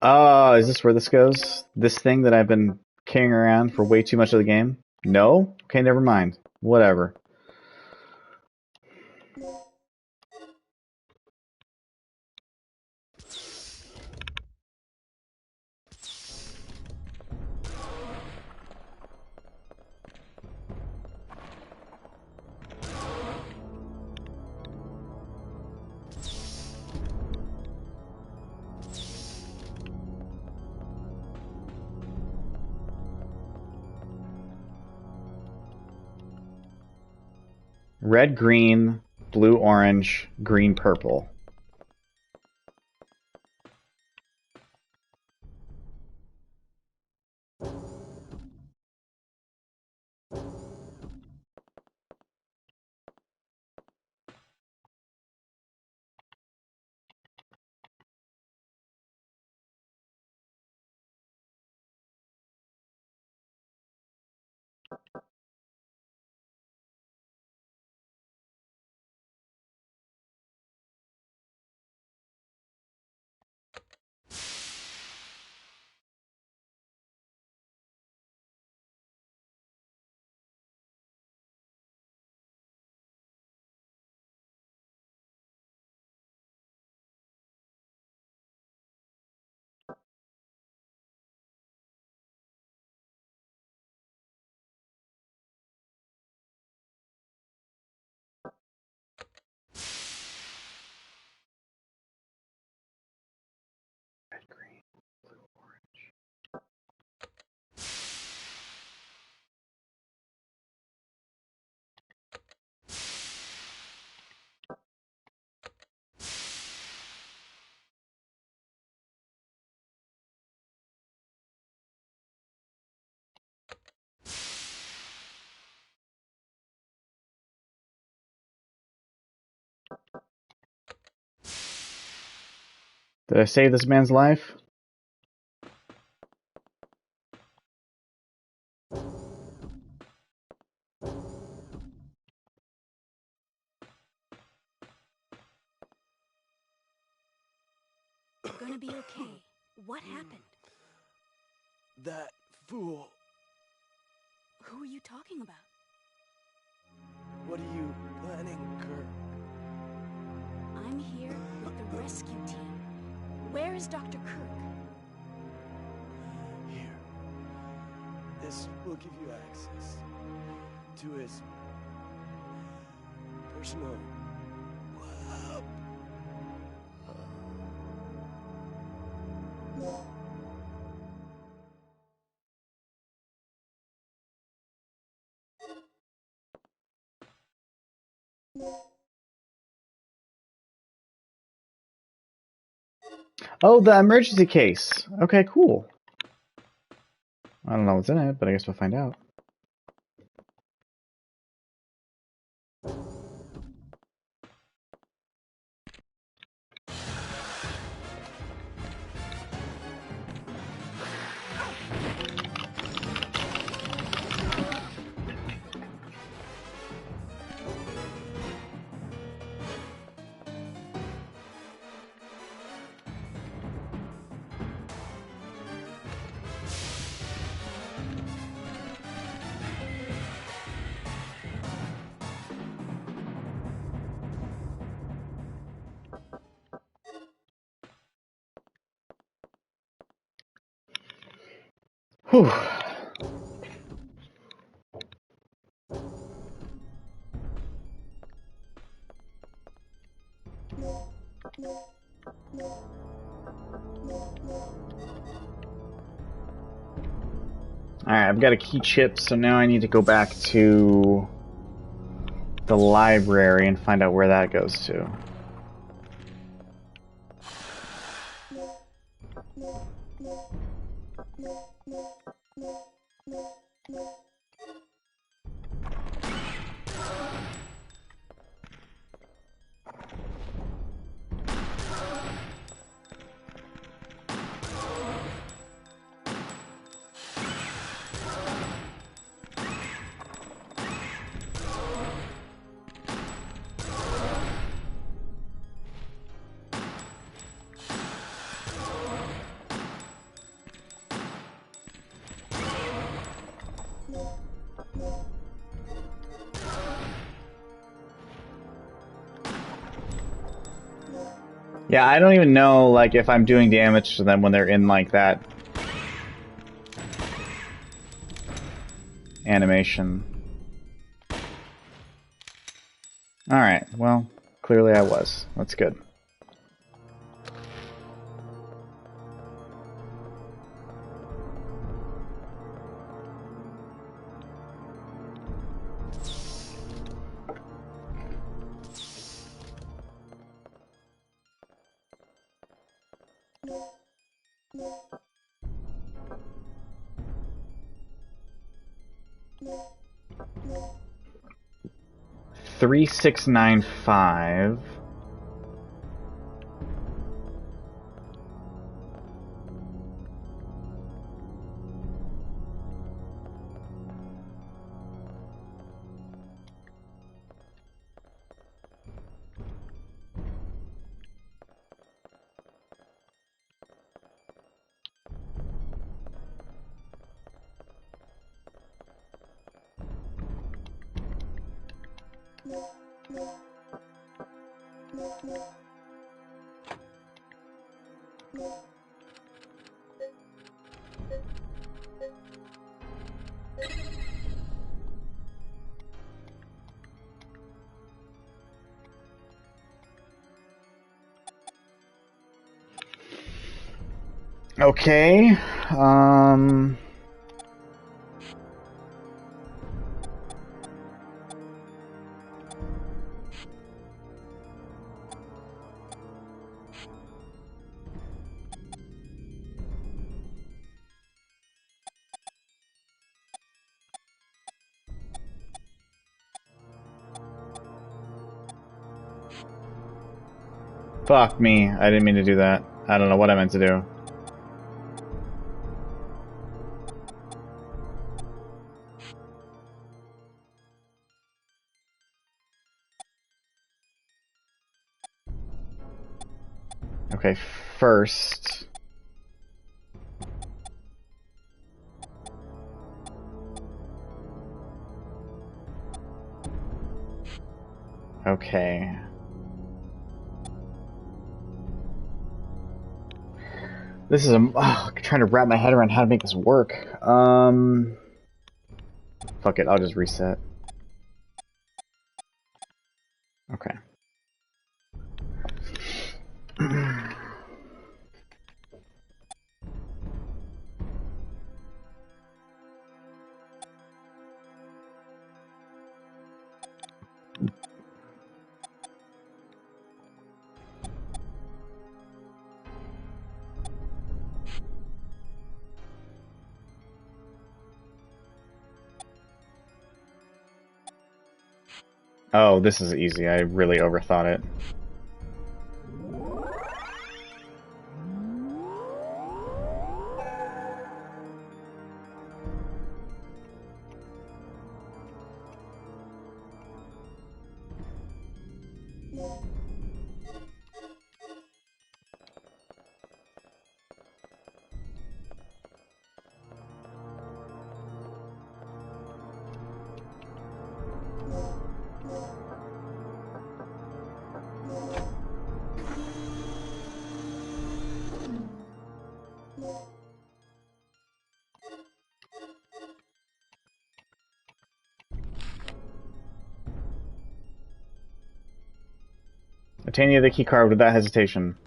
Oh, is this where this goes? This thing that I've been carrying around for way too much of the game? No? Okay, never mind. Whatever. Red, green, blue, orange, green, purple. Red, green, blue, orange. Did I save this man's life? You're gonna be okay. What happened? That fool. Who are you talking about? What are you planning, Kirk? I'm here with the rescue team. Where is Dr. Kirk? Here. This will give you access to his personal lab. Oh, the emergency case. Okay, cool. I don't know what's in it, but I guess we'll find out. Whew. Alright, I've got a key chip, so now I need to go back to the library and find out where that goes to. Yeah, I don't even know, like, if I'm doing damage to them when they're in, like, that animation. Alright, well, clearly I was. That's good. Three 695. Okay, fuck me. I didn't mean to do that. I don't know what I meant to do. Okay, first... Okay. This is trying to wrap my head around how to make this work. Fuck it, I'll just reset. Okay. Oh, this is easy. I really overthought it. Obtain the other keycard without hesitation.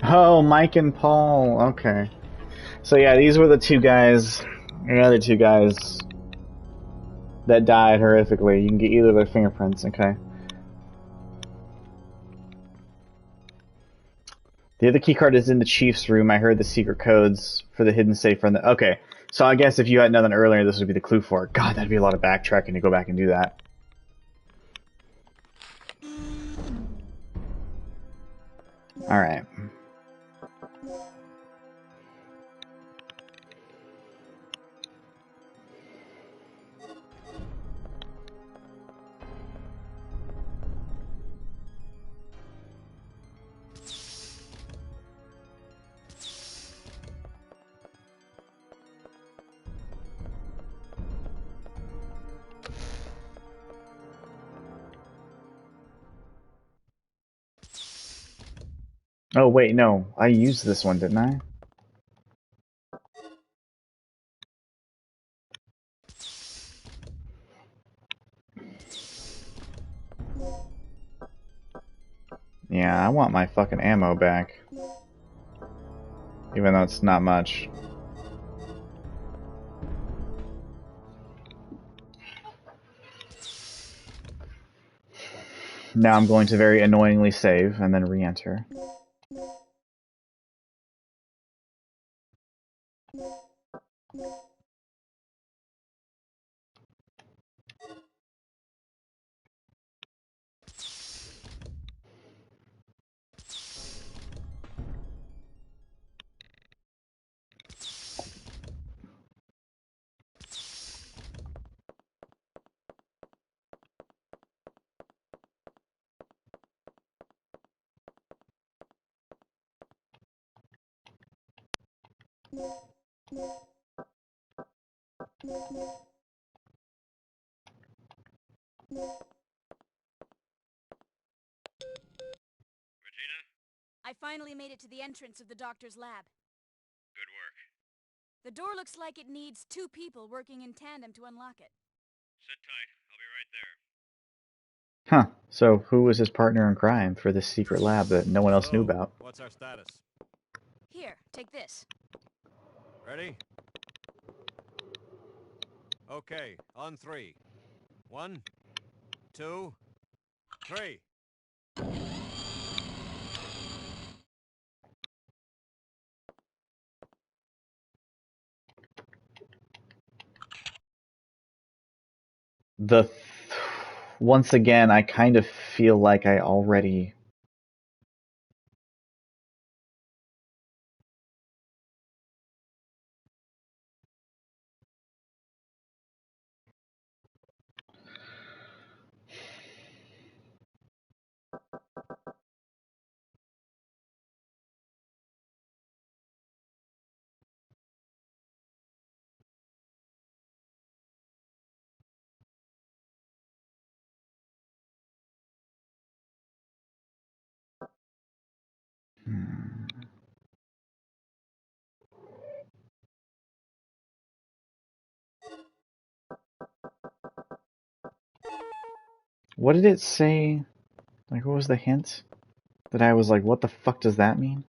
Oh, Mike and Paul. Okay. So yeah, these were the two guys, the other two guys that died horrifically. You can get either of their fingerprints, okay. The other keycard is in the chief's room. I heard the secret codes for the hidden safe from the... Okay, so I guess if you had nothing earlier, this would be the clue for it. God, that'd be a lot of backtracking to go back and do that. Alright. Oh, wait, no. I used this one, didn't I? Yeah, I want my fucking ammo back. Even though it's not much. Now I'm going to very annoyingly save and then re-enter. I finally made it to the entrance of the doctor's lab. Good work. The door looks like it needs 2 people working in tandem to unlock it. Sit tight. I'll be right there. Huh. So who was his partner in crime for this secret lab that no one else knew about? What's our status? Here, take this. Ready? Okay, on 3. 1, 2, 3. Once again, I kind of feel like I already... What did it say? Like, what was the hint? That I was like, what the fuck does that mean?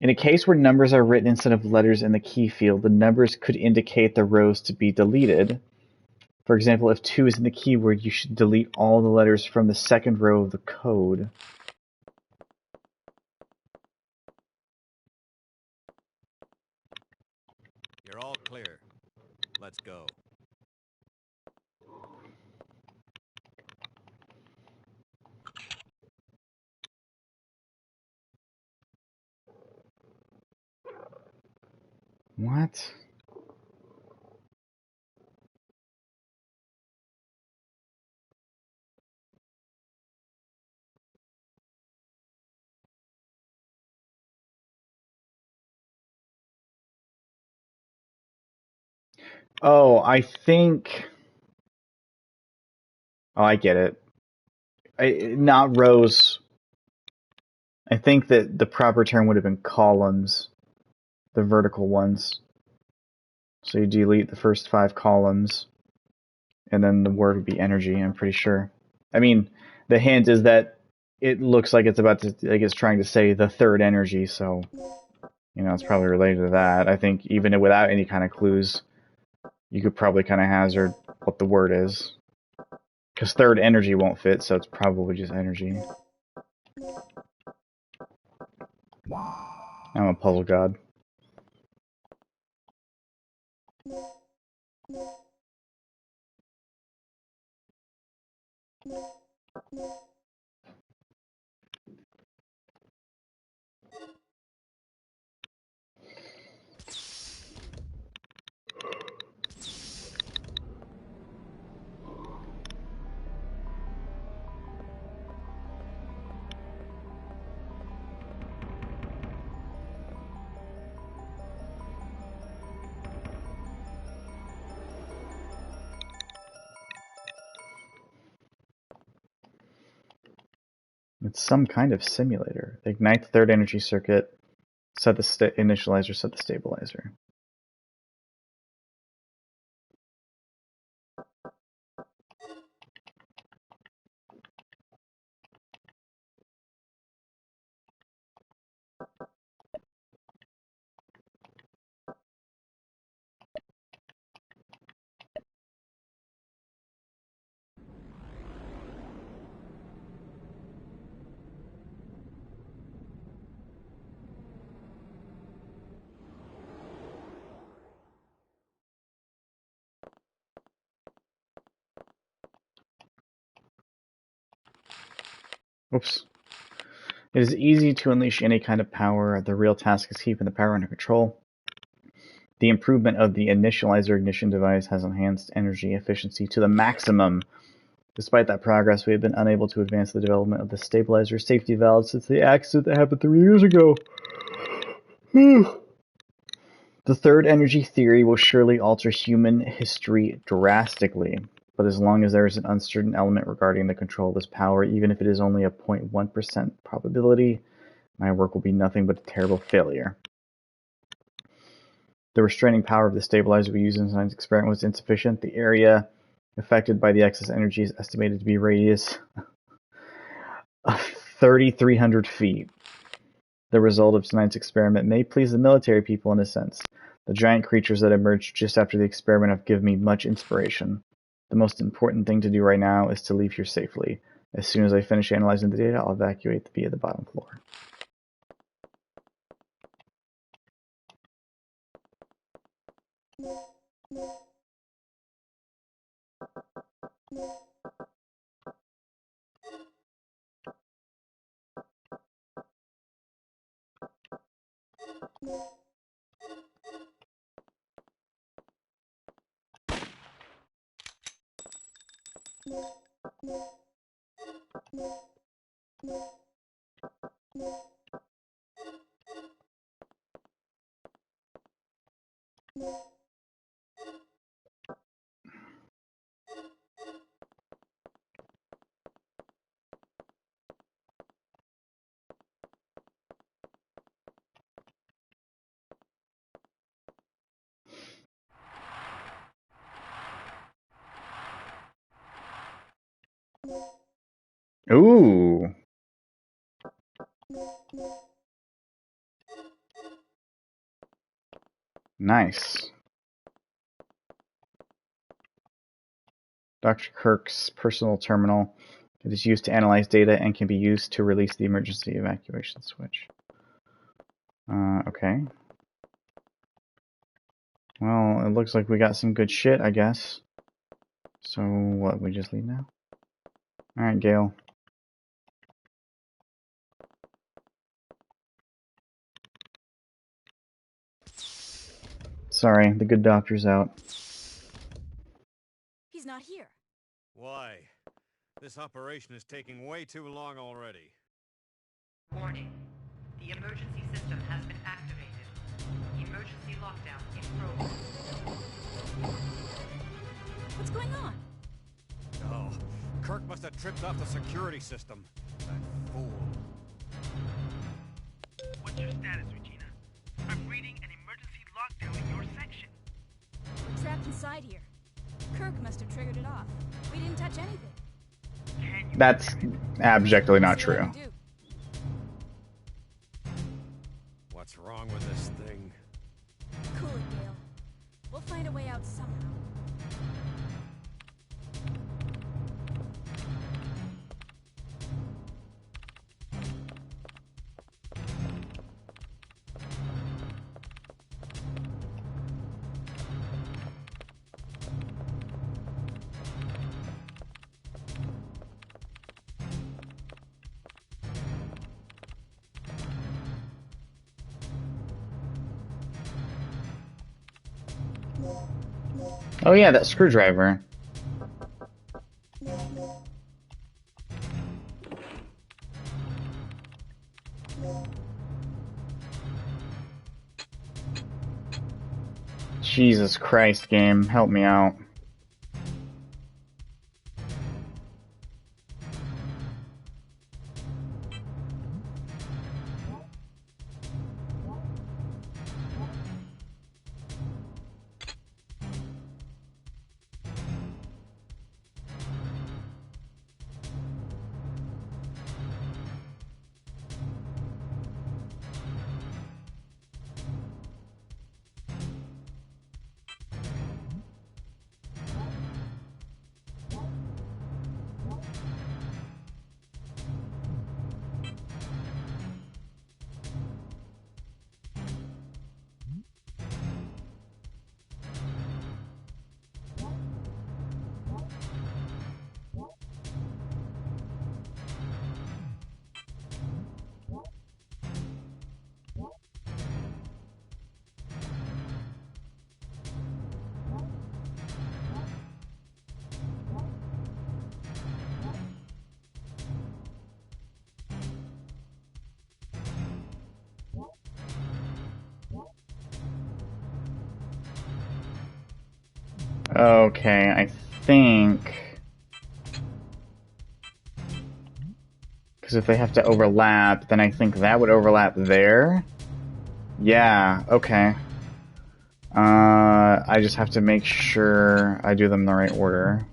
In a case where numbers are written instead of letters in the key field, the numbers could indicate the rows to be deleted. For example, if 2 is in the keyword, you should delete all the letters from the second row of the code. You're all clear. Let's go. What? Oh, I think... Oh, I get it. Not rows. I think that the proper term would have been columns. The vertical ones. So you delete the first 5 columns, and then the word would be energy, I'm pretty sure. I mean, the hint is that it looks like it's about to, like it's trying to say the third energy, so, you know, it's probably related to that. I think even without any kind of clues, you could probably kind of hazard what the word is. Because third energy won't fit, so it's probably just energy. I'm a puzzle god. It's some kind of simulator. Ignite the third energy circuit, set the initializer, set the stabilizer. Oops. It is easy to unleash any kind of power. The real task is keeping the power under control. The improvement of the initializer ignition device has enhanced energy efficiency to the maximum. Despite that progress, we have been unable to advance the development of the stabilizer safety valve since the accident that happened 3 years ago. The third energy theory will surely alter human history drastically, but as long as there is an uncertain element regarding the control of this power, even if it is only a 0.1% probability, my work will be nothing but a terrible failure. The restraining power of the stabilizer we used in tonight's experiment was insufficient. The area affected by the excess energy is estimated to be a radius of 3,300 feet. The result of tonight's experiment may please the military people in a sense. The giant creatures that emerged just after the experiment have given me much inspiration. The most important thing to do right now is to leave here safely. As soon as I finish analyzing the data, I'll evacuate via the bottom floor. Ooh. Nice. Dr. Kirk's personal terminal. It is used to analyze data and can be used to release the emergency evacuation switch. Okay. Well, it looks like we got some good shit, I guess. So, what, we just leave now? Alright, Gale. Sorry, the good doctor's out. He's not here. Why? This operation is taking way too long already. Warning. The emergency system has been activated. Emergency lockdown in progress. What's going on? Oh, Kirk must have tripped off the security system. That fool. What's your status, Regina? I'm reading an emergency lockdown in your section. We're trapped inside here. Kirk must have triggered it off. We didn't touch anything. Can you? That's abjectly not See what I true. can do. What's wrong with this thing? Cool it, Gale. We'll find a way out somehow. Oh yeah, that screwdriver. Jesus Christ, game, help me out. Okay, I think... Because if they have to overlap, then I think that would overlap there. Yeah, okay. I just have to make sure I do them in the right order.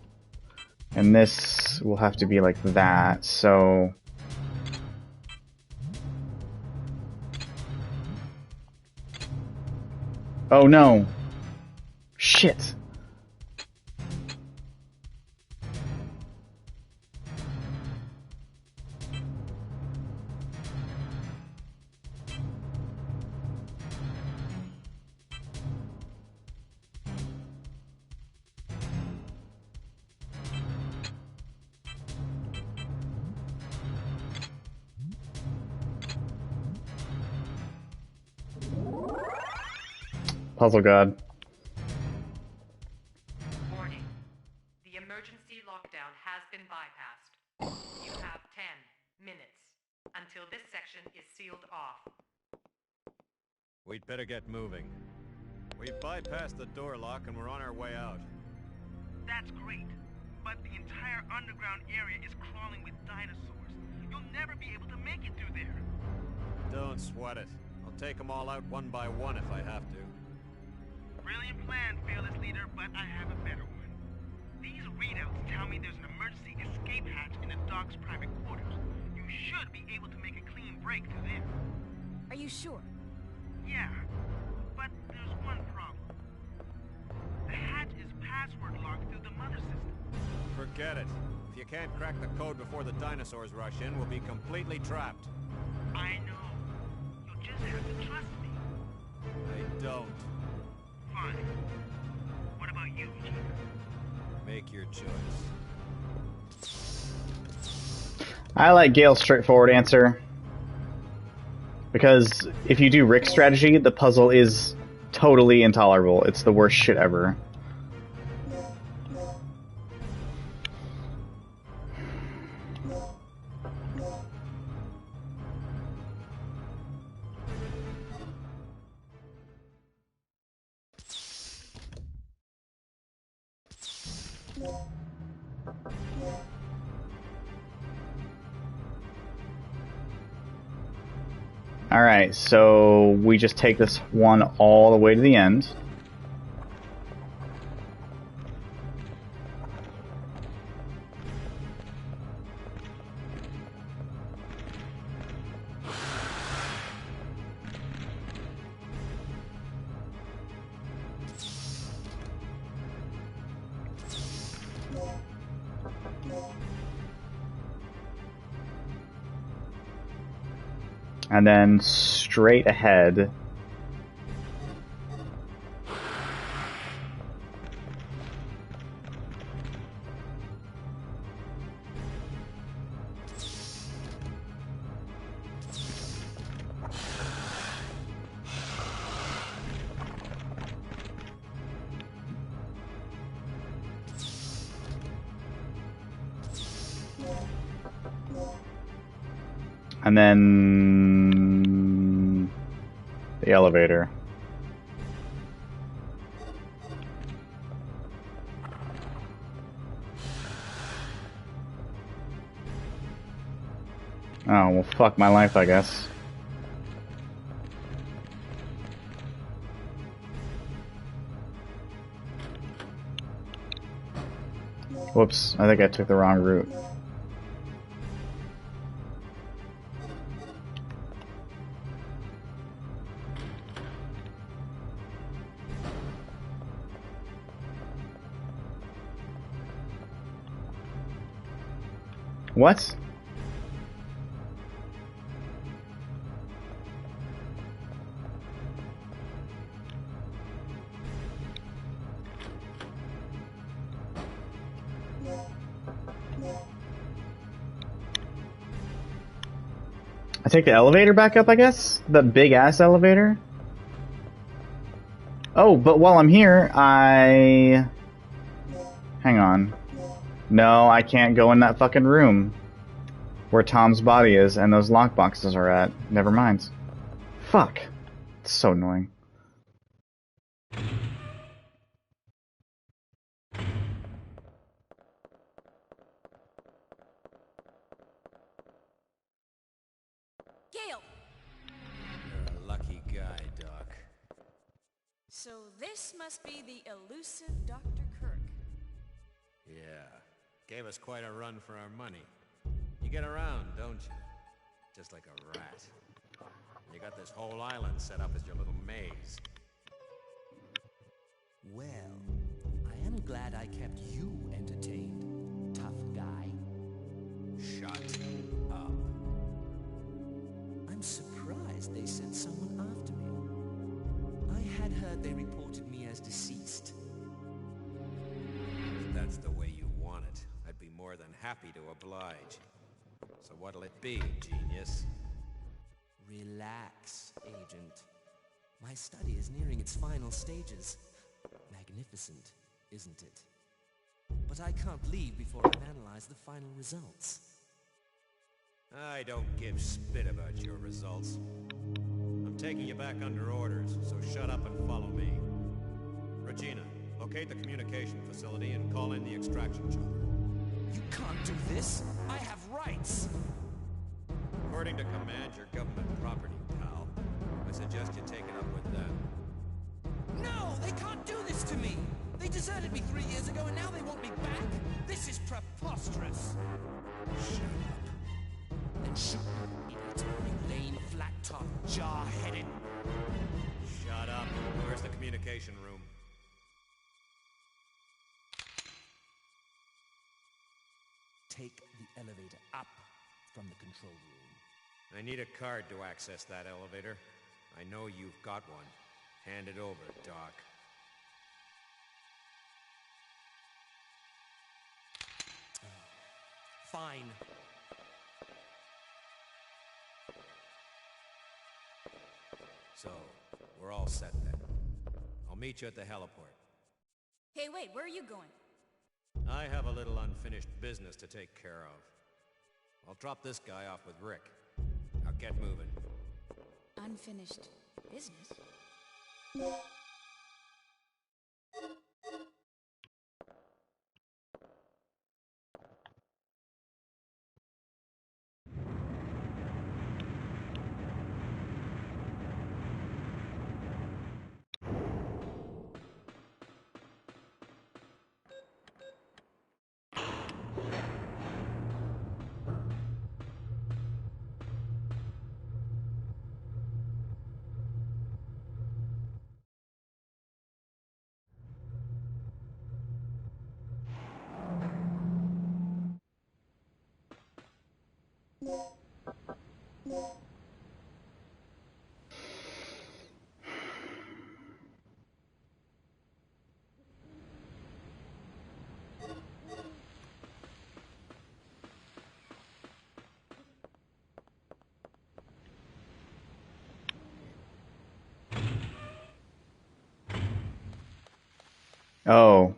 And this will have to be like that, so... Oh no! Shit! Puzzle God. Warning. The emergency lockdown has been bypassed. You have 10 minutes until this section is sealed off. We'd better get moving. We've bypassed the door lock and we're on our way out. That's great. But the entire underground area is crawling with dinosaurs. You'll never be able to make it through there. Don't sweat it. I'll take them all out one by one if I have to. Brilliant plan, fearless leader, but I have a better one. These readouts tell me there's an emergency escape hatch in the dock's private quarters. You should be able to make a clean break through there. Are you sure? Yeah, but there's one problem. The hatch is password locked through the mother system. Forget it. If you can't crack the code before the dinosaurs rush in, we'll be completely trapped. I know. You'll just have to trust me. I don't. Fine. What about you, Gina? Make your choice. I like Gale's straightforward answer. Because if you do Rick's strategy, the puzzle is totally intolerable. It's the worst shit ever. Alright, so we just take this one all the way to the end. And then straight ahead. And then the elevator. Oh, well, fuck my life, I guess. Whoops, I think I took the wrong route. What? I take the elevator back up, I guess? The big-ass elevator? Oh, but while I'm here, Hang on. No, I can't go in that fucking room where Tom's body is and those lockboxes are at. Never mind. Fuck. It's so annoying. Gale! You're a lucky guy, Doc. So this must be the elusive Dr. Kirk. Yeah. Gave us quite a run for our money. You get around, don't you? Just like a rat. You got this whole island set up as your little maze. Well, I am glad I kept you entertained, tough guy. Shut up. I'm surprised they sent someone after me. I had heard they reported me as deceased. If that's the way you want it, I'd be more than happy to oblige. So what'll it be, genius? Relax, Agent. My study is nearing its final stages. Magnificent, isn't it? But I can't leave before I've analyzed the final results. I don't give spit about your results. I'm taking you back under orders, so shut up and follow me. Regina, locate the communication facility and call in the extraction chopper. You can't do this! I have rights! According to command, you're government property, pal. I suggest you take it up with them. No! They can't do this to me! They deserted me 3 years ago and now they want me back? This is preposterous! Shut up. And shoot me, idiot. You lame, flat-top, jaw-headed... Shut up. Where's the communication room? Take the elevator up from the control room. I need a card to access that elevator. I know you've got one. Hand it over, Doc. Fine. So, we're all set then. I'll meet you at the heliport. Hey, wait, where are you going? I have a little unfinished business to take care of. I'll drop this guy off with Rick. Now get moving. Unfinished business? Oh.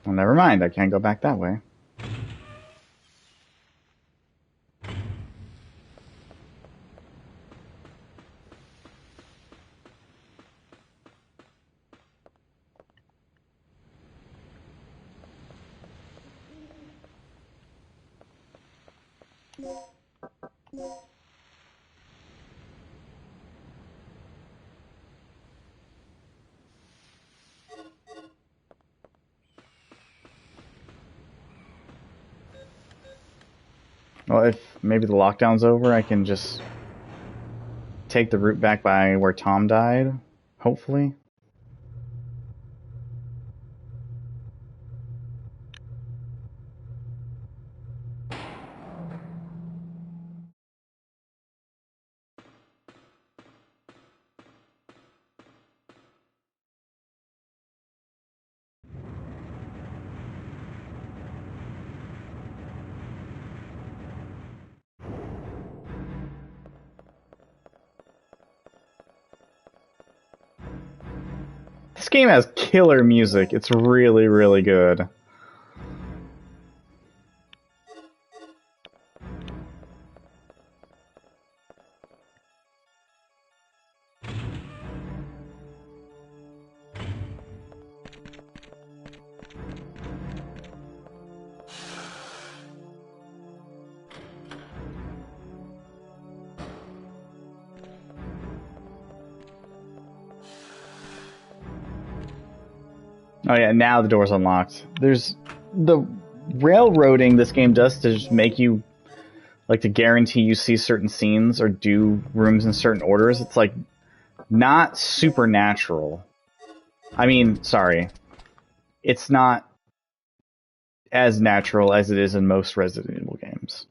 Well, never mind. I can't go back that way. Well, if maybe the lockdown's over, I can just take the route back by where Tom died, hopefully. This game has killer music. It's really, really good. Oh yeah, now the door's unlocked. There's the railroading this game does to just make you like to guarantee you see certain scenes or do rooms in certain orders. It's like not supernatural. I mean, sorry. It's not as natural as it is in most Resident Evil games.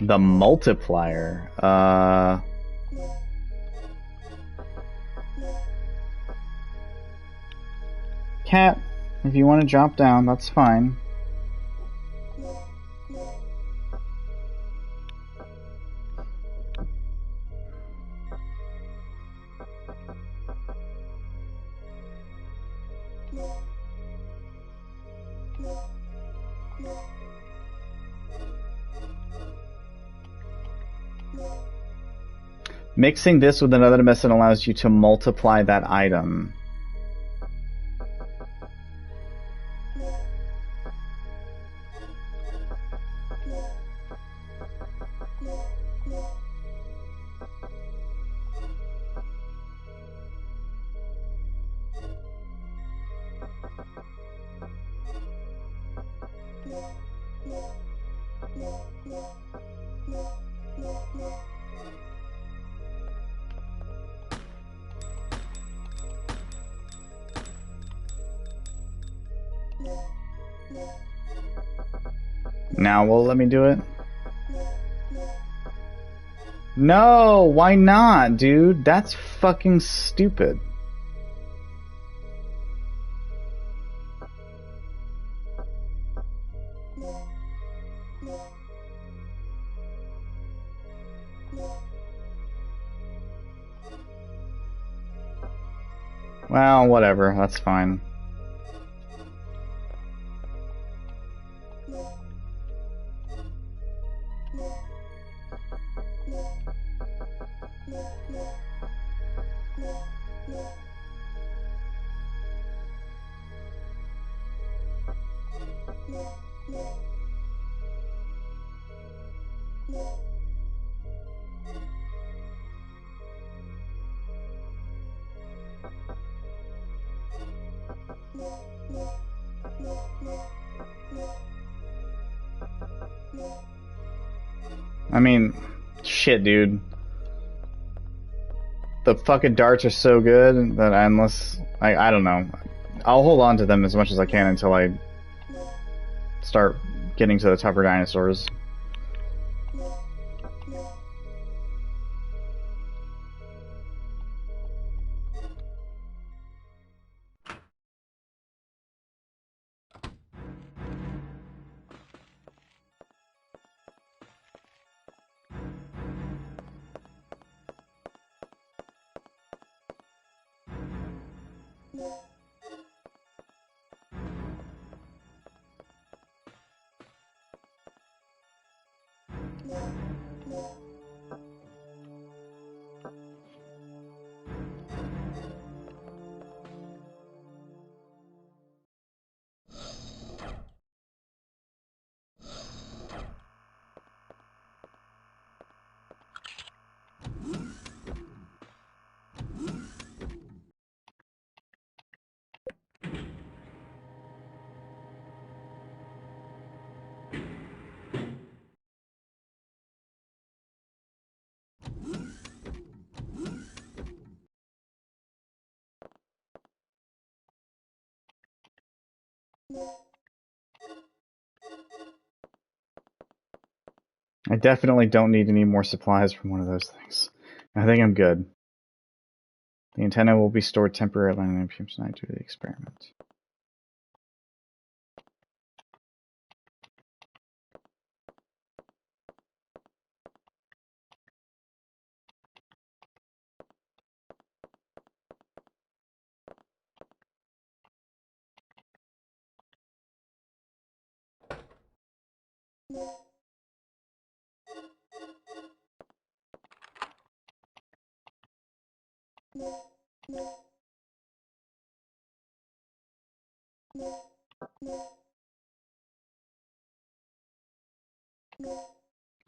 The multiplier. Cat, if you want to drop down, that's fine. Mixing this with another medicine allows you to multiply that item. Now will it let me do it? No, why not, dude? That's fucking stupid. Well, whatever, that's fine. I mean, shit, dude. The fucking darts are so good that I don't know. I'll hold on to them as much as I can until I start getting to the tougher dinosaurs. I definitely don't need any more supplies from one of those things. I think I'm good. The antenna will be stored temporarily on the MPM tonight due to the experiment.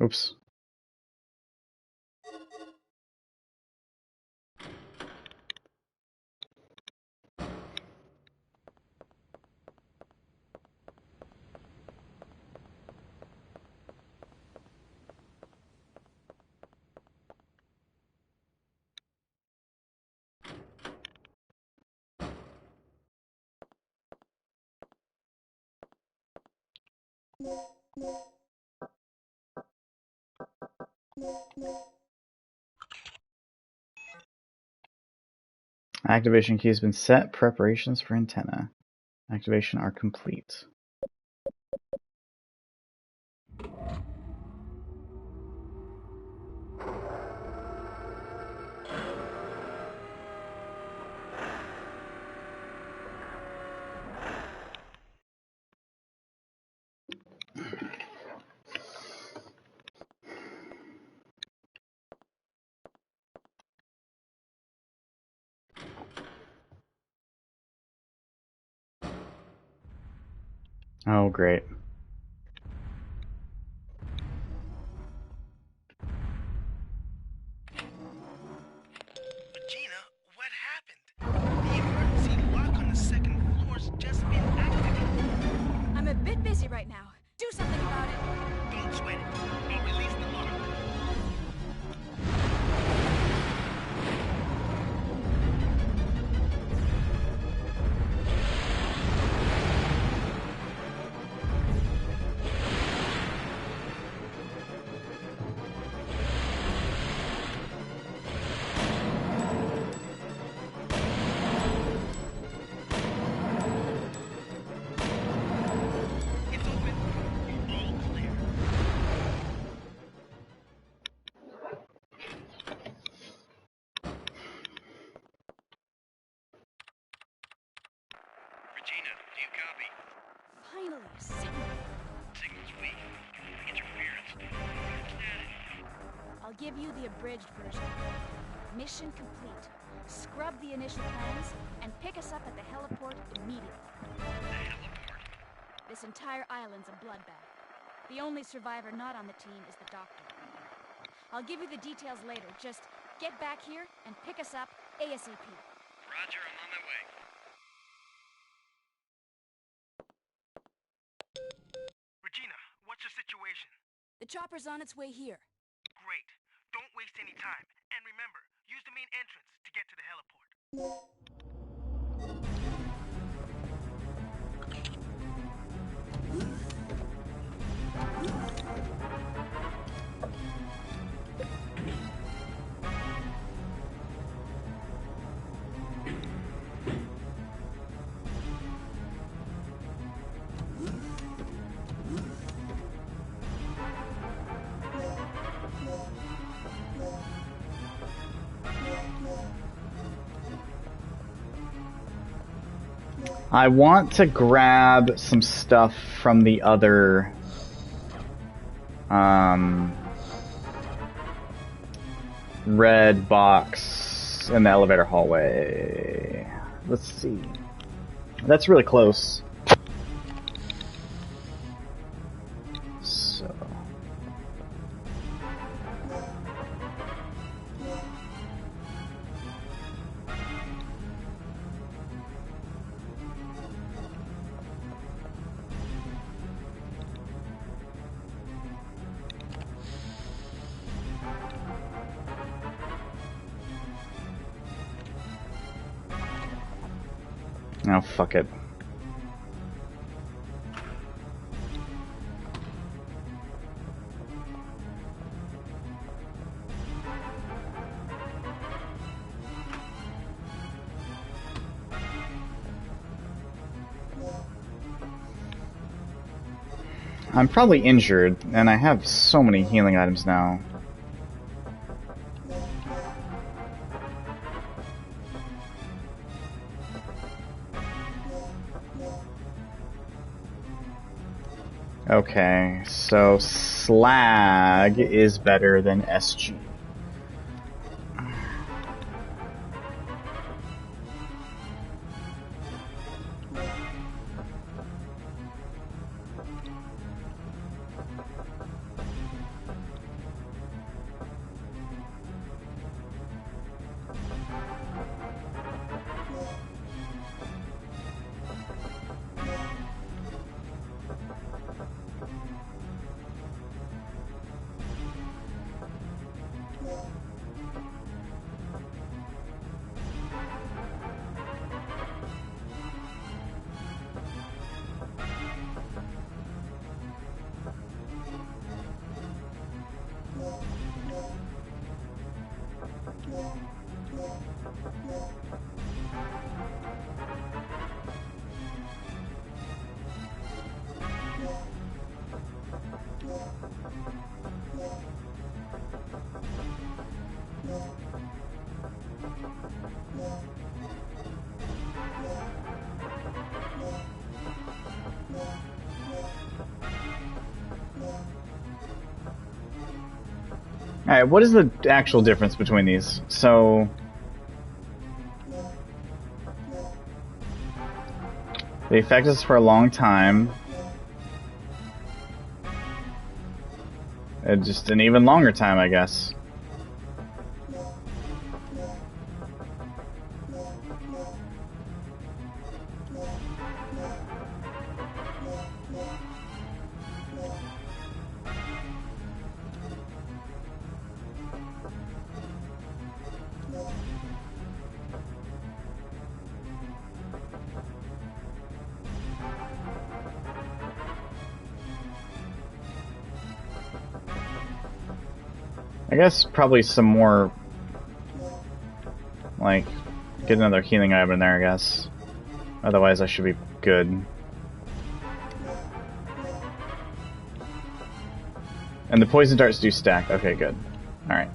Oops. Activation key has been set. Preparations for antenna activation are complete. Oh, great. Regina, what happened? The emergency lock on the second floor's just been activated. I'm a bit busy right now. Do something about it. Don't sweat it. I'll release the lock. It's open. You're all clear. Regina, do you copy? Finally, a signal. Signal's weak. Interference. I'll give you the abridged version. Mission complete. Scrub the initial plans and pick us up at the heliport immediately. The heliport. This entire island's a bloodbath. The only survivor not on the team is the doctor. I'll give you the details later. Just get back here and pick us up ASAP. Roger, I'm on my way. Regina, what's your situation? The chopper's on its way here. Great. Don't waste any time. And remember, use the main entrance to get to the heliport. I want to grab some stuff from the other red box in the elevator hallway. Let's see. That's really close. So oh, fuck it. I'm probably injured, and I have so many healing items now. Okay, so slag is better than SG. Alright, what is the actual difference between these? So the effect is for a long time. just an even longer time, I guess. I guess probably some more, like, get another healing item in there, I guess. Otherwise I should be good. And the poison darts do stack. Okay, good. Alright.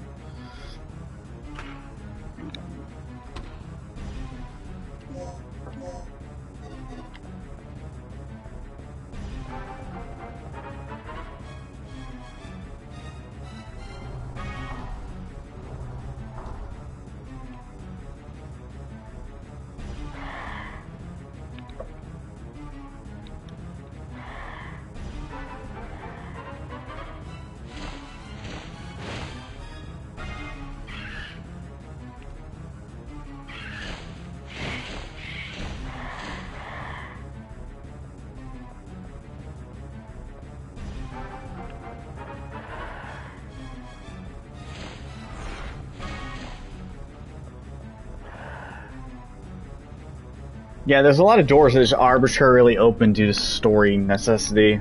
Yeah, there's a lot of doors that just arbitrarily open due to story necessity,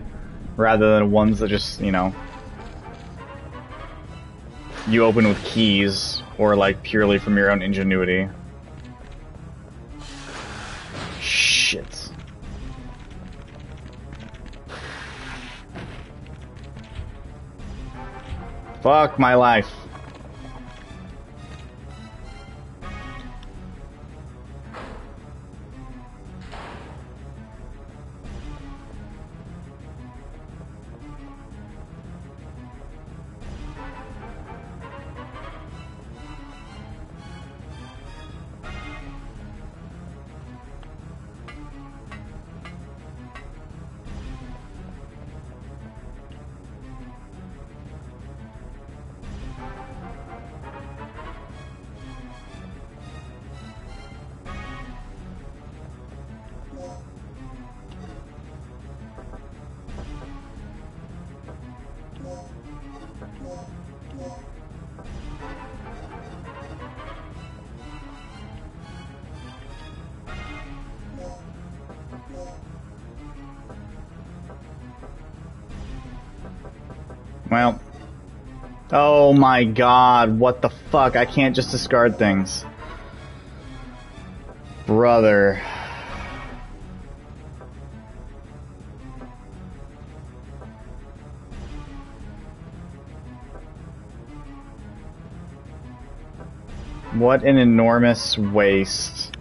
rather than ones that just, you know, you open with keys, or like purely from your own ingenuity. Shit. Fuck my life. Well. Oh my god, what the fuck? I can't just discard things. Brother. What an enormous waste.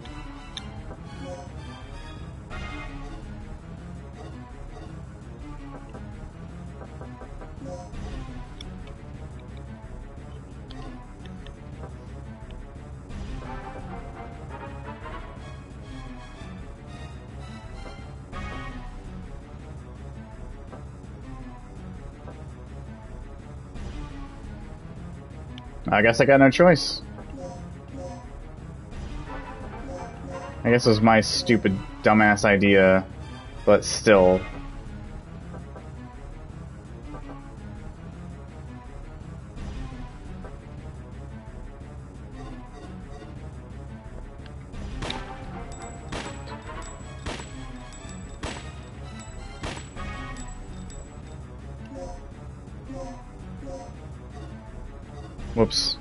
I guess I got no choice. I guess it was my stupid, dumbass idea, but still. Whoops.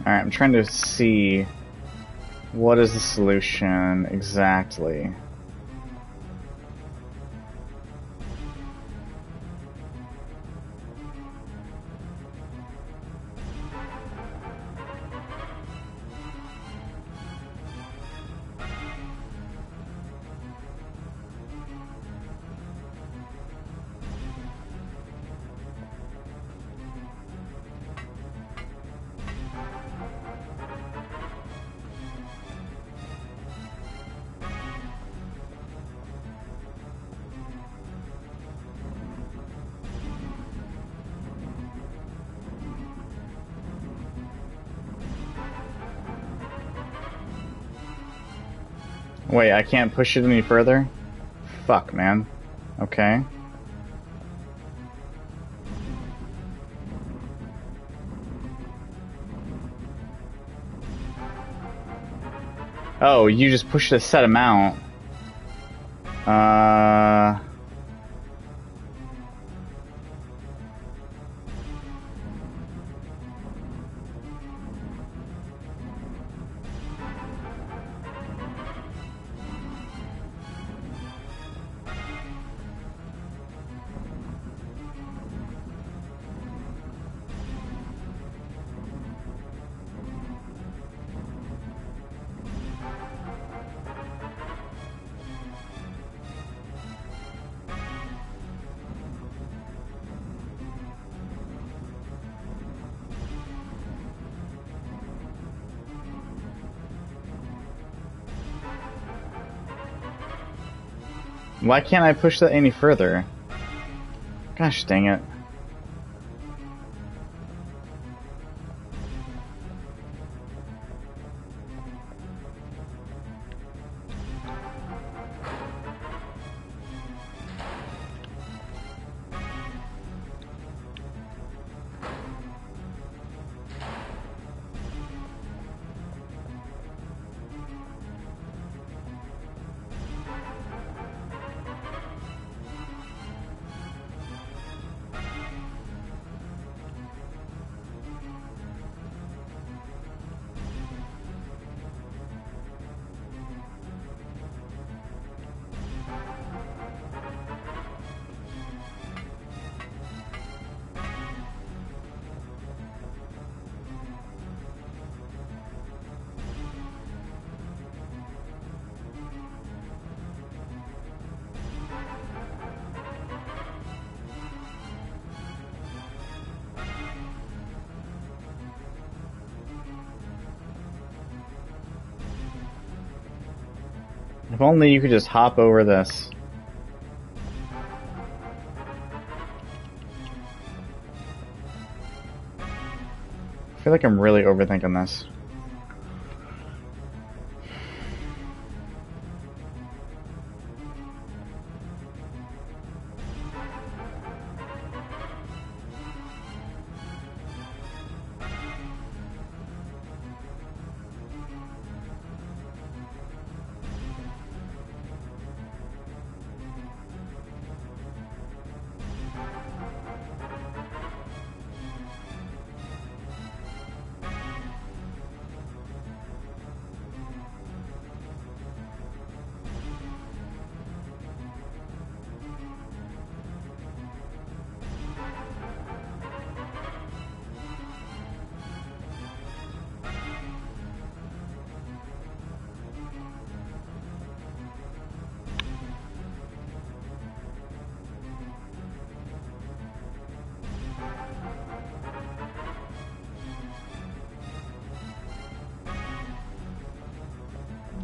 Alright, I'm trying to see what is the solution exactly. Wait, I can't push it any further? Fuck, man. Okay. Oh, you just pushed a set amount. Why can't I push that any further? Gosh dang it. If only you could just hop over this. I feel like I'm really overthinking this.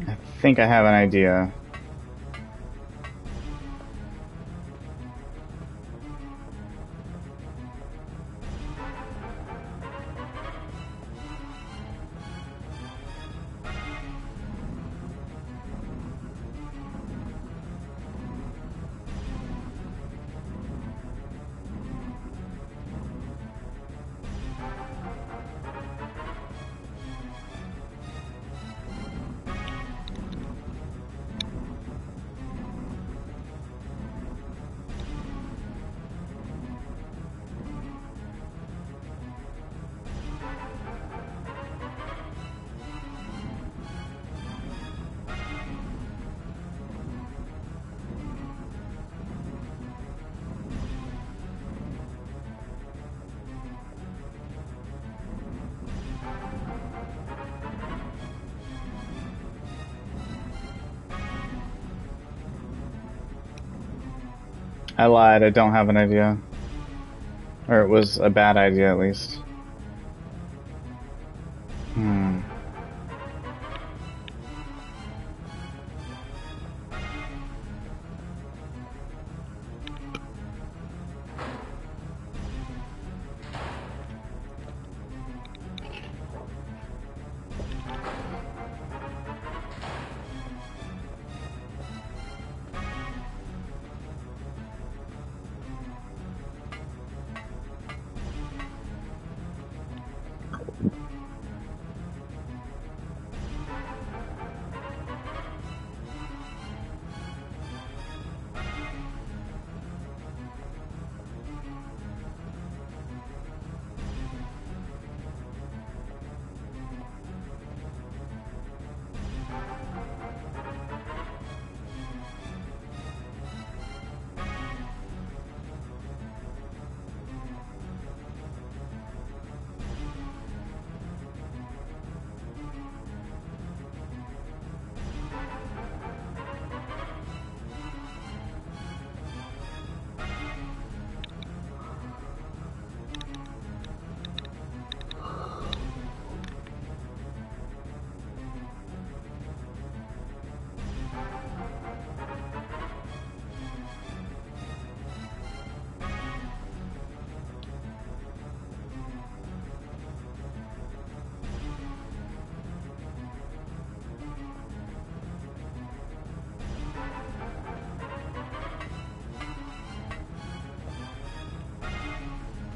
I think I have an idea. I lied, I don't have an idea. Or it was a bad idea, at least.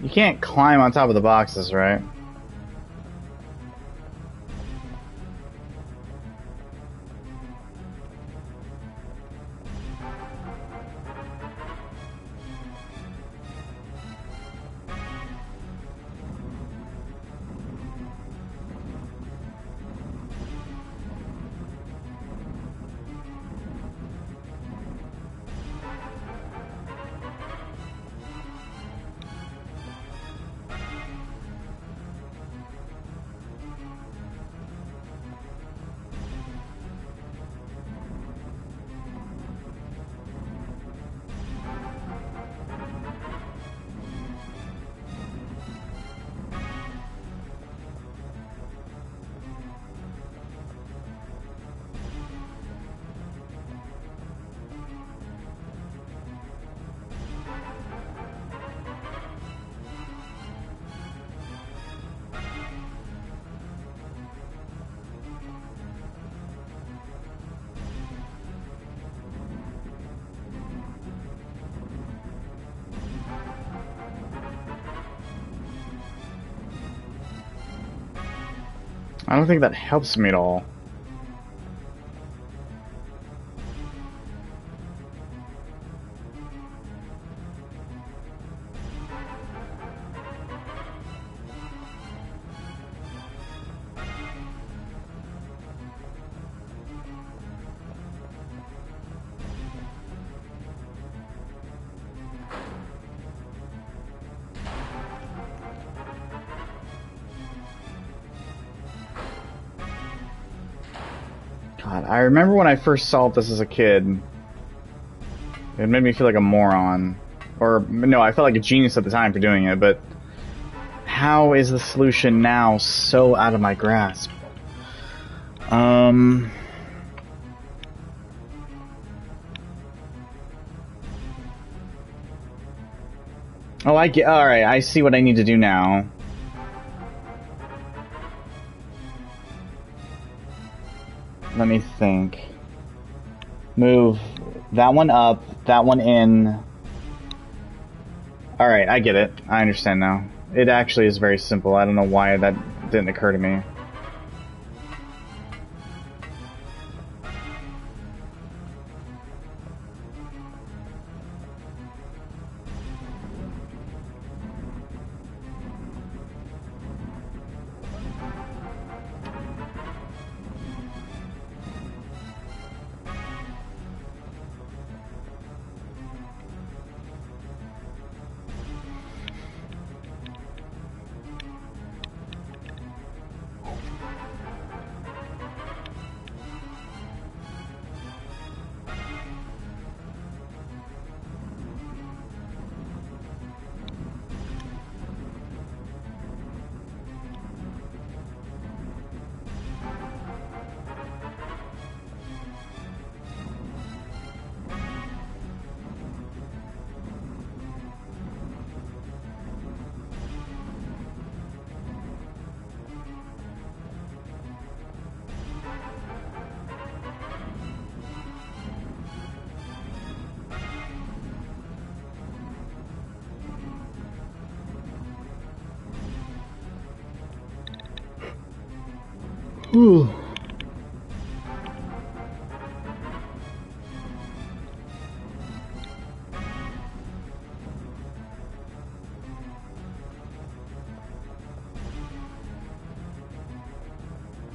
You can't climb on top of the boxes, right? I don't think that helps me at all. God, I remember when I first saw this as a kid. It made me feel like a moron. Or, no, I felt like a genius at the time for doing it, but how is the solution now so out of my grasp? Oh, I get. Alright, I see what I need to do now. Let me think. Move that one up, that one in. Alright, I get it. I understand now. It actually is very simple. I don't know why that didn't occur to me. Ooh.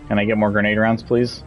Can I get more grenade rounds, please?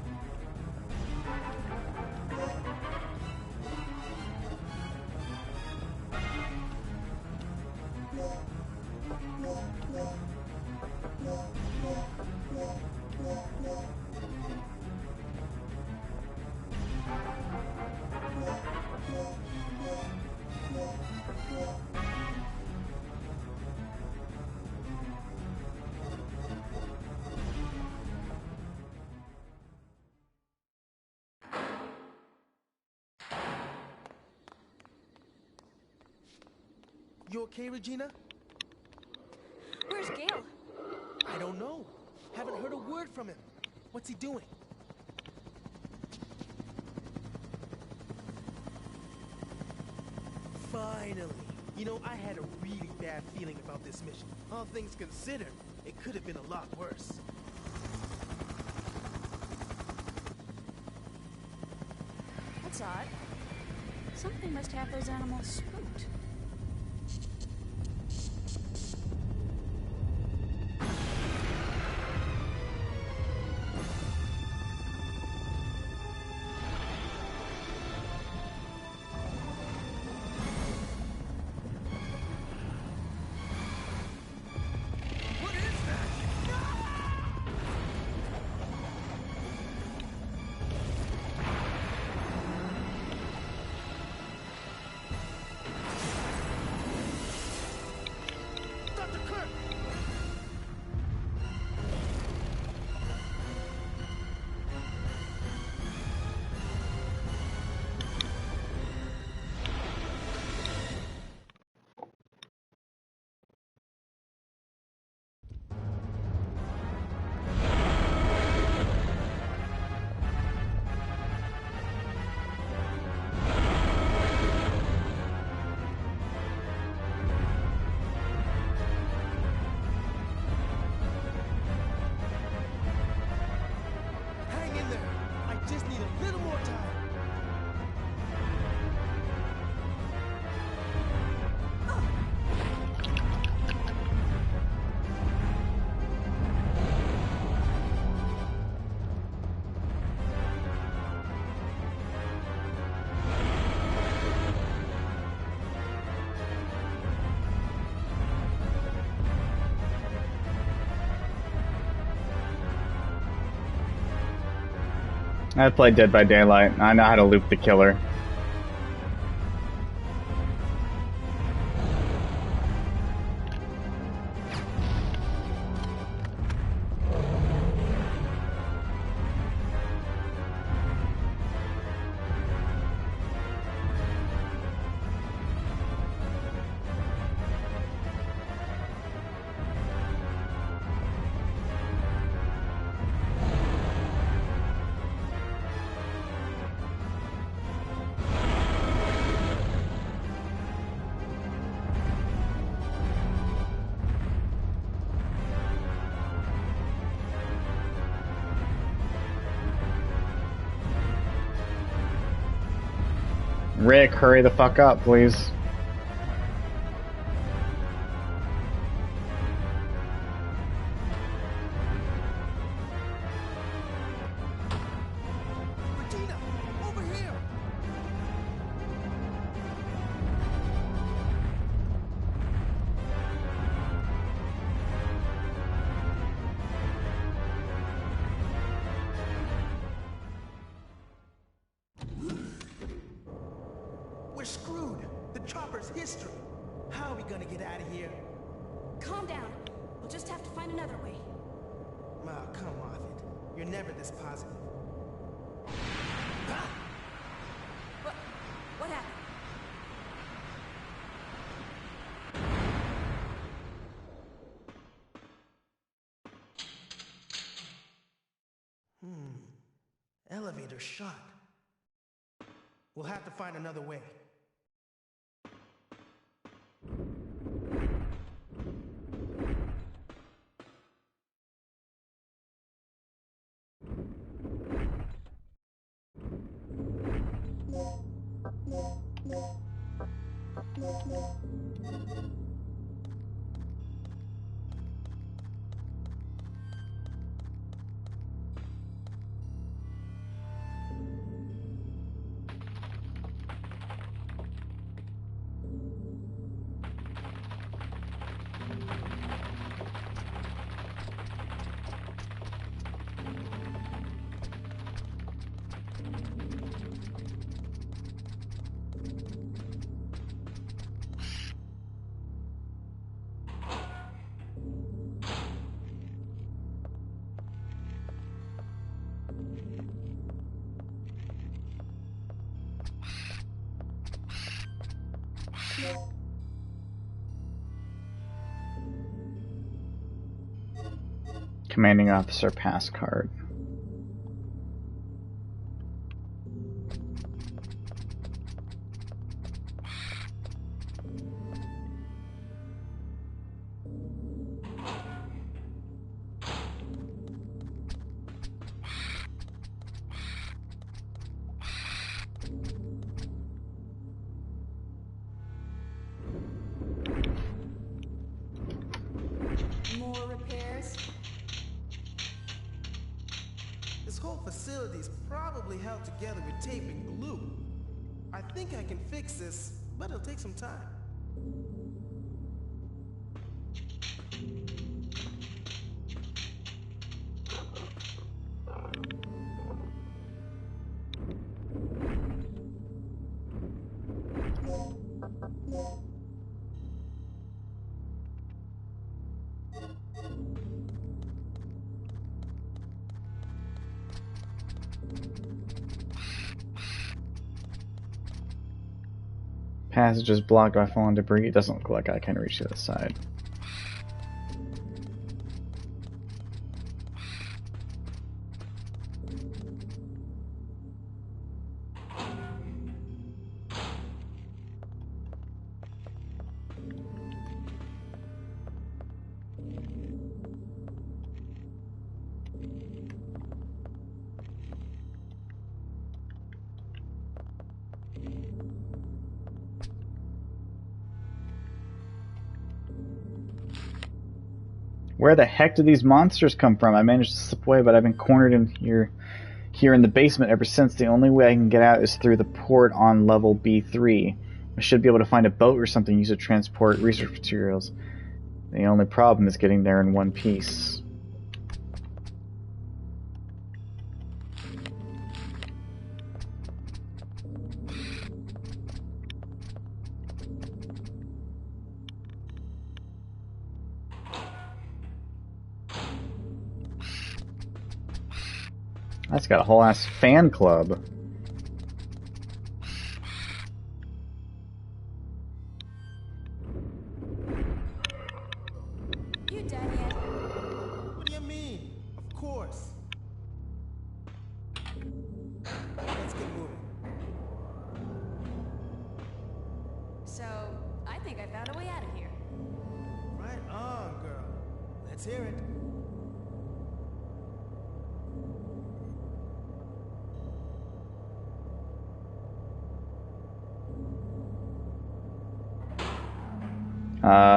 You okay, Regina? Where's Gale? I don't know. Haven't heard a word from him. What's he doing? Finally. You know, I had a really bad feeling about this mission. All things considered, it could have been a lot worse. That's odd. Something must have those animals spooked. Just need a little more time. I played Dead by Daylight. I know how to loop the killer. Rick, hurry the fuck up, please. Dino, over here! We're screwed. The chopper's history. How are we gonna get out of here? Calm down. We'll just have to find another way. Oh, come off it. You're never this positive. Ah! What happened? Elevator shut. We'll have to find another way. Commanding officer pass card. facility's probably held together with tape and glue. I think I can fix this, but it'll take some time. Passage is blocked by fallen debris. It doesn't look like I can reach the other side. Where the heck did these monsters come from? I managed to slip away, but I've been cornered in here in the basement ever since. The only way I can get out is through the port on level B3. I should be able to find a boat or something used to transport research materials. The only problem is getting there in one piece. That's got a whole ass fan club. You done yet? What do you mean? Of course. Let's get moving. So, I think I found a way out of here. Right on, girl. Let's hear it.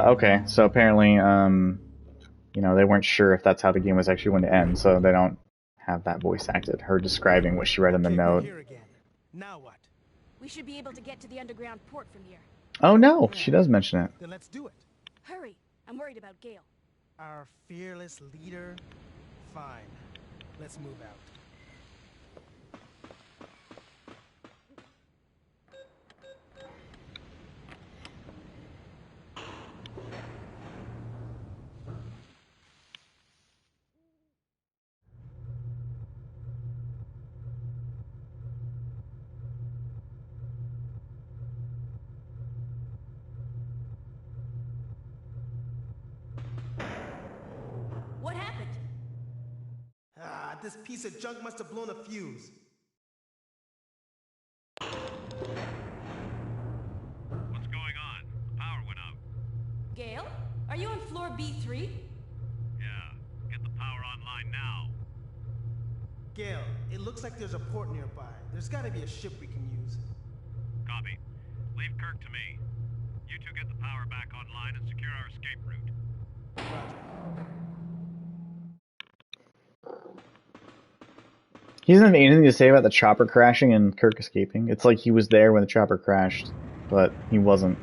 Okay, so apparently, you know, they weren't sure if that's how the game was actually going to end, so they don't have that voice acted. Her describing what she read in the Okay, we're note. here again. Now what? We should be able to get to the underground port from here. Oh no, she does mention it. Then let's do it. Hurry! I'm worried about Gale. Our fearless leader? Fine. Let's move out. What happened? Ah, this piece of junk must have blown a fuse. What's going on? The power went out. Gale? Are you on floor B3? Yeah, get the power online now. Gale, it looks like there's a port nearby. There's gotta be a ship we can use. Copy. Leave Kirk to me. You two get the power back online and secure our escape route. Roger. He doesn't have anything to say about the chopper crashing and Kirk escaping. It's like he was there when the chopper crashed, but he wasn't.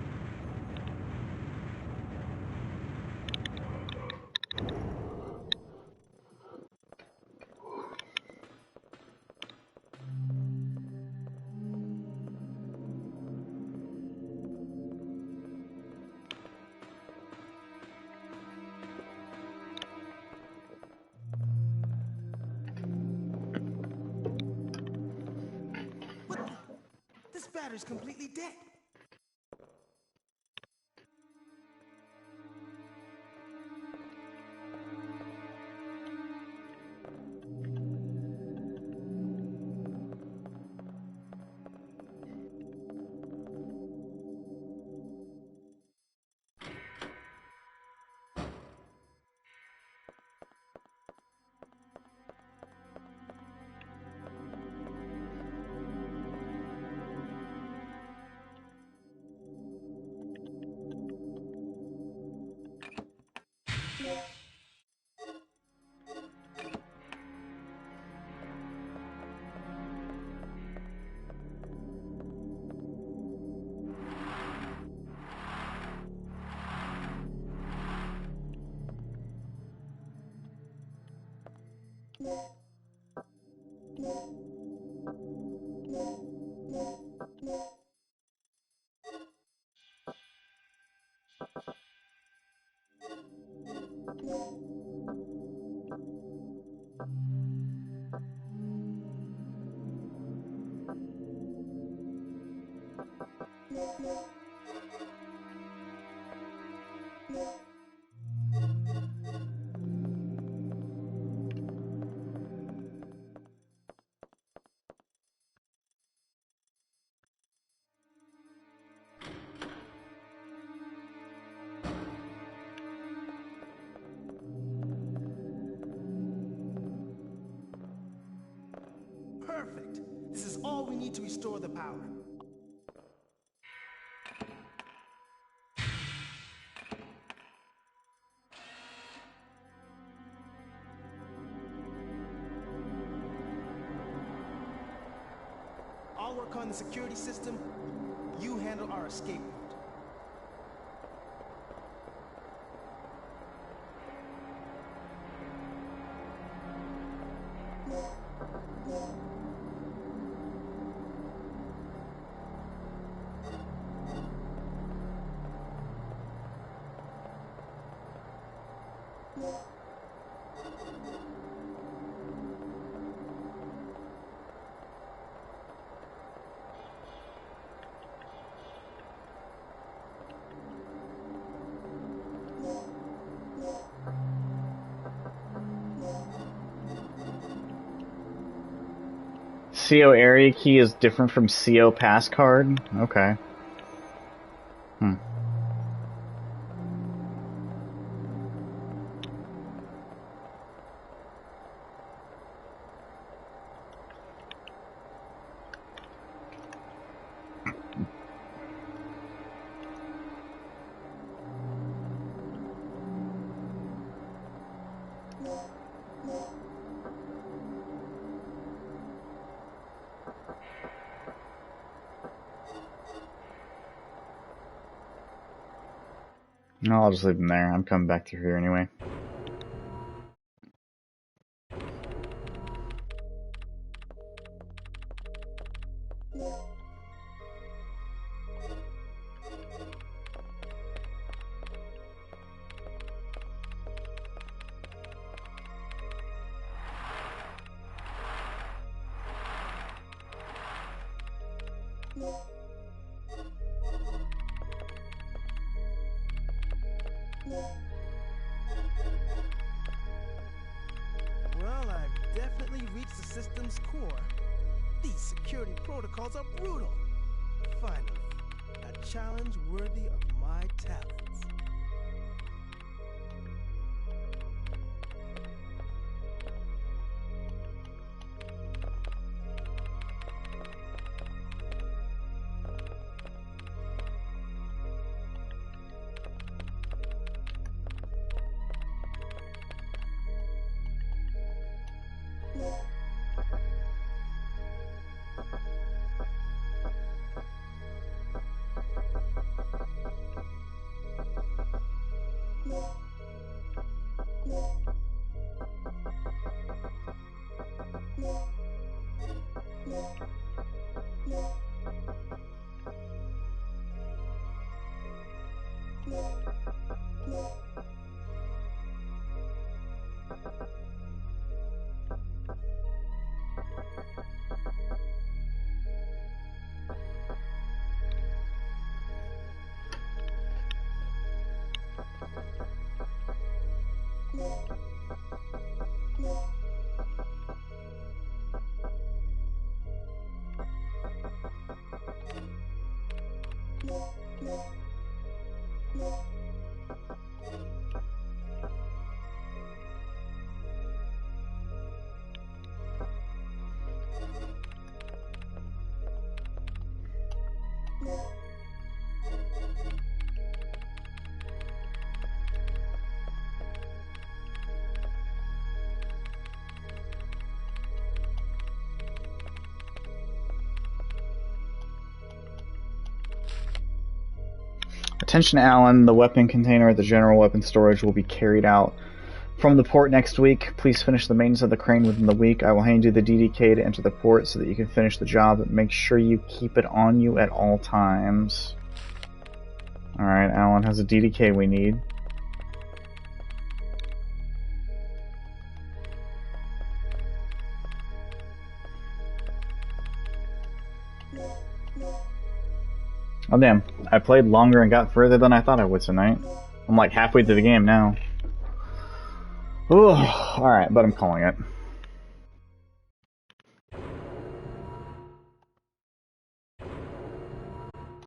What the? This battery's completely dead. Perfect. This is all we need to restore the power. I'll work on the security system. You handle our escape route. CO area key is different from CO pass card? Okay. No, I'll just leave them there. I'm coming back through here anyway. Well, I've definitely reached the system's core. These security protocols are brutal. Finally, a challenge worthy of my talents. Attention, Alan. The weapon container at the general weapon storage will be carried out from the port next week. Please finish the maintenance of the crane within the week. I will hand you the DDK to enter the port so that you can finish the job, but make sure you keep it on you at all times. Alright, Alan has a DDK we need. Oh damn, I played longer and got further than I thought I would tonight. I'm like halfway through the game now. Ooh, alright, but I'm calling it.